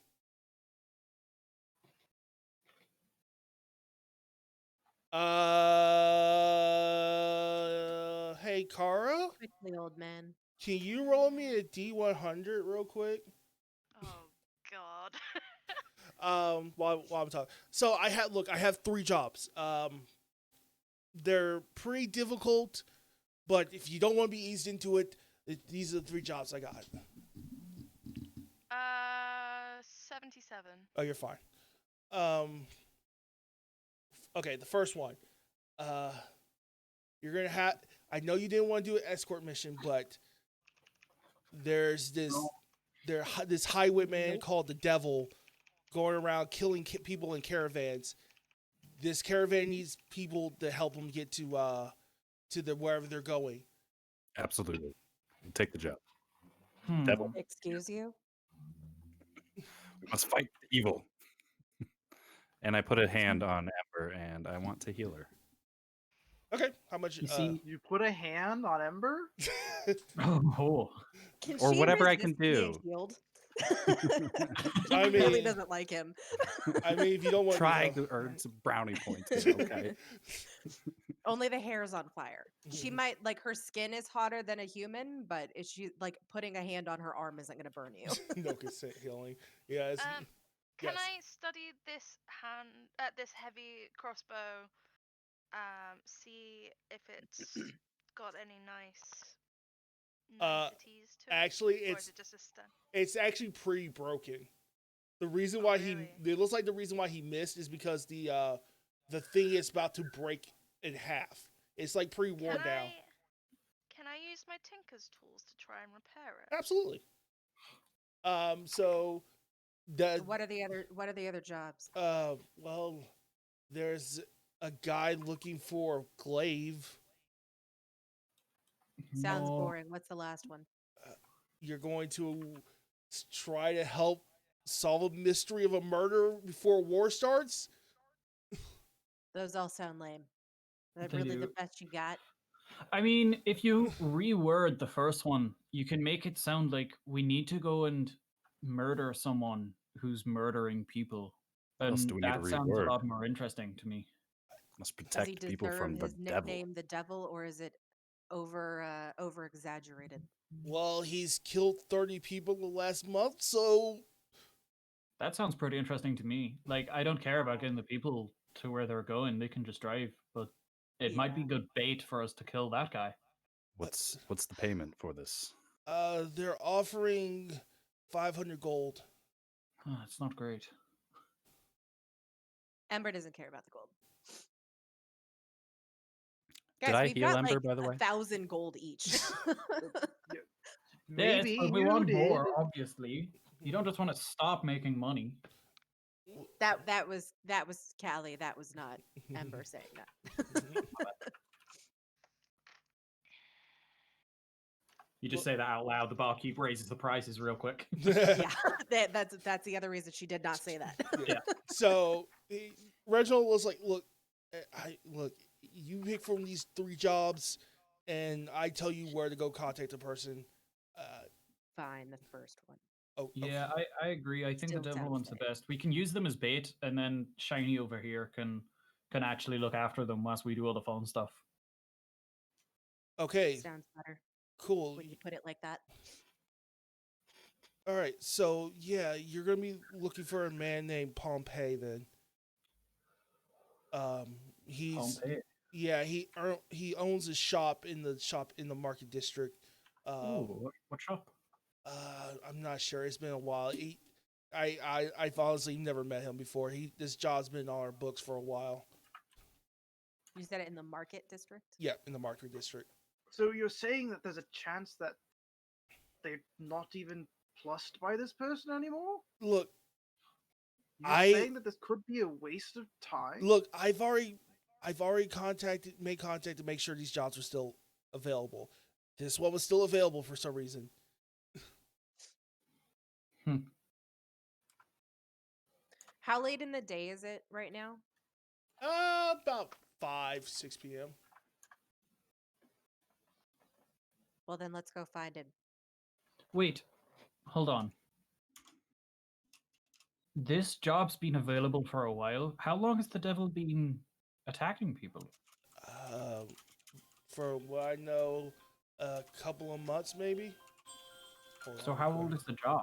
Speaker 1: Hey, Kara,
Speaker 4: Quickly, old man.
Speaker 1: can you roll me a D100 real quick?
Speaker 3: Oh God.
Speaker 1: While I'm talking. So I have 3 jobs. They're pretty difficult, but if you don't want to be eased into it, these are the 3 jobs I got.
Speaker 3: 77.
Speaker 1: Oh, you're fine. Okay, the first one. You're gonna have. I know you didn't want to do an escort mission, but there's this highwayman called the Devil going around killing people in caravans. This caravan needs people to help them get to the wherever they're going.
Speaker 6: Absolutely. Take the job.
Speaker 2: Hmm.
Speaker 6: Devil.
Speaker 4: Excuse you?
Speaker 6: We must fight evil. And I put a hand on Ember, and I want to heal her.
Speaker 1: Okay, how much?
Speaker 2: You see,
Speaker 5: You put a hand on Ember?
Speaker 2: oh,
Speaker 4: Can
Speaker 6: Or
Speaker 4: she
Speaker 6: whatever I can
Speaker 4: resist being
Speaker 6: do.
Speaker 4: healed?
Speaker 1: I
Speaker 4: She really
Speaker 1: mean-
Speaker 4: doesn't like him.
Speaker 1: I mean, if you don't want
Speaker 6: Trying
Speaker 1: to
Speaker 6: to earn some brownie points. Here, okay.
Speaker 4: Only the hair's on fire. She
Speaker 1: Mhm.
Speaker 4: might like her skin is hotter than a human, but if she like putting a hand on her arm isn't gonna burn you.
Speaker 1: no consent healing. Yeah, it's,
Speaker 3: Can
Speaker 1: yes.
Speaker 3: I study this this heavy crossbow? See if it's got any
Speaker 1: Uh,
Speaker 3: niceties to it.
Speaker 1: actually,
Speaker 3: Or
Speaker 1: it's
Speaker 3: is it just a
Speaker 1: it's actually pretty broken. The reason why
Speaker 3: really?
Speaker 1: it looks like the reason why he missed is because the thing is about to break in half. It's like pre-worn down.
Speaker 3: Can I use my tinker's tools to try and repair it?
Speaker 1: Absolutely. So the
Speaker 4: What are the other jobs?
Speaker 1: well, there's a guy looking for glaive.
Speaker 4: Sounds
Speaker 2: No.
Speaker 4: boring. What's the last one?
Speaker 1: You're going to try to help solve a mystery of a murder before war starts.
Speaker 4: Those all sound lame. Is that
Speaker 2: They
Speaker 4: really the
Speaker 2: do.
Speaker 4: best you got?
Speaker 2: I mean, if you reword the first one, you can make it sound like we need to go and murder someone who's murdering people.
Speaker 6: What else
Speaker 2: And
Speaker 6: do we need to
Speaker 2: that sounds a
Speaker 6: reword?
Speaker 2: lot more interesting to me.
Speaker 6: Must
Speaker 4: Does he
Speaker 6: protect people
Speaker 4: deserve
Speaker 6: from the
Speaker 4: his
Speaker 6: devil.
Speaker 4: nickname, the Devil, or is it over exaggerated?
Speaker 1: Well, he's killed 30 people the last month, so
Speaker 2: That sounds pretty interesting to me. Like, I don't care about getting the people to where they're going. They can just drive, but it might be
Speaker 4: Yeah.
Speaker 2: good bait for us to kill that guy.
Speaker 6: What's the payment for this?
Speaker 1: they're offering 500 gold.
Speaker 2: It's not great.
Speaker 4: Ember doesn't care about the gold.
Speaker 6: Did
Speaker 4: Guys,
Speaker 6: I
Speaker 4: we've
Speaker 6: heal
Speaker 4: got
Speaker 6: Ember,
Speaker 4: like
Speaker 6: by the way?
Speaker 4: 1,000 gold each.
Speaker 5: Maybe
Speaker 2: but we
Speaker 5: you
Speaker 2: want
Speaker 5: did.
Speaker 2: more, obviously. You don't just want to stop making money.
Speaker 4: that was Callie. That was not Ember saying that.
Speaker 2: You just say that out loud. The barkeep raises the prices real quick.
Speaker 4: Yeah, that's the other reason she did not say that.
Speaker 2: Yeah.
Speaker 1: So Reginald was like, "Look, look. You pick from these 3 jobs, and I tell you where to go contact the person."
Speaker 4: Fine, the first one.
Speaker 1: Oh,
Speaker 2: Yeah, I agree. I think
Speaker 4: Still
Speaker 2: the devil
Speaker 4: sounds
Speaker 2: one's the
Speaker 4: fair.
Speaker 2: best. We can use them as bait, and then Shiny over here can actually look after them whilst we do all the fun stuff.
Speaker 1: okay,
Speaker 4: Sounds better
Speaker 1: cool.
Speaker 4: when you put it like that.
Speaker 1: All right, so yeah, you're gonna be looking for a man named Pompey then. He's
Speaker 2: Pompeii.
Speaker 1: yeah, he owns a shop in the market district.
Speaker 2: Ooh, what shop?
Speaker 1: I'm not sure. It's been a while. I've honestly never met him before. This job's been on our books for a while.
Speaker 4: You said it in the market district.
Speaker 1: Yeah, in the market district.
Speaker 5: So you're saying that there's a chance that they're not even plussed by this person anymore?
Speaker 1: Look,
Speaker 5: You're saying that this could be a waste of time?
Speaker 1: I've already made contact to make sure these jobs were still available. This one was still available for some reason.
Speaker 4: How late in the day is it right now?
Speaker 1: About 5-6 p.m.
Speaker 4: Well, then let's go find him.
Speaker 2: Wait, hold on. This job's been available for a while. How long has the devil been attacking people?
Speaker 1: For what I know, a couple of months maybe.
Speaker 2: So how old is the job?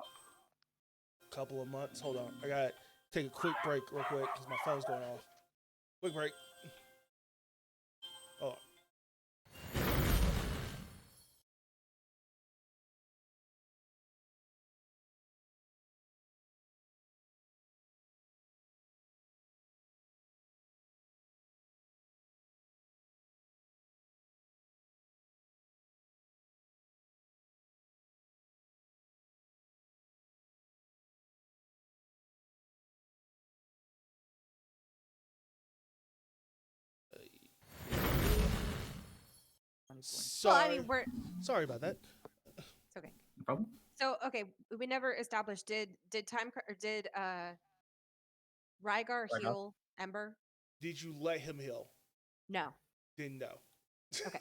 Speaker 1: Couple of months. Hold on, I gotta take a quick break real quick because my phone's going off. Quick break. Oh.
Speaker 4: Well, I mean,
Speaker 1: Sorry about that.
Speaker 4: it's okay.
Speaker 2: No problem.
Speaker 4: So, okay, we never established did Rygar
Speaker 2: Rygar?
Speaker 4: heal Ember?
Speaker 1: Did you let him heal?
Speaker 4: No.
Speaker 1: Didn't know.
Speaker 4: Okay.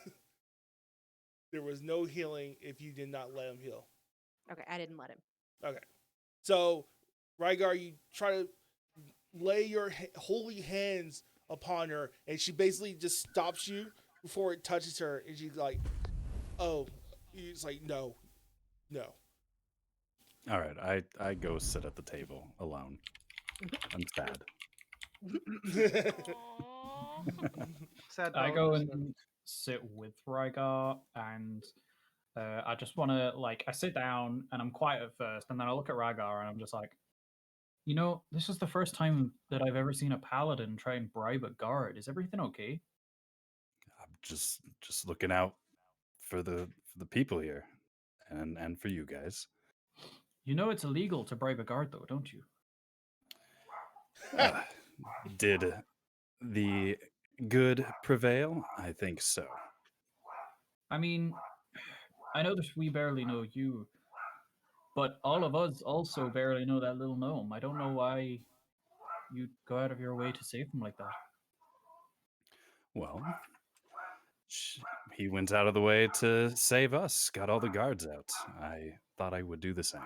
Speaker 1: There was no healing if you did not let him heal.
Speaker 4: Okay, I didn't let him.
Speaker 1: Okay. So, Rygar, you try to lay your holy hands upon her, and she basically just stops you before it touches her, and she's like, "Oh," it's like, "No, no."
Speaker 6: All right, I go sit at the table alone. I'm sad.
Speaker 3: Aw.
Speaker 5: Sad
Speaker 2: I
Speaker 5: dog,
Speaker 2: go
Speaker 5: sad.
Speaker 2: and sit with Rygar, and I just want to I sit down and I'm quiet at first, and then I look at Rygar and I'm just like, You know, this is the first time that I've ever seen a paladin try and bribe a guard. Is everything okay?
Speaker 6: I'm just looking out for the people here, and for you guys.
Speaker 2: You know it's illegal to bribe a guard, though, don't you?
Speaker 6: Uh, did the good prevail? I think so.
Speaker 2: I mean, I know that we barely know you, but all of us also barely know that little gnome. I don't know why you'd go out of your way to save him like that.
Speaker 6: Well, sh- he went out of the way to save us. Got all the guards out. I thought I would do the same.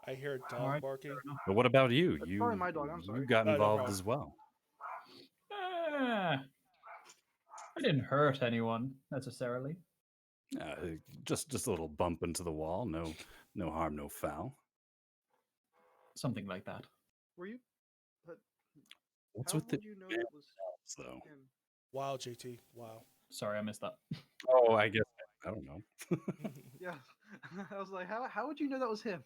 Speaker 1: I hear a
Speaker 2: All
Speaker 1: dog
Speaker 2: right,
Speaker 1: barking.
Speaker 2: fair enough.
Speaker 6: But what about you?
Speaker 5: That's
Speaker 6: You
Speaker 5: probably my dog, I'm
Speaker 6: you
Speaker 5: sorry.
Speaker 6: got
Speaker 1: No
Speaker 6: involved
Speaker 1: problem.
Speaker 6: as well.
Speaker 2: I didn't hurt anyone necessarily.
Speaker 6: Uh, just a little bump into the wall. No harm, no foul.
Speaker 2: Something like that.
Speaker 5: Were you? But
Speaker 6: What's
Speaker 5: how
Speaker 6: with the
Speaker 5: would you know that was
Speaker 6: though?
Speaker 5: him?
Speaker 1: Wow, JT. Wow.
Speaker 2: Sorry, I missed that.
Speaker 6: Oh, I guess I don't know.
Speaker 5: Yeah, I was like, how would you know that was him?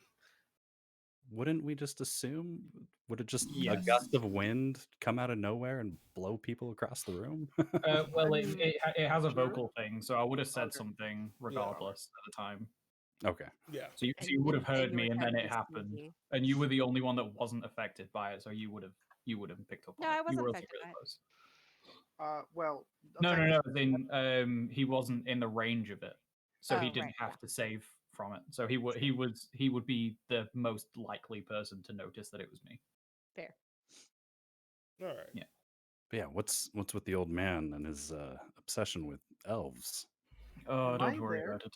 Speaker 6: Wouldn't we just assume? Would it just a
Speaker 2: Yes.
Speaker 6: gust of wind come out of nowhere and blow people across the room?
Speaker 2: Well,
Speaker 5: I mean,
Speaker 2: it has a
Speaker 5: sure.
Speaker 2: vocal thing, so I would have said
Speaker 5: Okay.
Speaker 2: something regardless at the time.
Speaker 6: Okay.
Speaker 1: Yeah.
Speaker 2: So you,
Speaker 4: And
Speaker 2: so you would have
Speaker 4: didn't say
Speaker 2: heard
Speaker 4: you were
Speaker 2: me, and
Speaker 4: trying
Speaker 2: then
Speaker 4: to
Speaker 2: it
Speaker 4: be
Speaker 2: happened,
Speaker 4: sneaky.
Speaker 2: and you were the only one that wasn't affected by it, so you would have picked up on
Speaker 4: No,
Speaker 2: it.
Speaker 4: I wasn't
Speaker 2: you were also
Speaker 4: affected
Speaker 2: really
Speaker 4: by it.
Speaker 2: close.
Speaker 5: Well,
Speaker 2: No,
Speaker 5: okay.
Speaker 2: Then he wasn't in the range of it, so he
Speaker 4: Oh,
Speaker 2: didn't
Speaker 4: right,
Speaker 2: have to save from it. So he would be the most likely person to notice that it was me.
Speaker 4: Fair.
Speaker 1: All right.
Speaker 2: Yeah.
Speaker 6: But yeah, what's with the old man and his obsession with elves?
Speaker 2: Oh,
Speaker 5: Am I
Speaker 2: don't worry
Speaker 5: there?
Speaker 2: about it.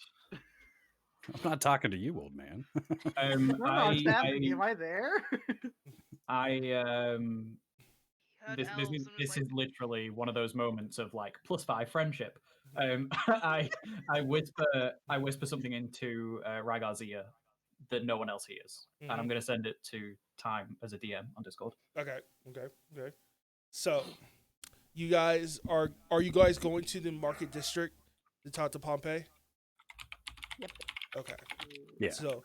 Speaker 6: I'm not talking to you, old man.
Speaker 5: No, I'm just asking, am I there?
Speaker 3: He heard
Speaker 2: This
Speaker 3: elves and was
Speaker 2: this
Speaker 3: like,
Speaker 2: is literally one of those moments of like +5 friendship. I whisper something into Ragar's ear that no one else hears, and I'm
Speaker 1: Mhm.
Speaker 2: going to send it to Time as a DM on Discord.
Speaker 1: Okay. So, you guys are you guys going to the market district to talk to Pompey?
Speaker 4: Yep.
Speaker 1: Okay.
Speaker 6: Yeah.
Speaker 1: So,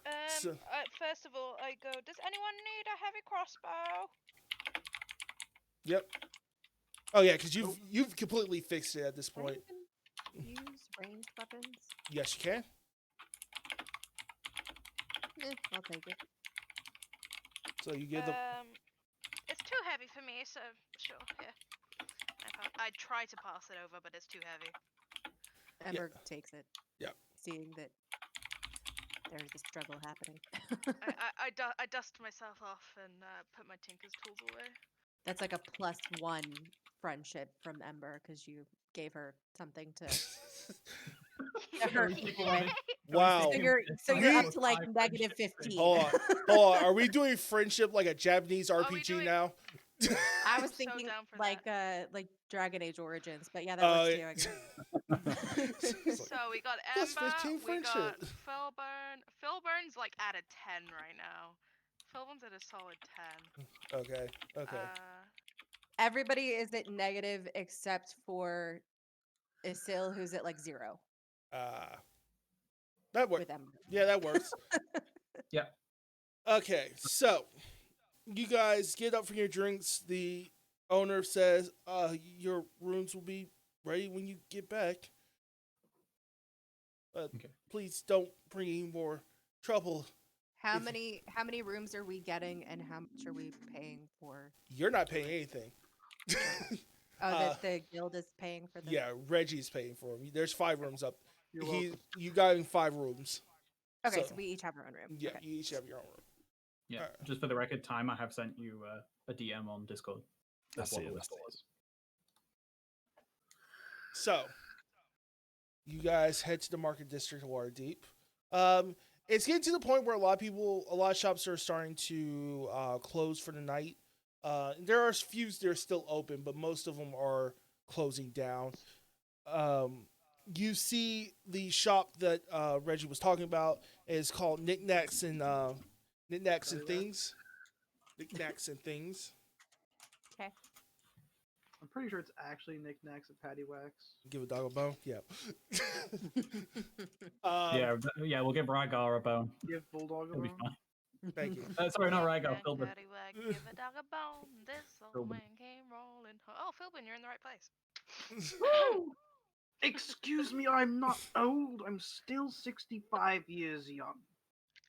Speaker 3: first of all, I go, does anyone need a heavy crossbow?
Speaker 1: yep. Oh yeah, because you've completely fixed it at this
Speaker 4: Can I
Speaker 1: point.
Speaker 4: even use ranged weapons?
Speaker 1: Yes, you can.
Speaker 4: I'll take it.
Speaker 1: So you give the.
Speaker 3: It's too heavy for me, so sure, here. I try to pass it over, but it's too heavy.
Speaker 4: Ember takes it.
Speaker 1: Yeah.
Speaker 4: Seeing that there's a struggle happening.
Speaker 3: I dust myself off and put my tinker's tools away.
Speaker 4: That's like a +1 friendship from Ember because you gave her something to hurt people with.
Speaker 1: Wow.
Speaker 4: So you're up
Speaker 1: You-
Speaker 4: to like -15.
Speaker 1: Hold on. Are we doing friendship like a Japanese
Speaker 3: Are we
Speaker 1: RPG
Speaker 3: doing-
Speaker 1: now?
Speaker 4: I was
Speaker 3: So
Speaker 4: thinking
Speaker 3: down for
Speaker 4: like Dragon Age Origins, but yeah, that works too. I guess.
Speaker 1: It's like,
Speaker 3: So we got
Speaker 1: plus
Speaker 3: Ember,
Speaker 1: 15
Speaker 3: we got
Speaker 1: friendship.
Speaker 3: Philburn. Philburn's like at a 10 right now. Philburn's at a solid 10.
Speaker 1: okay.
Speaker 4: Everybody is at negative except for Isil, who's at like 0
Speaker 1: That works.
Speaker 4: with Ember.
Speaker 1: Yeah, that works.
Speaker 2: Yeah.
Speaker 1: Okay, so you guys get up for your drinks. The owner says, your rooms will be ready when you get back. But
Speaker 2: Okay.
Speaker 1: please don't bring any more trouble.
Speaker 4: How
Speaker 1: If-
Speaker 4: many rooms are we getting, and how much are we paying for?
Speaker 1: You're not paying anything.
Speaker 4: Oh, the guild is paying for them.
Speaker 1: Yeah, Reggie's paying for them. There's 5 rooms up.
Speaker 5: You're welcome.
Speaker 1: You got him 5 rooms.
Speaker 4: Okay,
Speaker 1: so-
Speaker 4: so we each have our own room.
Speaker 1: Yeah,
Speaker 4: Okay.
Speaker 1: you each have your own room.
Speaker 2: Yeah.
Speaker 1: Alright.
Speaker 2: Just for the record, Time, I have sent you a DM on Discord.
Speaker 6: I
Speaker 2: of
Speaker 6: see
Speaker 2: what
Speaker 6: it,
Speaker 2: the
Speaker 6: I
Speaker 2: list
Speaker 6: see it.
Speaker 2: was.
Speaker 1: So, you guys head to the market district of Waterdeep. It's getting to the point where a lot of shops are starting to close for the night. There are a few that are still open, but most of them are closing down. You see the shop that Reggie was talking about is called Knickknacks and Things. Knickknacks and Things.
Speaker 4: Okay.
Speaker 5: I'm pretty sure it's actually knickknacks and paddywhacks.
Speaker 1: Give a dog a bone. Yeah.
Speaker 2: Yeah, we'll give Rygar a bone.
Speaker 5: Give Bulldog a
Speaker 2: It'll be
Speaker 5: bone.
Speaker 2: fine.
Speaker 1: Thank you.
Speaker 2: Sorry, not Rygar,
Speaker 3: Wag,
Speaker 2: Philbin.
Speaker 3: paddywhack, give a dog a bone. This old
Speaker 2: Philbin.
Speaker 3: man came rolling. Oh, Philbin, you're in the right place.
Speaker 5: Woo! Excuse me, I'm not old. I'm still 65 years young.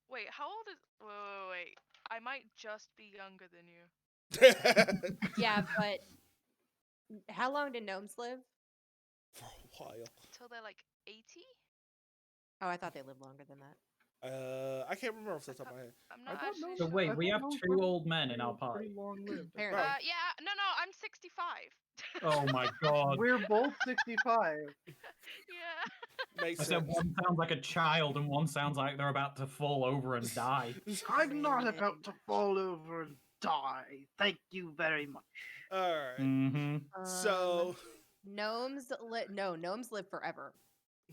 Speaker 3: Wait, how old is? Wait. I might just be younger than you.
Speaker 4: Yeah, but how long do gnomes live?
Speaker 1: For a while.
Speaker 3: Till they're like 80?
Speaker 4: Oh, I thought they lived longer than that.
Speaker 1: I can't remember off the top of my head.
Speaker 3: I'm
Speaker 5: I
Speaker 3: not
Speaker 5: thought
Speaker 3: actually
Speaker 5: gnomes-
Speaker 2: So
Speaker 3: sure.
Speaker 2: wait,
Speaker 5: I
Speaker 2: we
Speaker 5: thought
Speaker 2: have
Speaker 5: gnomes
Speaker 2: 2
Speaker 5: were
Speaker 2: old men in our
Speaker 5: pretty
Speaker 2: party.
Speaker 5: long-lived.
Speaker 4: Apparently.
Speaker 3: Yeah, no, I'm 65.
Speaker 2: Oh my god.
Speaker 5: We're both 65.
Speaker 3: Yeah.
Speaker 1: Makes
Speaker 2: I said
Speaker 1: sense.
Speaker 2: one sounds like a child and one sounds like they're about to fall over and die.
Speaker 5: I'm not
Speaker 4: Cringe.
Speaker 5: about to fall over and die. Thank you very much.
Speaker 1: All right.
Speaker 2: Mm-hmm.
Speaker 1: So
Speaker 4: Gnomes gnomes live forever.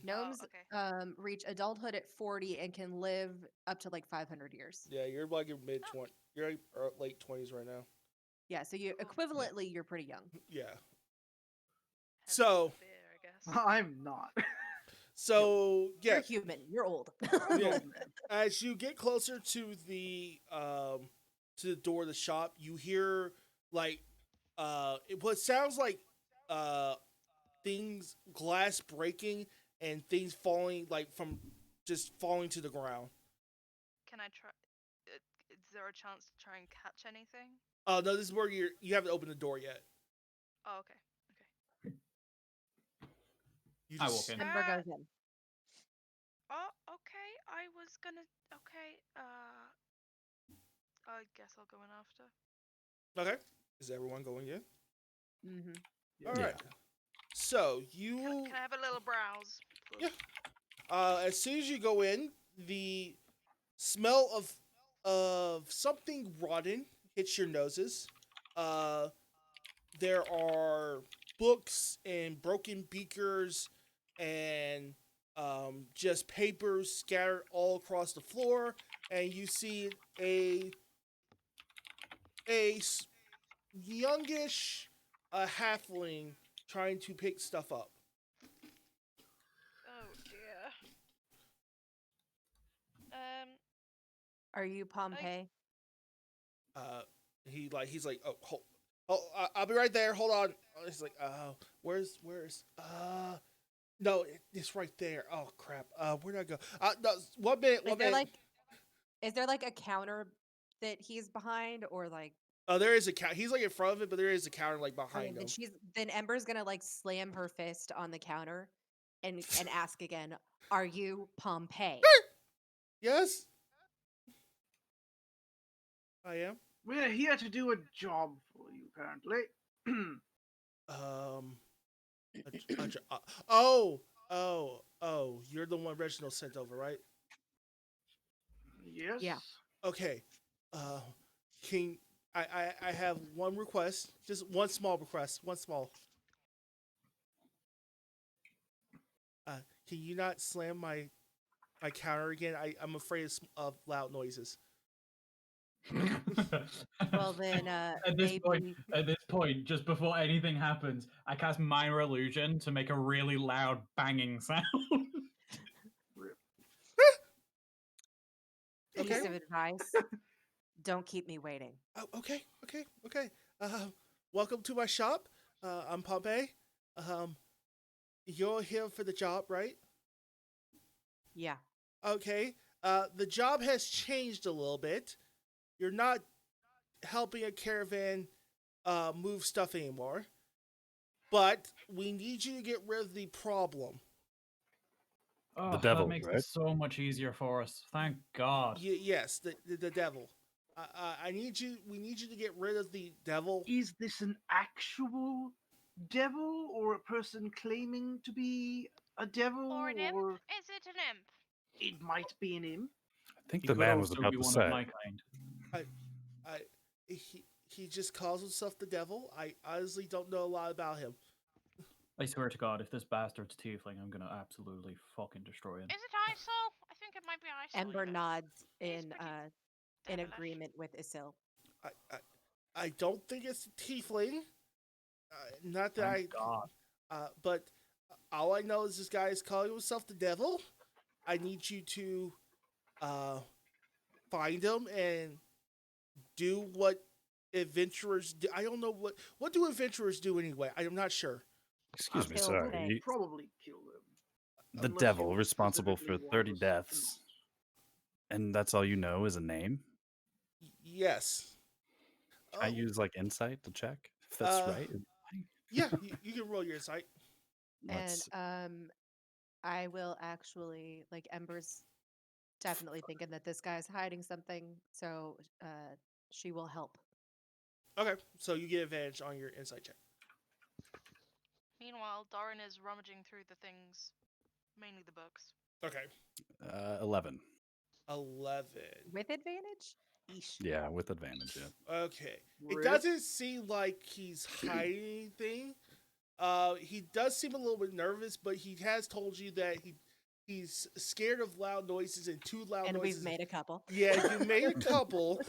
Speaker 4: Gnomes
Speaker 3: okay.
Speaker 4: reach adulthood at 40 and can live up to like 500 years.
Speaker 1: yeah, you're like in mid 20. You're like late 20s right now.
Speaker 4: Yeah, so you
Speaker 3: Cool.
Speaker 4: equivalently you're pretty young.
Speaker 1: Yeah.
Speaker 3: Hence
Speaker 1: So-
Speaker 3: the beer, I guess.
Speaker 5: I'm not.
Speaker 1: So yeah,
Speaker 4: You're human. You're old.
Speaker 5: I'm
Speaker 1: Yeah.
Speaker 5: old, man.
Speaker 1: as you get closer to the door of the shop, you hear like what sounds like things, glass breaking and things falling, like from just falling to the ground.
Speaker 3: Can I try? Is there a chance to try and catch anything?
Speaker 1: Oh no, this is where you haven't opened the door yet.
Speaker 3: Oh, okay.
Speaker 1: You
Speaker 2: I
Speaker 1: just-
Speaker 2: walk in.
Speaker 4: Ember goes in.
Speaker 3: Oh, okay. I was gonna. Okay. I guess I'll go in after.
Speaker 1: Okay. Is everyone going in?
Speaker 4: Mm-hmm.
Speaker 1: All
Speaker 6: Yeah.
Speaker 1: right. So
Speaker 3: Can,
Speaker 1: you
Speaker 3: can I have a little browse?
Speaker 1: Yeah. As soon as you go in, the smell of something rotten hits your noses. There are books and broken beakers and just papers scattered all across the floor, and you see a youngish halfling trying to pick stuff up.
Speaker 3: Oh dear.
Speaker 4: Are you Pompeii?
Speaker 1: He's like, I'll be right there. Hold on. He's like, where's no, it's right there. Oh crap. Where'd I go? No, 1 minute.
Speaker 4: Is there like a counter that he's behind, or like?
Speaker 1: There is a counter. He's like in front of it, but there is a counter like
Speaker 4: Okay,
Speaker 1: behind him.
Speaker 4: then Ember's gonna like slam her fist on the counter, and ask again. Are you Pompeii?
Speaker 1: Yes, I am.
Speaker 5: We're here to do a job for you, apparently.
Speaker 1: You're the one Reginald sent over, right?
Speaker 5: Yes?
Speaker 4: Yeah.
Speaker 1: Okay. King, I have one request. Just one small request. One small. Can you not slam my counter again? I'm afraid of loud noises.
Speaker 4: Well then,
Speaker 2: At this point, just before anything happens, I cast Minor Illusion to make a really loud banging sound.
Speaker 4: piece
Speaker 1: Okay.
Speaker 4: of advice: don't keep me waiting.
Speaker 1: Oh, okay. Welcome to my shop. I'm Pompeii. You're here for the job, right?
Speaker 4: Yeah.
Speaker 1: Okay. The job has changed a little bit. You're not helping a caravan move stuff anymore. But we need you to get rid of the problem.
Speaker 2: Oh,
Speaker 6: devil,
Speaker 2: that makes
Speaker 6: right?
Speaker 2: it so much easier for us. Thank God.
Speaker 1: Yes, the devil. We need you to get rid of the devil.
Speaker 5: Is this an actual devil or a person claiming to be a devil?
Speaker 3: Or an imp?
Speaker 5: Or
Speaker 3: Is it an imp?
Speaker 5: it might be an imp.
Speaker 6: I think
Speaker 2: He
Speaker 6: the
Speaker 2: could
Speaker 6: man was
Speaker 2: also
Speaker 6: about
Speaker 2: be
Speaker 6: to
Speaker 2: one
Speaker 6: say.
Speaker 2: of my kind.
Speaker 1: He just calls himself the devil. I honestly don't know a lot about him.
Speaker 2: I swear to God, if this bastard's tiefling, I'm gonna absolutely fucking destroy him.
Speaker 3: Is it Isol? I think it might be Isol.
Speaker 4: Ember nods
Speaker 3: He's
Speaker 4: in
Speaker 3: pretty
Speaker 4: in
Speaker 3: devilish.
Speaker 4: agreement with Isil.
Speaker 1: I don't think it's a tiefling. Not that
Speaker 2: Thank God.
Speaker 1: but all I know is this guy is calling himself the devil. I need you to find them and do what adventurers do. I don't know what do adventurers do anyway. I'm not sure.
Speaker 6: Excuse me,
Speaker 4: Kill
Speaker 6: sorry.
Speaker 4: things.
Speaker 6: you-
Speaker 5: Probably kill them.
Speaker 6: the
Speaker 5: Unless
Speaker 6: devil
Speaker 5: you
Speaker 6: responsible for
Speaker 5: specifically want
Speaker 6: 30
Speaker 5: us to
Speaker 6: deaths, and that's all you know is a name?
Speaker 1: Yes.
Speaker 6: Can I
Speaker 1: Oh,
Speaker 6: use like insight to check if that's right?
Speaker 1: yeah, you can roll your insight.
Speaker 4: And
Speaker 6: Let's,
Speaker 4: I will actually like Ember's definitely thinking that this guy's hiding something, so she will help.
Speaker 1: Okay, so you get advantage on your insight check.
Speaker 3: Meanwhile, Doran is rummaging through the things, mainly the books.
Speaker 1: Okay,
Speaker 6: 11.
Speaker 1: 11.
Speaker 4: With advantage? Yeesh.
Speaker 6: Yeah, with advantage. Yeah.
Speaker 1: Okay, it
Speaker 5: Rip.
Speaker 1: doesn't seem like he's hiding anything. He does seem a little bit nervous, but he has told you that he's scared of loud noises and too loud
Speaker 4: And
Speaker 1: noises.
Speaker 4: we've made a couple.
Speaker 1: Yeah, you made a couple.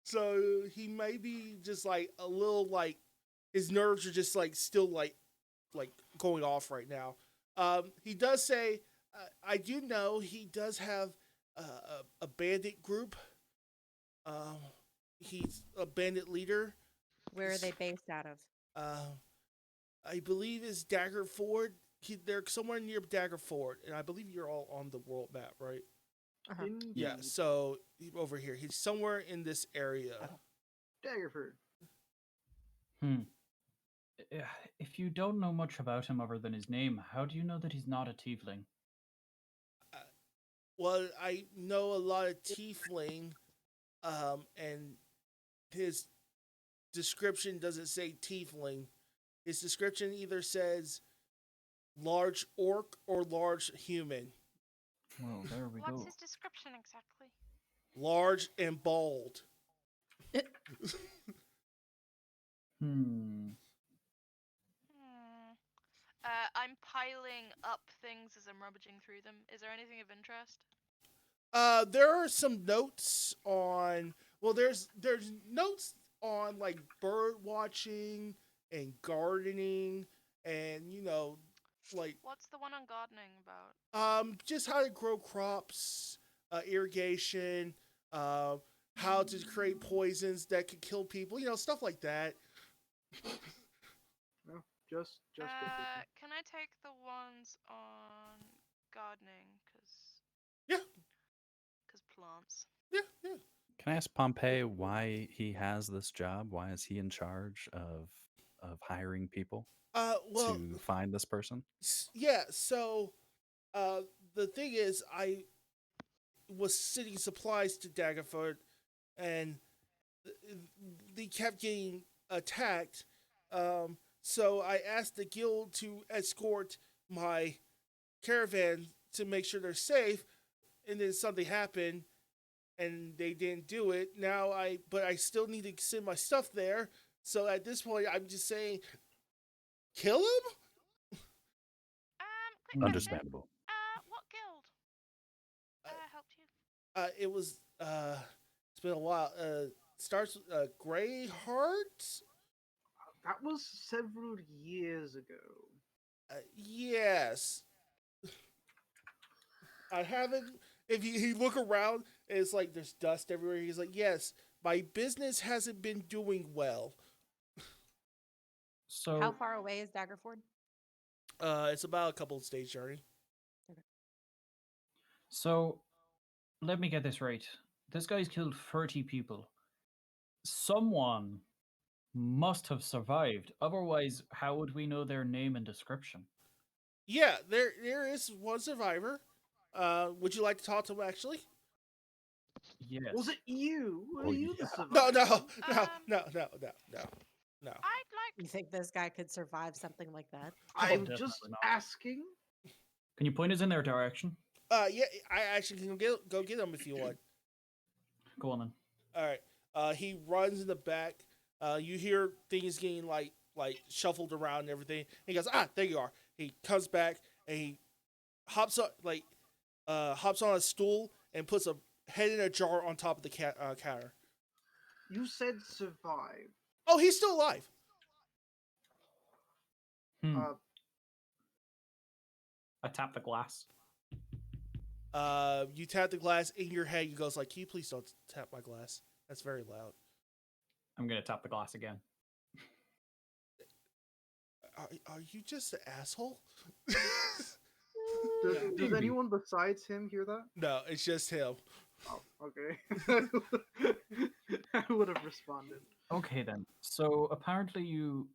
Speaker 1: So he may be just like a little like his nerves are just like still like going off right now. He does say, I do know he does have a bandit group. He's a bandit leader.
Speaker 4: Where are they based out of?
Speaker 1: I believe is Dagger Ford. They're somewhere near Dagger Ford, and I believe you're all on the world map, right?
Speaker 4: Uh-huh.
Speaker 1: Yeah.
Speaker 5: Indeed.
Speaker 1: So over here, he's somewhere in this area.
Speaker 5: Daggerford.
Speaker 2: If you don't know much about him other than his name, how do you know that he's not a tiefling?
Speaker 1: Well, I know a lot of tiefling, and his description doesn't say tiefling. His description either says large orc or large human.
Speaker 2: Well, there we
Speaker 3: What's
Speaker 2: go.
Speaker 3: his description exactly?
Speaker 1: Large and bald.
Speaker 2: Hmm.
Speaker 3: I'm piling up things as I'm rummaging through them. Is there anything of interest?
Speaker 1: There are some notes on. Well, there's notes on like bird watching and gardening, and like
Speaker 3: What's the one on gardening about?
Speaker 1: just how to grow crops, irrigation, how to create poisons that could kill people, stuff like that.
Speaker 5: No, just go for it.
Speaker 3: Can I take the ones on gardening?
Speaker 1: Yeah.
Speaker 3: Because plants.
Speaker 1: Yeah.
Speaker 6: Can I ask Pompey why he has this job? Why is he in charge of hiring people
Speaker 1: Well,
Speaker 6: to find this person?
Speaker 1: yeah. So, the thing is, I was sending supplies to Daggerford, and they kept getting attacked. So I asked the guild to escort my caravan to make sure they're safe, and then something happened, and they didn't do it. But I still need to send my stuff there. So at this point, I'm just saying, kill him.
Speaker 3: Quick question.
Speaker 6: Understandable.
Speaker 3: What guild? Helped you?
Speaker 1: It was it's been a while. Starts with Grey Heart.
Speaker 5: That was several years ago.
Speaker 1: Yes. I haven't. If you look around, it's like there's dust everywhere. He's like, yes, my business hasn't been doing well.
Speaker 2: So,
Speaker 4: How far away is Daggerford?
Speaker 1: It's about a couple of stage journey.
Speaker 2: so let me get this right. This guy's killed 30 people. Someone must have survived. Otherwise, how would we know their name and description?
Speaker 1: Yeah, there is one survivor. Would you like to talk to him actually?
Speaker 2: Yes.
Speaker 5: Was it you? Were
Speaker 6: Oh,
Speaker 5: you
Speaker 6: yeah.
Speaker 5: the
Speaker 1: No,
Speaker 5: survivor?
Speaker 1: no.
Speaker 3: I'd like.
Speaker 4: You think this guy could survive something like that?
Speaker 5: I'm
Speaker 2: definitely
Speaker 5: just
Speaker 2: not.
Speaker 5: asking.
Speaker 2: Can you point us in their direction?
Speaker 1: Yeah, I actually can go get him if you want.
Speaker 2: Go on then.
Speaker 1: All right. He runs in the back. You hear things getting like shuffled around and everything. He goes, there you are. He comes back and he hops up hops on a stool and puts a head in a jar on top of the counter.
Speaker 5: You said survive.
Speaker 1: Oh, he's still alive.
Speaker 2: Hmm.
Speaker 5: Uh,
Speaker 2: I tap the glass.
Speaker 1: You tap the glass in your head. You goes like, "Can you please don't tap my glass? That's very loud."
Speaker 2: I'm gonna tap the glass again.
Speaker 1: Are you just an asshole?
Speaker 5: Does
Speaker 2: Maybe.
Speaker 5: anyone besides him hear that?
Speaker 1: No, it's just him.
Speaker 5: Oh, okay. I would have responded.
Speaker 2: Okay then. So apparently you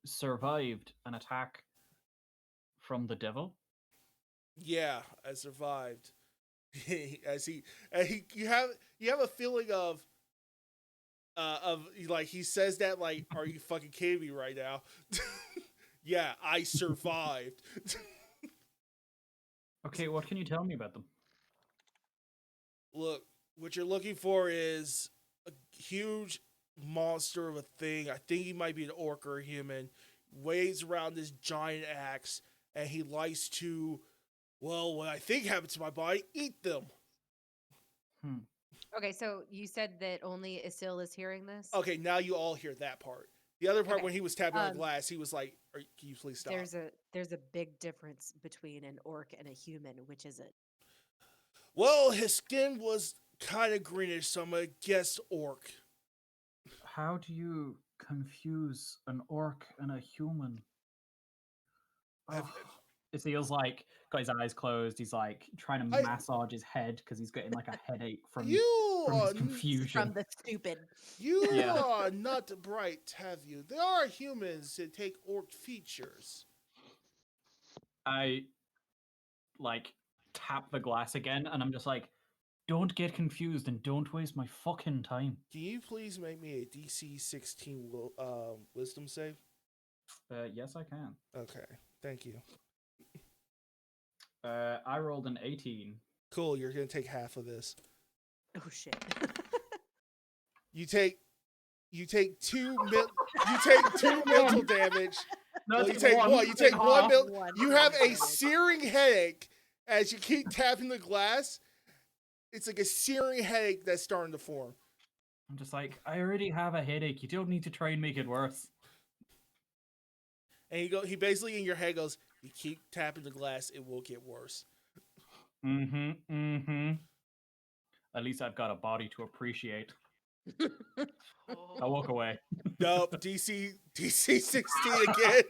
Speaker 2: survived an attack from the devil.
Speaker 1: Yeah, I survived. You have a feeling of like he says that like, are you fucking kidding me right now? Yeah, I survived.
Speaker 2: Okay, what can you tell me about them?
Speaker 1: Look, what you're looking for is a huge monster of a thing. I think he might be an orc or a human. Waves around this giant axe, and he likes to, well, what I think happened to my body, eat them.
Speaker 4: Okay, so you said that only Isil is hearing this?
Speaker 1: Okay, now you all hear that part. The other part,
Speaker 4: Okay,
Speaker 1: when he was tapping on the
Speaker 4: um,
Speaker 1: glass, he was like, "Can you please stop?"
Speaker 4: There's a big difference between an orc and a human, which is it?
Speaker 1: Well, his skin was kind of greenish, so I'm gonna guess orc.
Speaker 2: How do you confuse an orc and a human?
Speaker 1: Have-
Speaker 2: It feels like got his eyes closed. He's like trying to
Speaker 1: I-
Speaker 2: massage his head because he's getting like a headache from
Speaker 1: You
Speaker 2: his
Speaker 1: are
Speaker 2: confusion.
Speaker 4: From the stupid.
Speaker 1: you
Speaker 2: Yeah.
Speaker 1: are not bright, have you? There are humans that take orc features.
Speaker 2: I like tap the glass again, and I'm just like, don't get confused and don't waste my fucking time.
Speaker 1: Can you please make me a DC 16 wisdom save?
Speaker 2: Yes, I can.
Speaker 1: Okay, thank you.
Speaker 2: I rolled an 18.
Speaker 1: Cool, you're gonna take half of this.
Speaker 4: Oh shit.
Speaker 1: You take two mental damage.
Speaker 2: No,
Speaker 1: Well, you
Speaker 2: it's
Speaker 1: take
Speaker 2: one.
Speaker 1: one. You take one
Speaker 2: half.
Speaker 1: mil.
Speaker 4: One
Speaker 1: You have a
Speaker 4: damage.
Speaker 1: searing headache as you keep tapping the glass. It's like a searing headache that's starting to form.
Speaker 2: I'm just like, I already have a headache. You don't need to try and make it worse.
Speaker 1: And he basically in your head goes, "You keep tapping the glass, it will get worse."
Speaker 2: At least I've got a body to appreciate. I
Speaker 3: Oh.
Speaker 2: walk away.
Speaker 1: Nope, DC 16 again.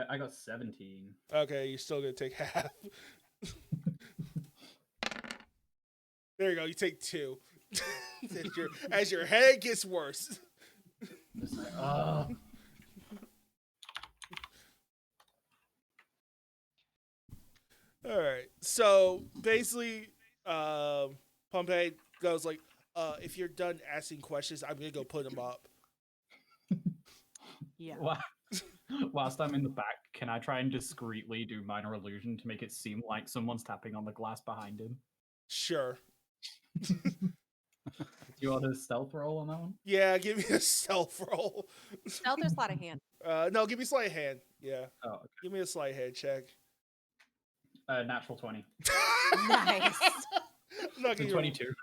Speaker 2: I got 17.
Speaker 1: Okay, you're still gonna take half. There you go. You take two. as your head gets worse.
Speaker 2: Just like, oh.
Speaker 1: All right. So basically, Pompey goes like, "If you're done asking questions, I'm gonna go put them up."
Speaker 4: Yeah.
Speaker 2: Whilst I'm in the back, can I try and discreetly do minor illusion to make it seem like someone's tapping on the glass behind him?
Speaker 1: Sure.
Speaker 2: Do you want a stealth roll on that one?
Speaker 1: Yeah, give me a stealth roll.
Speaker 4: Stealth or sleight of hand?
Speaker 1: No, give me a sleight of hand. Yeah,
Speaker 2: Oh, okay.
Speaker 1: give me a sleight of hand check.
Speaker 2: Natural 20.
Speaker 4: Nice.
Speaker 1: I'm not
Speaker 2: So
Speaker 1: gonna
Speaker 2: 22.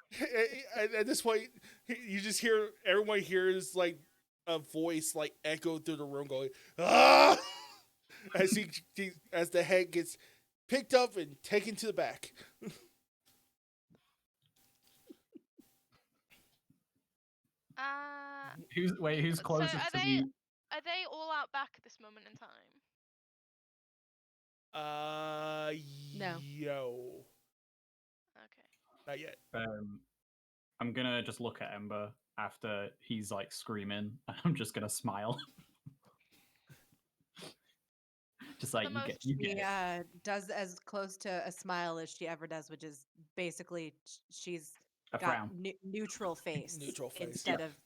Speaker 1: At this point, you just hear everyone hears like a voice like echo through the room going, "Ah!" as the head gets picked up and taken to the back.
Speaker 2: Who's
Speaker 3: So
Speaker 2: closest
Speaker 3: are
Speaker 2: to
Speaker 3: they
Speaker 2: me?
Speaker 3: are they all out back at this moment in time?
Speaker 4: No.
Speaker 1: Yo,
Speaker 3: Okay.
Speaker 1: not yet.
Speaker 2: I'm gonna just look at Ember after he's like screaming, and I'm just gonna smile. Just like
Speaker 3: The
Speaker 2: you get
Speaker 4: She
Speaker 2: it.
Speaker 4: does as close to a smile as she ever does, which is basically she's
Speaker 2: A
Speaker 4: got
Speaker 2: frown
Speaker 4: neutral face,
Speaker 1: Neutral face,
Speaker 4: instead
Speaker 2: yeah.
Speaker 4: of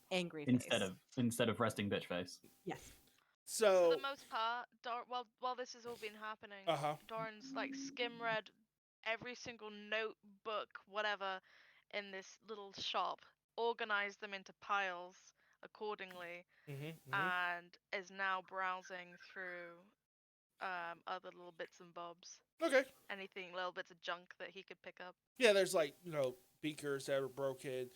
Speaker 4: angry
Speaker 2: instead
Speaker 4: face.
Speaker 2: of resting bitch face.
Speaker 4: Yes.
Speaker 3: For
Speaker 1: So,
Speaker 3: the most part, while this has all been happening,
Speaker 1: uh-huh.
Speaker 3: Doran's like skim read every single notebook, whatever, in this little shop, organized them into piles accordingly, and is now browsing through other little bits and bobs.
Speaker 1: Okay.
Speaker 3: Anything, little bits of junk that he could pick up.
Speaker 1: Yeah, there's like, beakers that are broken.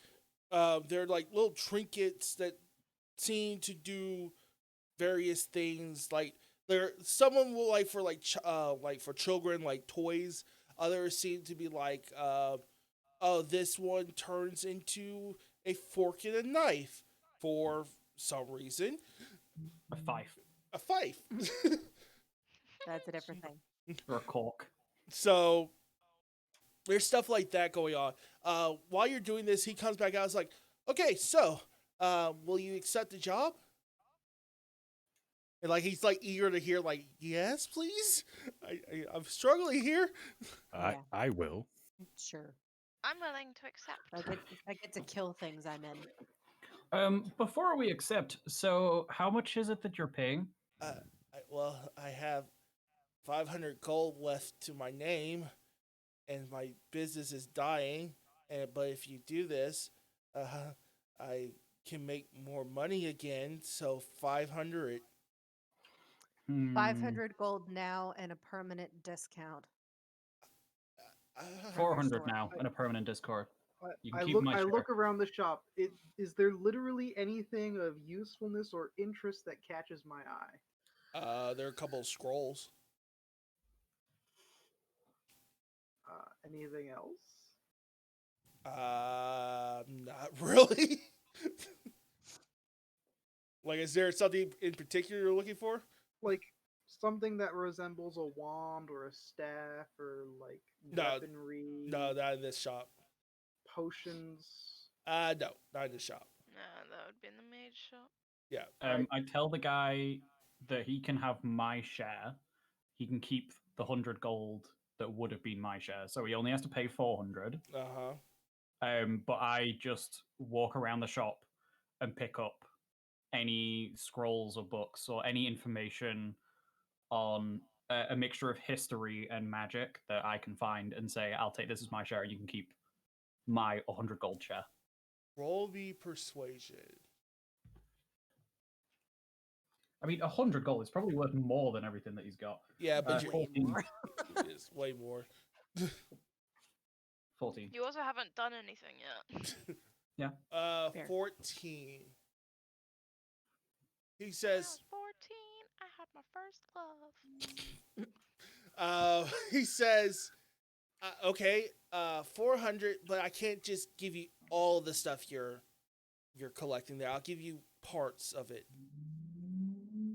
Speaker 1: They're like little trinkets that seem to do various things like there. Someone will like for children like toys. Others seem to be like oh, this one turns into a fork and a knife for some reason.
Speaker 2: A fife
Speaker 1: A fife.
Speaker 4: That's a different thing.
Speaker 2: or a cork.
Speaker 1: So there's stuff like that going on. While you're doing this, he comes back out. It's like, okay, so will you accept the job? And like he's like eager to hear, like, yes, please. I'm struggling here.
Speaker 4: Yeah.
Speaker 6: I will.
Speaker 4: Sure.
Speaker 3: I'm willing to accept.
Speaker 4: I get to kill things I'm in.
Speaker 2: Before we accept, so how much is it that you're paying?
Speaker 1: I have 500 gold left to my name, and my business is dying. But if you do this, I can make more money again. So 500.
Speaker 4: 500 gold now and a permanent discount.
Speaker 2: 400
Speaker 4: store.
Speaker 2: now and a permanent discord. You can
Speaker 5: I
Speaker 2: keep
Speaker 5: look.
Speaker 2: my
Speaker 5: I
Speaker 2: share.
Speaker 5: look around the shop. Is there literally anything of usefulness or interest that catches my eye?
Speaker 1: There are a couple of scrolls.
Speaker 5: Anything else?
Speaker 1: Not really. Like, is there something in particular you're looking for?
Speaker 5: Like something that resembles a wand or a staff or like
Speaker 1: No.
Speaker 5: weaponry?
Speaker 1: No, not in this shop.
Speaker 5: Potions.
Speaker 1: No, not in the shop.
Speaker 3: No, that would be in the mage shop.
Speaker 1: Yeah.
Speaker 2: I tell the guy that he can have my share. He can keep the 100 gold that would have been my share. So he only has to pay 400. But I just walk around the shop and pick up any scrolls or books or any information on a mixture of history and magic that I can find and say, I'll take this as my share and you can keep my 100 gold share.
Speaker 1: Roll the persuasion.
Speaker 2: I mean, 100 gold is probably worth more than everything that he's got.
Speaker 1: Yeah, but
Speaker 2: Uh, 14.
Speaker 1: it is way more.
Speaker 2: 14.
Speaker 3: You also haven't done anything yet.
Speaker 4: Fair.
Speaker 1: 14. He
Speaker 3: I was
Speaker 1: says,
Speaker 3: 14. I had my first glove.
Speaker 1: he says, okay, 400, but I can't just give you all the stuff you're collecting there. I'll give you parts of it.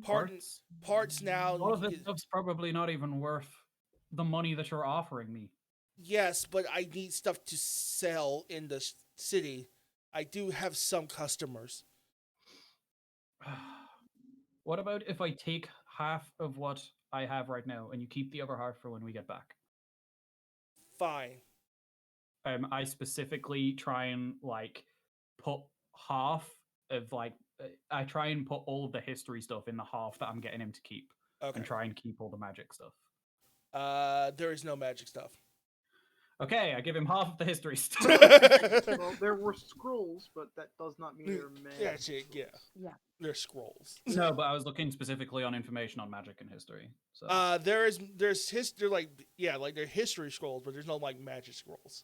Speaker 1: Parts now.
Speaker 2: All of this stuff's probably not even worth the money that you're offering me.
Speaker 1: Yes, but I need stuff to sell in the city. I do have some customers.
Speaker 2: What about if I take half of what I have right now and you keep the other half for when we get back?
Speaker 1: Fine.
Speaker 2: I specifically try and like put half of like I try and put all of the history stuff in the half that I'm getting him to keep,
Speaker 1: Okay.
Speaker 2: and try and keep all the magic stuff.
Speaker 1: There is no magic stuff.
Speaker 2: Okay, I give him half of the history stuff.
Speaker 5: Well, there were scrolls, but that does not mean they're
Speaker 1: Yeah,
Speaker 5: magic.
Speaker 1: yeah.
Speaker 4: Yeah.
Speaker 1: They're scrolls.
Speaker 2: No, but I was looking specifically on information on magic and history. So
Speaker 1: There's they're like they're history scrolls, but there's no like magic scrolls.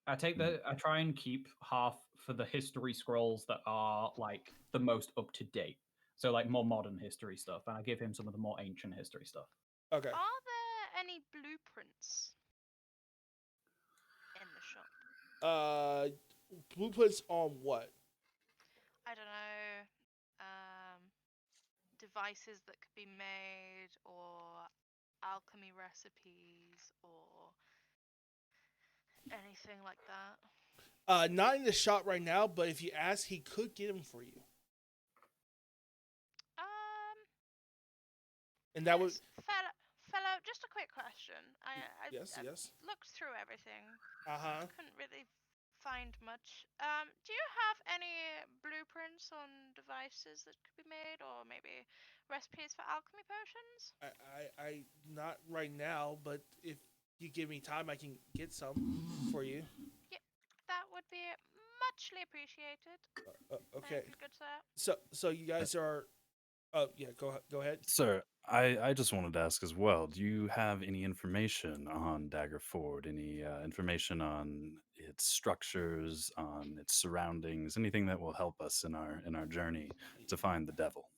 Speaker 2: I try and keep half for the history scrolls that are like the most up to date. So like more modern history stuff, and I give him some of the more ancient history stuff.
Speaker 1: Okay.
Speaker 3: Are there any blueprints in the shop?
Speaker 1: Blueprints on what?
Speaker 3: I don't know. Devices that could be made, or alchemy recipes, or anything like that.
Speaker 1: Not in the shop right now, but if you ask, he could get them for you. And that would.
Speaker 3: Yes, fellow. Just a quick question. I
Speaker 1: Yes.
Speaker 3: looked through everything.
Speaker 1: Uh-huh.
Speaker 3: Couldn't really find much. Do you have any blueprints on devices that could be made, or maybe recipes for alchemy potions?
Speaker 1: I not right now, but if you give me time, I can get some for you.
Speaker 3: That would be muchly appreciated.
Speaker 1: Okay.
Speaker 3: Thank you, good sir.
Speaker 1: So you guys are. Oh yeah, go ahead.
Speaker 6: Sir, I just wanted to ask as well. Do you have any information on Daggerford? Any information on its structures, on its surroundings, anything that will help us in our journey to find the devil?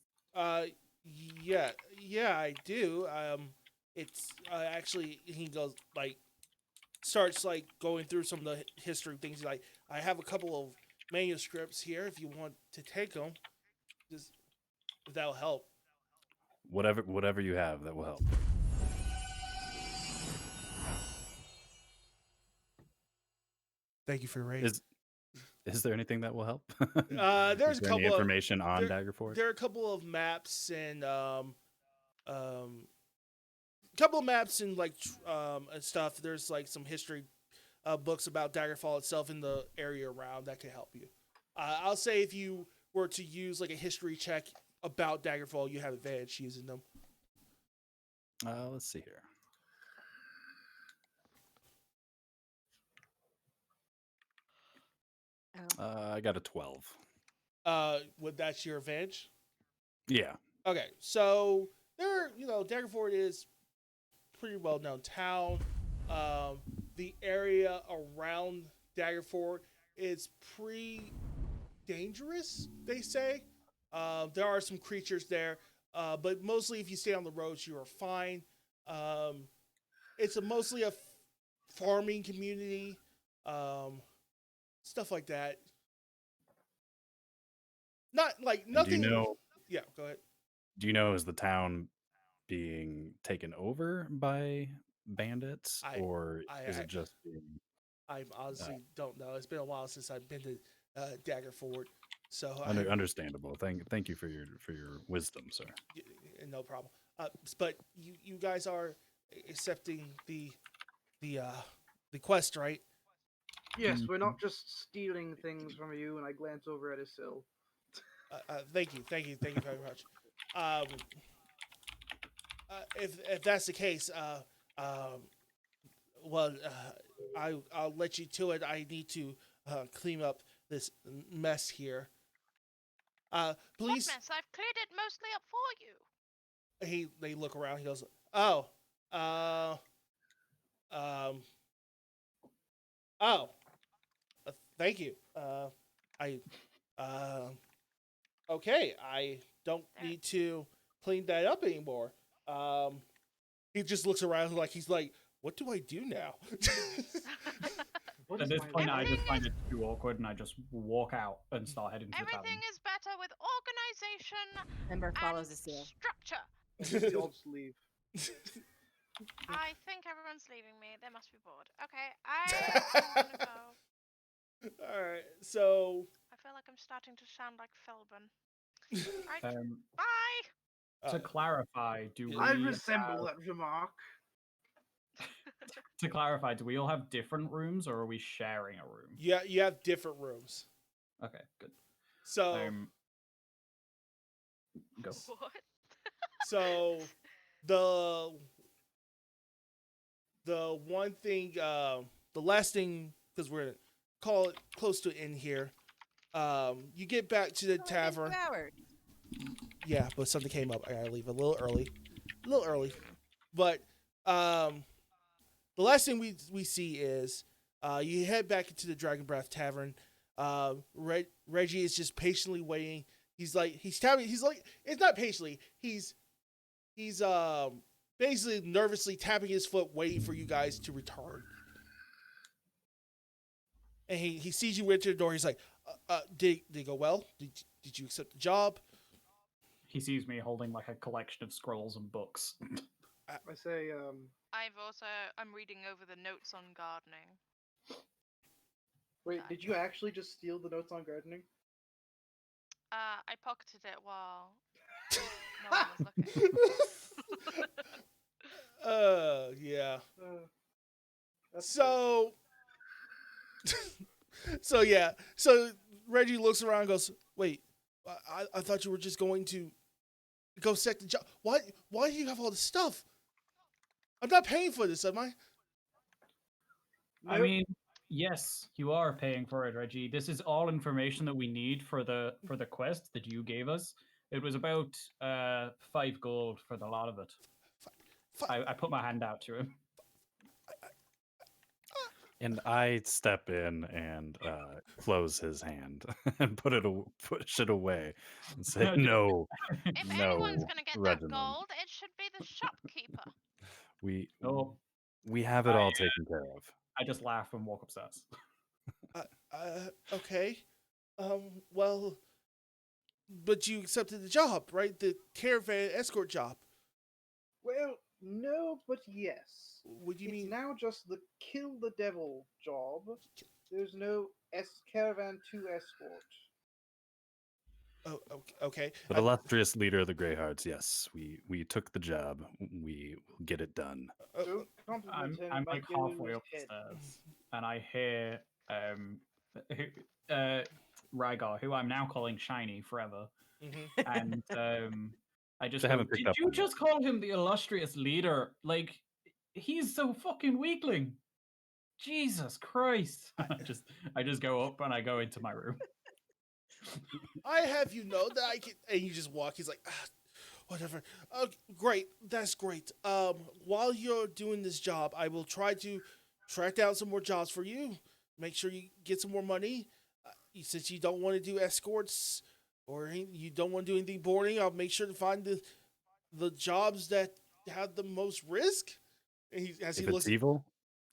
Speaker 1: Yeah, yeah, I do. It's actually he goes like starts like going through some of the history things. He's like, I have a couple of manuscripts here if you want to take them. Just if that'll help.
Speaker 6: Whatever you have, that will help.
Speaker 1: Thank you for your raid.
Speaker 6: Is there anything that will help?
Speaker 1: There's
Speaker 6: Is
Speaker 1: a
Speaker 6: there any
Speaker 1: couple of
Speaker 6: information on
Speaker 1: there,
Speaker 6: Daggerford?
Speaker 1: there are a couple of maps and couple of maps and like and stuff. There's like some history books about Daggerfall itself in the area around that can help you. I'll say if you were to use like a history check about Daggerfall, you have advantage using them.
Speaker 6: Let's see here. I got a 12.
Speaker 1: Would that's your advantage?
Speaker 6: Yeah.
Speaker 1: Okay, so Daggerford is pretty well known town. The area around Daggerford is pretty dangerous, they say. There are some creatures there, but mostly if you stay on the roads, you are fine. It's mostly a farming community, stuff like that. Not like nothing.
Speaker 6: Do you know?
Speaker 1: Yeah, go ahead.
Speaker 6: Do you know, is the town being taken over by bandits, or is it just being?
Speaker 1: I honestly don't know. It's been a while since I've been to Daggerford, so
Speaker 6: Understandable. Thank you for your wisdom, sir.
Speaker 1: No problem. But you guys are accepting the quest, right?
Speaker 5: Yes, we're not just stealing things from you. And I glance over at Isil.
Speaker 1: Thank you very much. If that's the case, I'll let you to it. I need to clean up this mess here. Please.
Speaker 3: What mess? I've cleared it mostly up for you.
Speaker 1: They look around. He goes, oh, oh. Thank you. Okay. I don't need to clean that up anymore. He just looks around like he's like, what do I do now?
Speaker 2: At this point, I just find it too awkward, and I just walk out and start heading to the tavern.
Speaker 3: Everything is better with organization
Speaker 4: Ember follows
Speaker 3: and
Speaker 4: Isil.
Speaker 3: structure.
Speaker 5: They all just leave.
Speaker 3: I think everyone's leaving me. They must be bored. Okay, I want to go.
Speaker 1: All right, so
Speaker 3: I feel like I'm starting to sound like Philbin. Right,
Speaker 2: Um,
Speaker 3: bye.
Speaker 2: to clarify, do we?
Speaker 5: I resemble that remark.
Speaker 2: To clarify, do we all have different rooms, or are we sharing a room?
Speaker 1: Yeah, you have different rooms.
Speaker 2: Okay, good.
Speaker 1: So
Speaker 2: Go.
Speaker 3: What?
Speaker 1: so the one thing, the last thing, because we're gonna call it close to in here. You get back to the tavern.
Speaker 4: 2 hours.
Speaker 1: Yeah, but something came up. I gotta leave a little early. But the last thing we see is you head back into the Dragon Breath Tavern. Reggie is just patiently waiting. He's like it's not patiently. He's basically nervously tapping his foot, waiting for you guys to return. And he sees you enter the door. He's like, did it go well? Did you accept the job?
Speaker 2: He sees me holding like a collection of scrolls and books.
Speaker 5: I say,
Speaker 3: I'm reading over the notes on gardening.
Speaker 5: wait, did you actually just steal the notes on gardening?
Speaker 3: I pocketed it while no one was looking.
Speaker 1: Yeah.
Speaker 5: That's
Speaker 1: So Reggie looks around and goes, wait, I thought you were just going to go set the job. Why do you have all this stuff? I'm not paying for this, am I?
Speaker 2: I mean, yes, you are paying for it, Reggie. This is all information that we need for the quest that you gave us. It was about 5 gold for the lot of it. I put my hand out to him.
Speaker 6: And I step in and close his hand and push it away and say,
Speaker 2: Just-
Speaker 6: "No,
Speaker 3: If anyone's
Speaker 6: no,
Speaker 3: gonna get that
Speaker 6: Reginald.
Speaker 3: gold, it should be the shopkeeper.
Speaker 6: We
Speaker 2: No,
Speaker 6: we have it all taken care of."
Speaker 2: I just laugh and walk upstairs.
Speaker 1: Okay. Well, but you accepted the job, right? The caravan escort job.
Speaker 5: Well, no, but yes.
Speaker 1: What do you
Speaker 5: It's
Speaker 1: mean?
Speaker 5: now just the kill the devil job. There's no caravan to escort.
Speaker 1: Oh, okay.
Speaker 6: But illustrious leader of the Greyhearts, yes, we took the job. We will get it done.
Speaker 5: Don't compliment him.
Speaker 2: I'm
Speaker 5: might
Speaker 2: like
Speaker 5: get in
Speaker 2: halfway
Speaker 5: his
Speaker 2: up the
Speaker 5: head.
Speaker 2: stairs, and I hear Rygar, who I'm now calling Shiny forever,
Speaker 1: Mhm.
Speaker 2: and I just
Speaker 6: They
Speaker 2: go,
Speaker 6: haven't picked
Speaker 2: did
Speaker 6: up
Speaker 2: you
Speaker 6: on that.
Speaker 2: just call him the illustrious leader? Like, he's so fucking weakling. Jesus Christ! I just go up and I go into my room.
Speaker 1: I have you know that I can, and you just walk. He's like, whatever. Great, that's great. While you're doing this job, I will try to track down some more jobs for you. Make sure you get some more money. Since you don't want to do escorts or you don't want to do anything boring, I'll make sure to find the jobs that have the most risk. And
Speaker 6: If it's evil,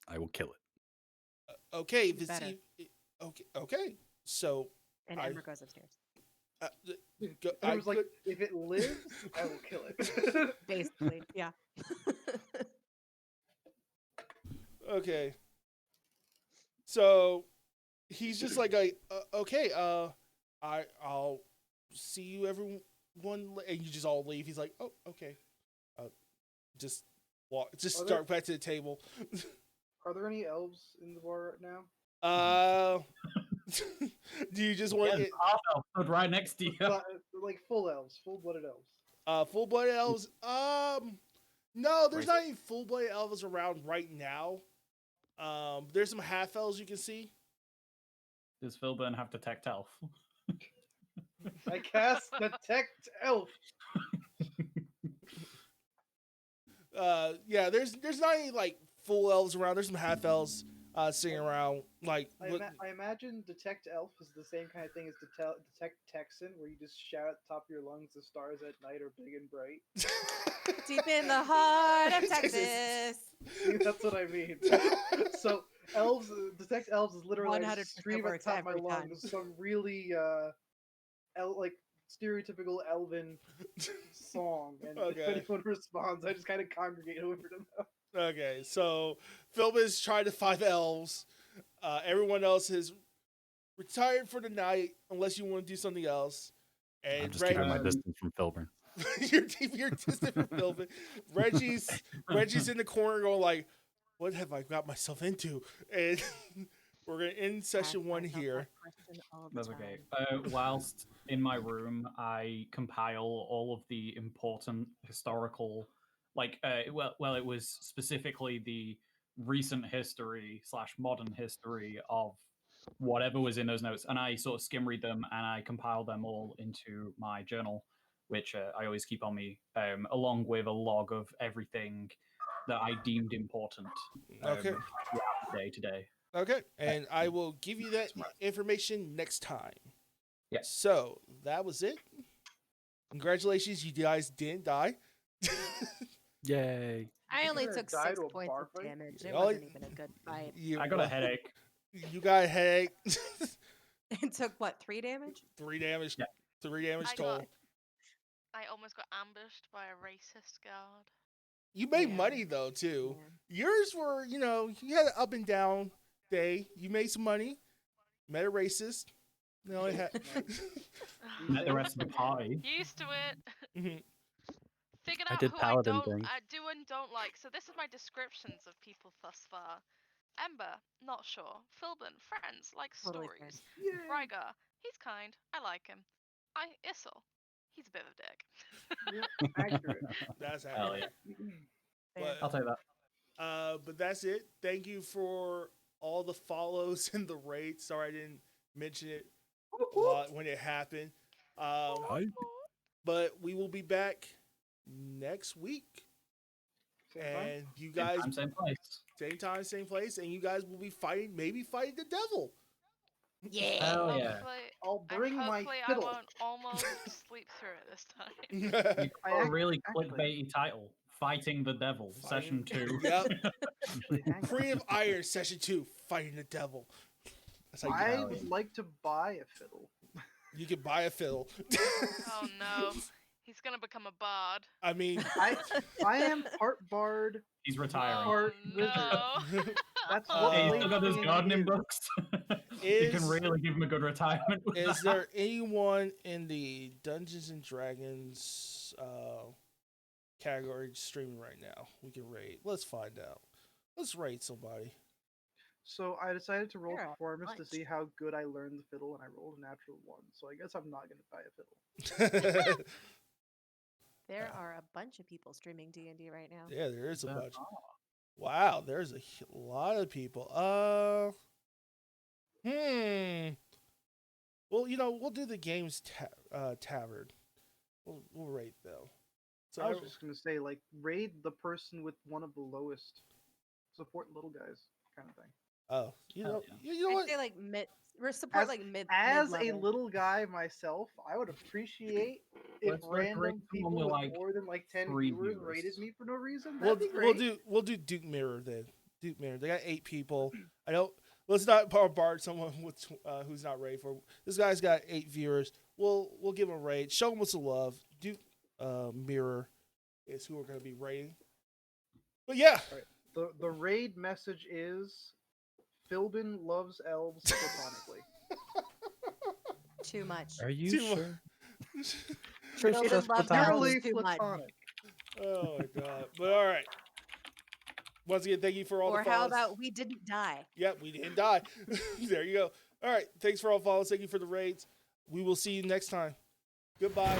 Speaker 6: I will kill it.
Speaker 1: Okay, if it's
Speaker 4: Better.
Speaker 1: okay. So
Speaker 4: And
Speaker 1: I-
Speaker 4: Ember goes upstairs.
Speaker 5: I was like, if it lives, I will kill it.
Speaker 4: Basically, yeah.
Speaker 1: okay. So he's just like, okay, I'll see you everyone, and you just all leave. He's like, oh, okay, just walk, just
Speaker 5: Are
Speaker 1: start back to the table.
Speaker 5: Are there any elves in the bar right now?
Speaker 1: Do you just want
Speaker 2: Yes, half elf stood right next to you.
Speaker 5: Like full elves, full-blooded elves.
Speaker 1: full-blooded elves? No, there's
Speaker 2: Racist.
Speaker 1: not any full-blooded elves around right now. There's some half elves you can see.
Speaker 2: Does Philburn have detect elf?
Speaker 5: I cast detect elf.
Speaker 1: Yeah, there's not any like full elves around. There's some half elves sitting around. Like,
Speaker 5: I imagine detect elf is the same kind of thing as detect Texan, where you just shout at the top of your lungs, "The stars at night are big and bright."
Speaker 4: Deep in the heart of
Speaker 1: Texas.
Speaker 4: Texas.
Speaker 5: See, that's what I mean. So elves, detect elves is literally I
Speaker 4: 100%
Speaker 5: just scream at
Speaker 4: works
Speaker 5: the top of my
Speaker 4: every time.
Speaker 5: lungs some really like stereotypical elven song, and
Speaker 1: Okay.
Speaker 5: if anyone responds, I just kind of congregate over to them.
Speaker 1: Okay, so Philbin's trying to find elves. Everyone else is retired for the night, unless you want to do something else. And
Speaker 6: I'm just keeping my
Speaker 2: Um,
Speaker 6: distance from Filburn.
Speaker 1: you're distant from Philbin. Reggie's in the corner going like, "What have I got myself into?" And we're gonna end session
Speaker 4: Ask
Speaker 1: one
Speaker 4: myself
Speaker 1: here.
Speaker 4: that question all the
Speaker 2: That's
Speaker 4: time.
Speaker 2: okay. Whilst in my room, I compile all of the important historical, like, well, it was specifically the recent history / modern history of whatever was in those notes, and I sort of skim read them and I compile them all into my journal, which I always keep on me, along with a log of everything that I deemed important.
Speaker 1: Okay.
Speaker 2: Throughout the day today.
Speaker 1: Okay, and I will give you that
Speaker 2: Smart.
Speaker 1: information next time.
Speaker 2: Yeah.
Speaker 1: So that was it. Congratulations, you guys didn't die.
Speaker 6: Yay!
Speaker 4: I only
Speaker 5: gonna
Speaker 4: took
Speaker 5: die
Speaker 4: 6
Speaker 5: to a
Speaker 4: points
Speaker 5: bar
Speaker 4: of
Speaker 5: fight?
Speaker 4: damage. It
Speaker 1: Oh,
Speaker 4: wasn't even a good fight.
Speaker 1: You,
Speaker 2: I got a headache.
Speaker 1: You got a headache.
Speaker 4: It took what, 3 damage?
Speaker 1: 3 damage.
Speaker 2: Yeah.
Speaker 1: 3 damage
Speaker 3: I
Speaker 1: total.
Speaker 3: I almost got ambushed by a racist guard.
Speaker 1: You made
Speaker 4: Yeah.
Speaker 1: money though too.
Speaker 4: Yeah.
Speaker 1: Yours were, you had an up and down day. You made some money. Met a racist. No, it had.
Speaker 2: Met the rest of the party.
Speaker 3: Used to it.
Speaker 1: Mhm.
Speaker 3: Figured
Speaker 6: I
Speaker 3: out
Speaker 6: did
Speaker 3: who
Speaker 6: paladin
Speaker 3: I
Speaker 6: things.
Speaker 3: do and don't like. So this is my descriptions of people thus far. Ember, not sure. Philbin, friends, like
Speaker 4: Totally
Speaker 3: stories.
Speaker 5: Yay!
Speaker 3: Rygar, he's kind. I like him. Issel, he's a bit of a dick.
Speaker 5: Yep, accurate.
Speaker 1: That's
Speaker 2: Hell
Speaker 1: accurate.
Speaker 2: yeah.
Speaker 4: Fair.
Speaker 2: I'll take that.
Speaker 1: But that's it. Thank you for all the follows and the rates. Sorry I didn't mention it a lot when it happened.
Speaker 6: Hi.
Speaker 1: But we will be back next week.
Speaker 5: Same time?
Speaker 1: and you
Speaker 2: Same
Speaker 1: guys
Speaker 2: time, same place.
Speaker 1: same time, same place, and you guys will be fighting, maybe fighting the devil.
Speaker 4: Yeah.
Speaker 2: Hell yeah.
Speaker 3: Hopefully,
Speaker 5: I'll
Speaker 3: and
Speaker 5: bring my
Speaker 3: hopefully I
Speaker 5: fiddle.
Speaker 3: won't almost sleep through it this time.
Speaker 2: You
Speaker 1: Yep.
Speaker 2: got
Speaker 5: I
Speaker 2: a
Speaker 5: ac-
Speaker 2: really
Speaker 5: actually-
Speaker 2: clickbaity title: "Fighting the Devil," Session
Speaker 1: Fighting-
Speaker 2: 2.
Speaker 5: Actually, hang on.
Speaker 1: Queen of Iron, Session 2, fighting the devil. That's how you,
Speaker 5: I
Speaker 2: Hell
Speaker 5: would
Speaker 2: yeah.
Speaker 5: like to buy a fiddle.
Speaker 1: you can buy a fiddle.
Speaker 3: Oh no, he's gonna become a bard.
Speaker 1: I mean,
Speaker 5: I am part bard.
Speaker 2: He's retiring.
Speaker 5: Part
Speaker 3: Oh
Speaker 5: wizard.
Speaker 3: no.
Speaker 5: That's
Speaker 3: Oh.
Speaker 5: what
Speaker 2: Hey, he's
Speaker 5: late
Speaker 2: still got his
Speaker 5: game
Speaker 2: gardening
Speaker 5: is.
Speaker 2: books. You
Speaker 1: Is-
Speaker 2: can really give him a good retirement. with
Speaker 1: is
Speaker 2: that.
Speaker 1: there anyone in the Dungeons and Dragons category streaming right now? We can raid. Let's find out. Let's raid somebody.
Speaker 5: So I decided to roll
Speaker 4: There are a
Speaker 5: performance to
Speaker 4: bunch.
Speaker 5: see how good I learned the fiddle, and I rolled a natural 1. So I guess I'm not going to buy a fiddle.
Speaker 4: There are a bunch of people streaming D&D right now.
Speaker 1: Yeah, there is a
Speaker 2: Uh,
Speaker 1: bunch. Wow, there's a lot of people. Well, we'll do the games tavern. We'll rate though. So
Speaker 5: I was just going to say, like, raid the person with one of the lowest. Support little guys, kind of thing.
Speaker 1: oh,
Speaker 2: Hell
Speaker 1: you know
Speaker 4: I'd
Speaker 1: what?
Speaker 4: say like mid, or support
Speaker 5: As-
Speaker 4: like mid.
Speaker 5: As a
Speaker 4: mid-level.
Speaker 5: little guy myself, I would appreciate if
Speaker 2: Let's
Speaker 5: random
Speaker 2: rate
Speaker 5: people
Speaker 2: someone
Speaker 5: with
Speaker 2: with, like,
Speaker 5: more than like 10
Speaker 2: 3
Speaker 5: viewers
Speaker 2: viewers.
Speaker 5: rated me for no reason.
Speaker 1: We'll
Speaker 5: That'd be
Speaker 1: we'll
Speaker 5: great.
Speaker 1: do Duke Mirror then. Duke Mirror. They got 8 people. I don't. Let's not bombard someone with who's not ready for. This guy's got 8 viewers. We'll give him a raid. Show him what's the love. Duke Mirror is who we're gonna be rating. But yeah,
Speaker 5: The raid message is Philbin loves elves platonically.
Speaker 4: Too much.
Speaker 6: Are you
Speaker 1: Too mu-
Speaker 6: sure?
Speaker 4: Philbin
Speaker 6: Just
Speaker 4: loves
Speaker 6: platonic.
Speaker 4: elves
Speaker 5: Purely
Speaker 4: too much.
Speaker 5: platonic.
Speaker 1: Oh my god. But all right. Once again, thank you for all
Speaker 4: Or
Speaker 1: the
Speaker 4: how
Speaker 1: follows.
Speaker 4: about we didn't die?
Speaker 1: Yep, we didn't die. There you go. All right. Thanks for all the follows. Thank you for the raids. We will see you next time. Goodbye.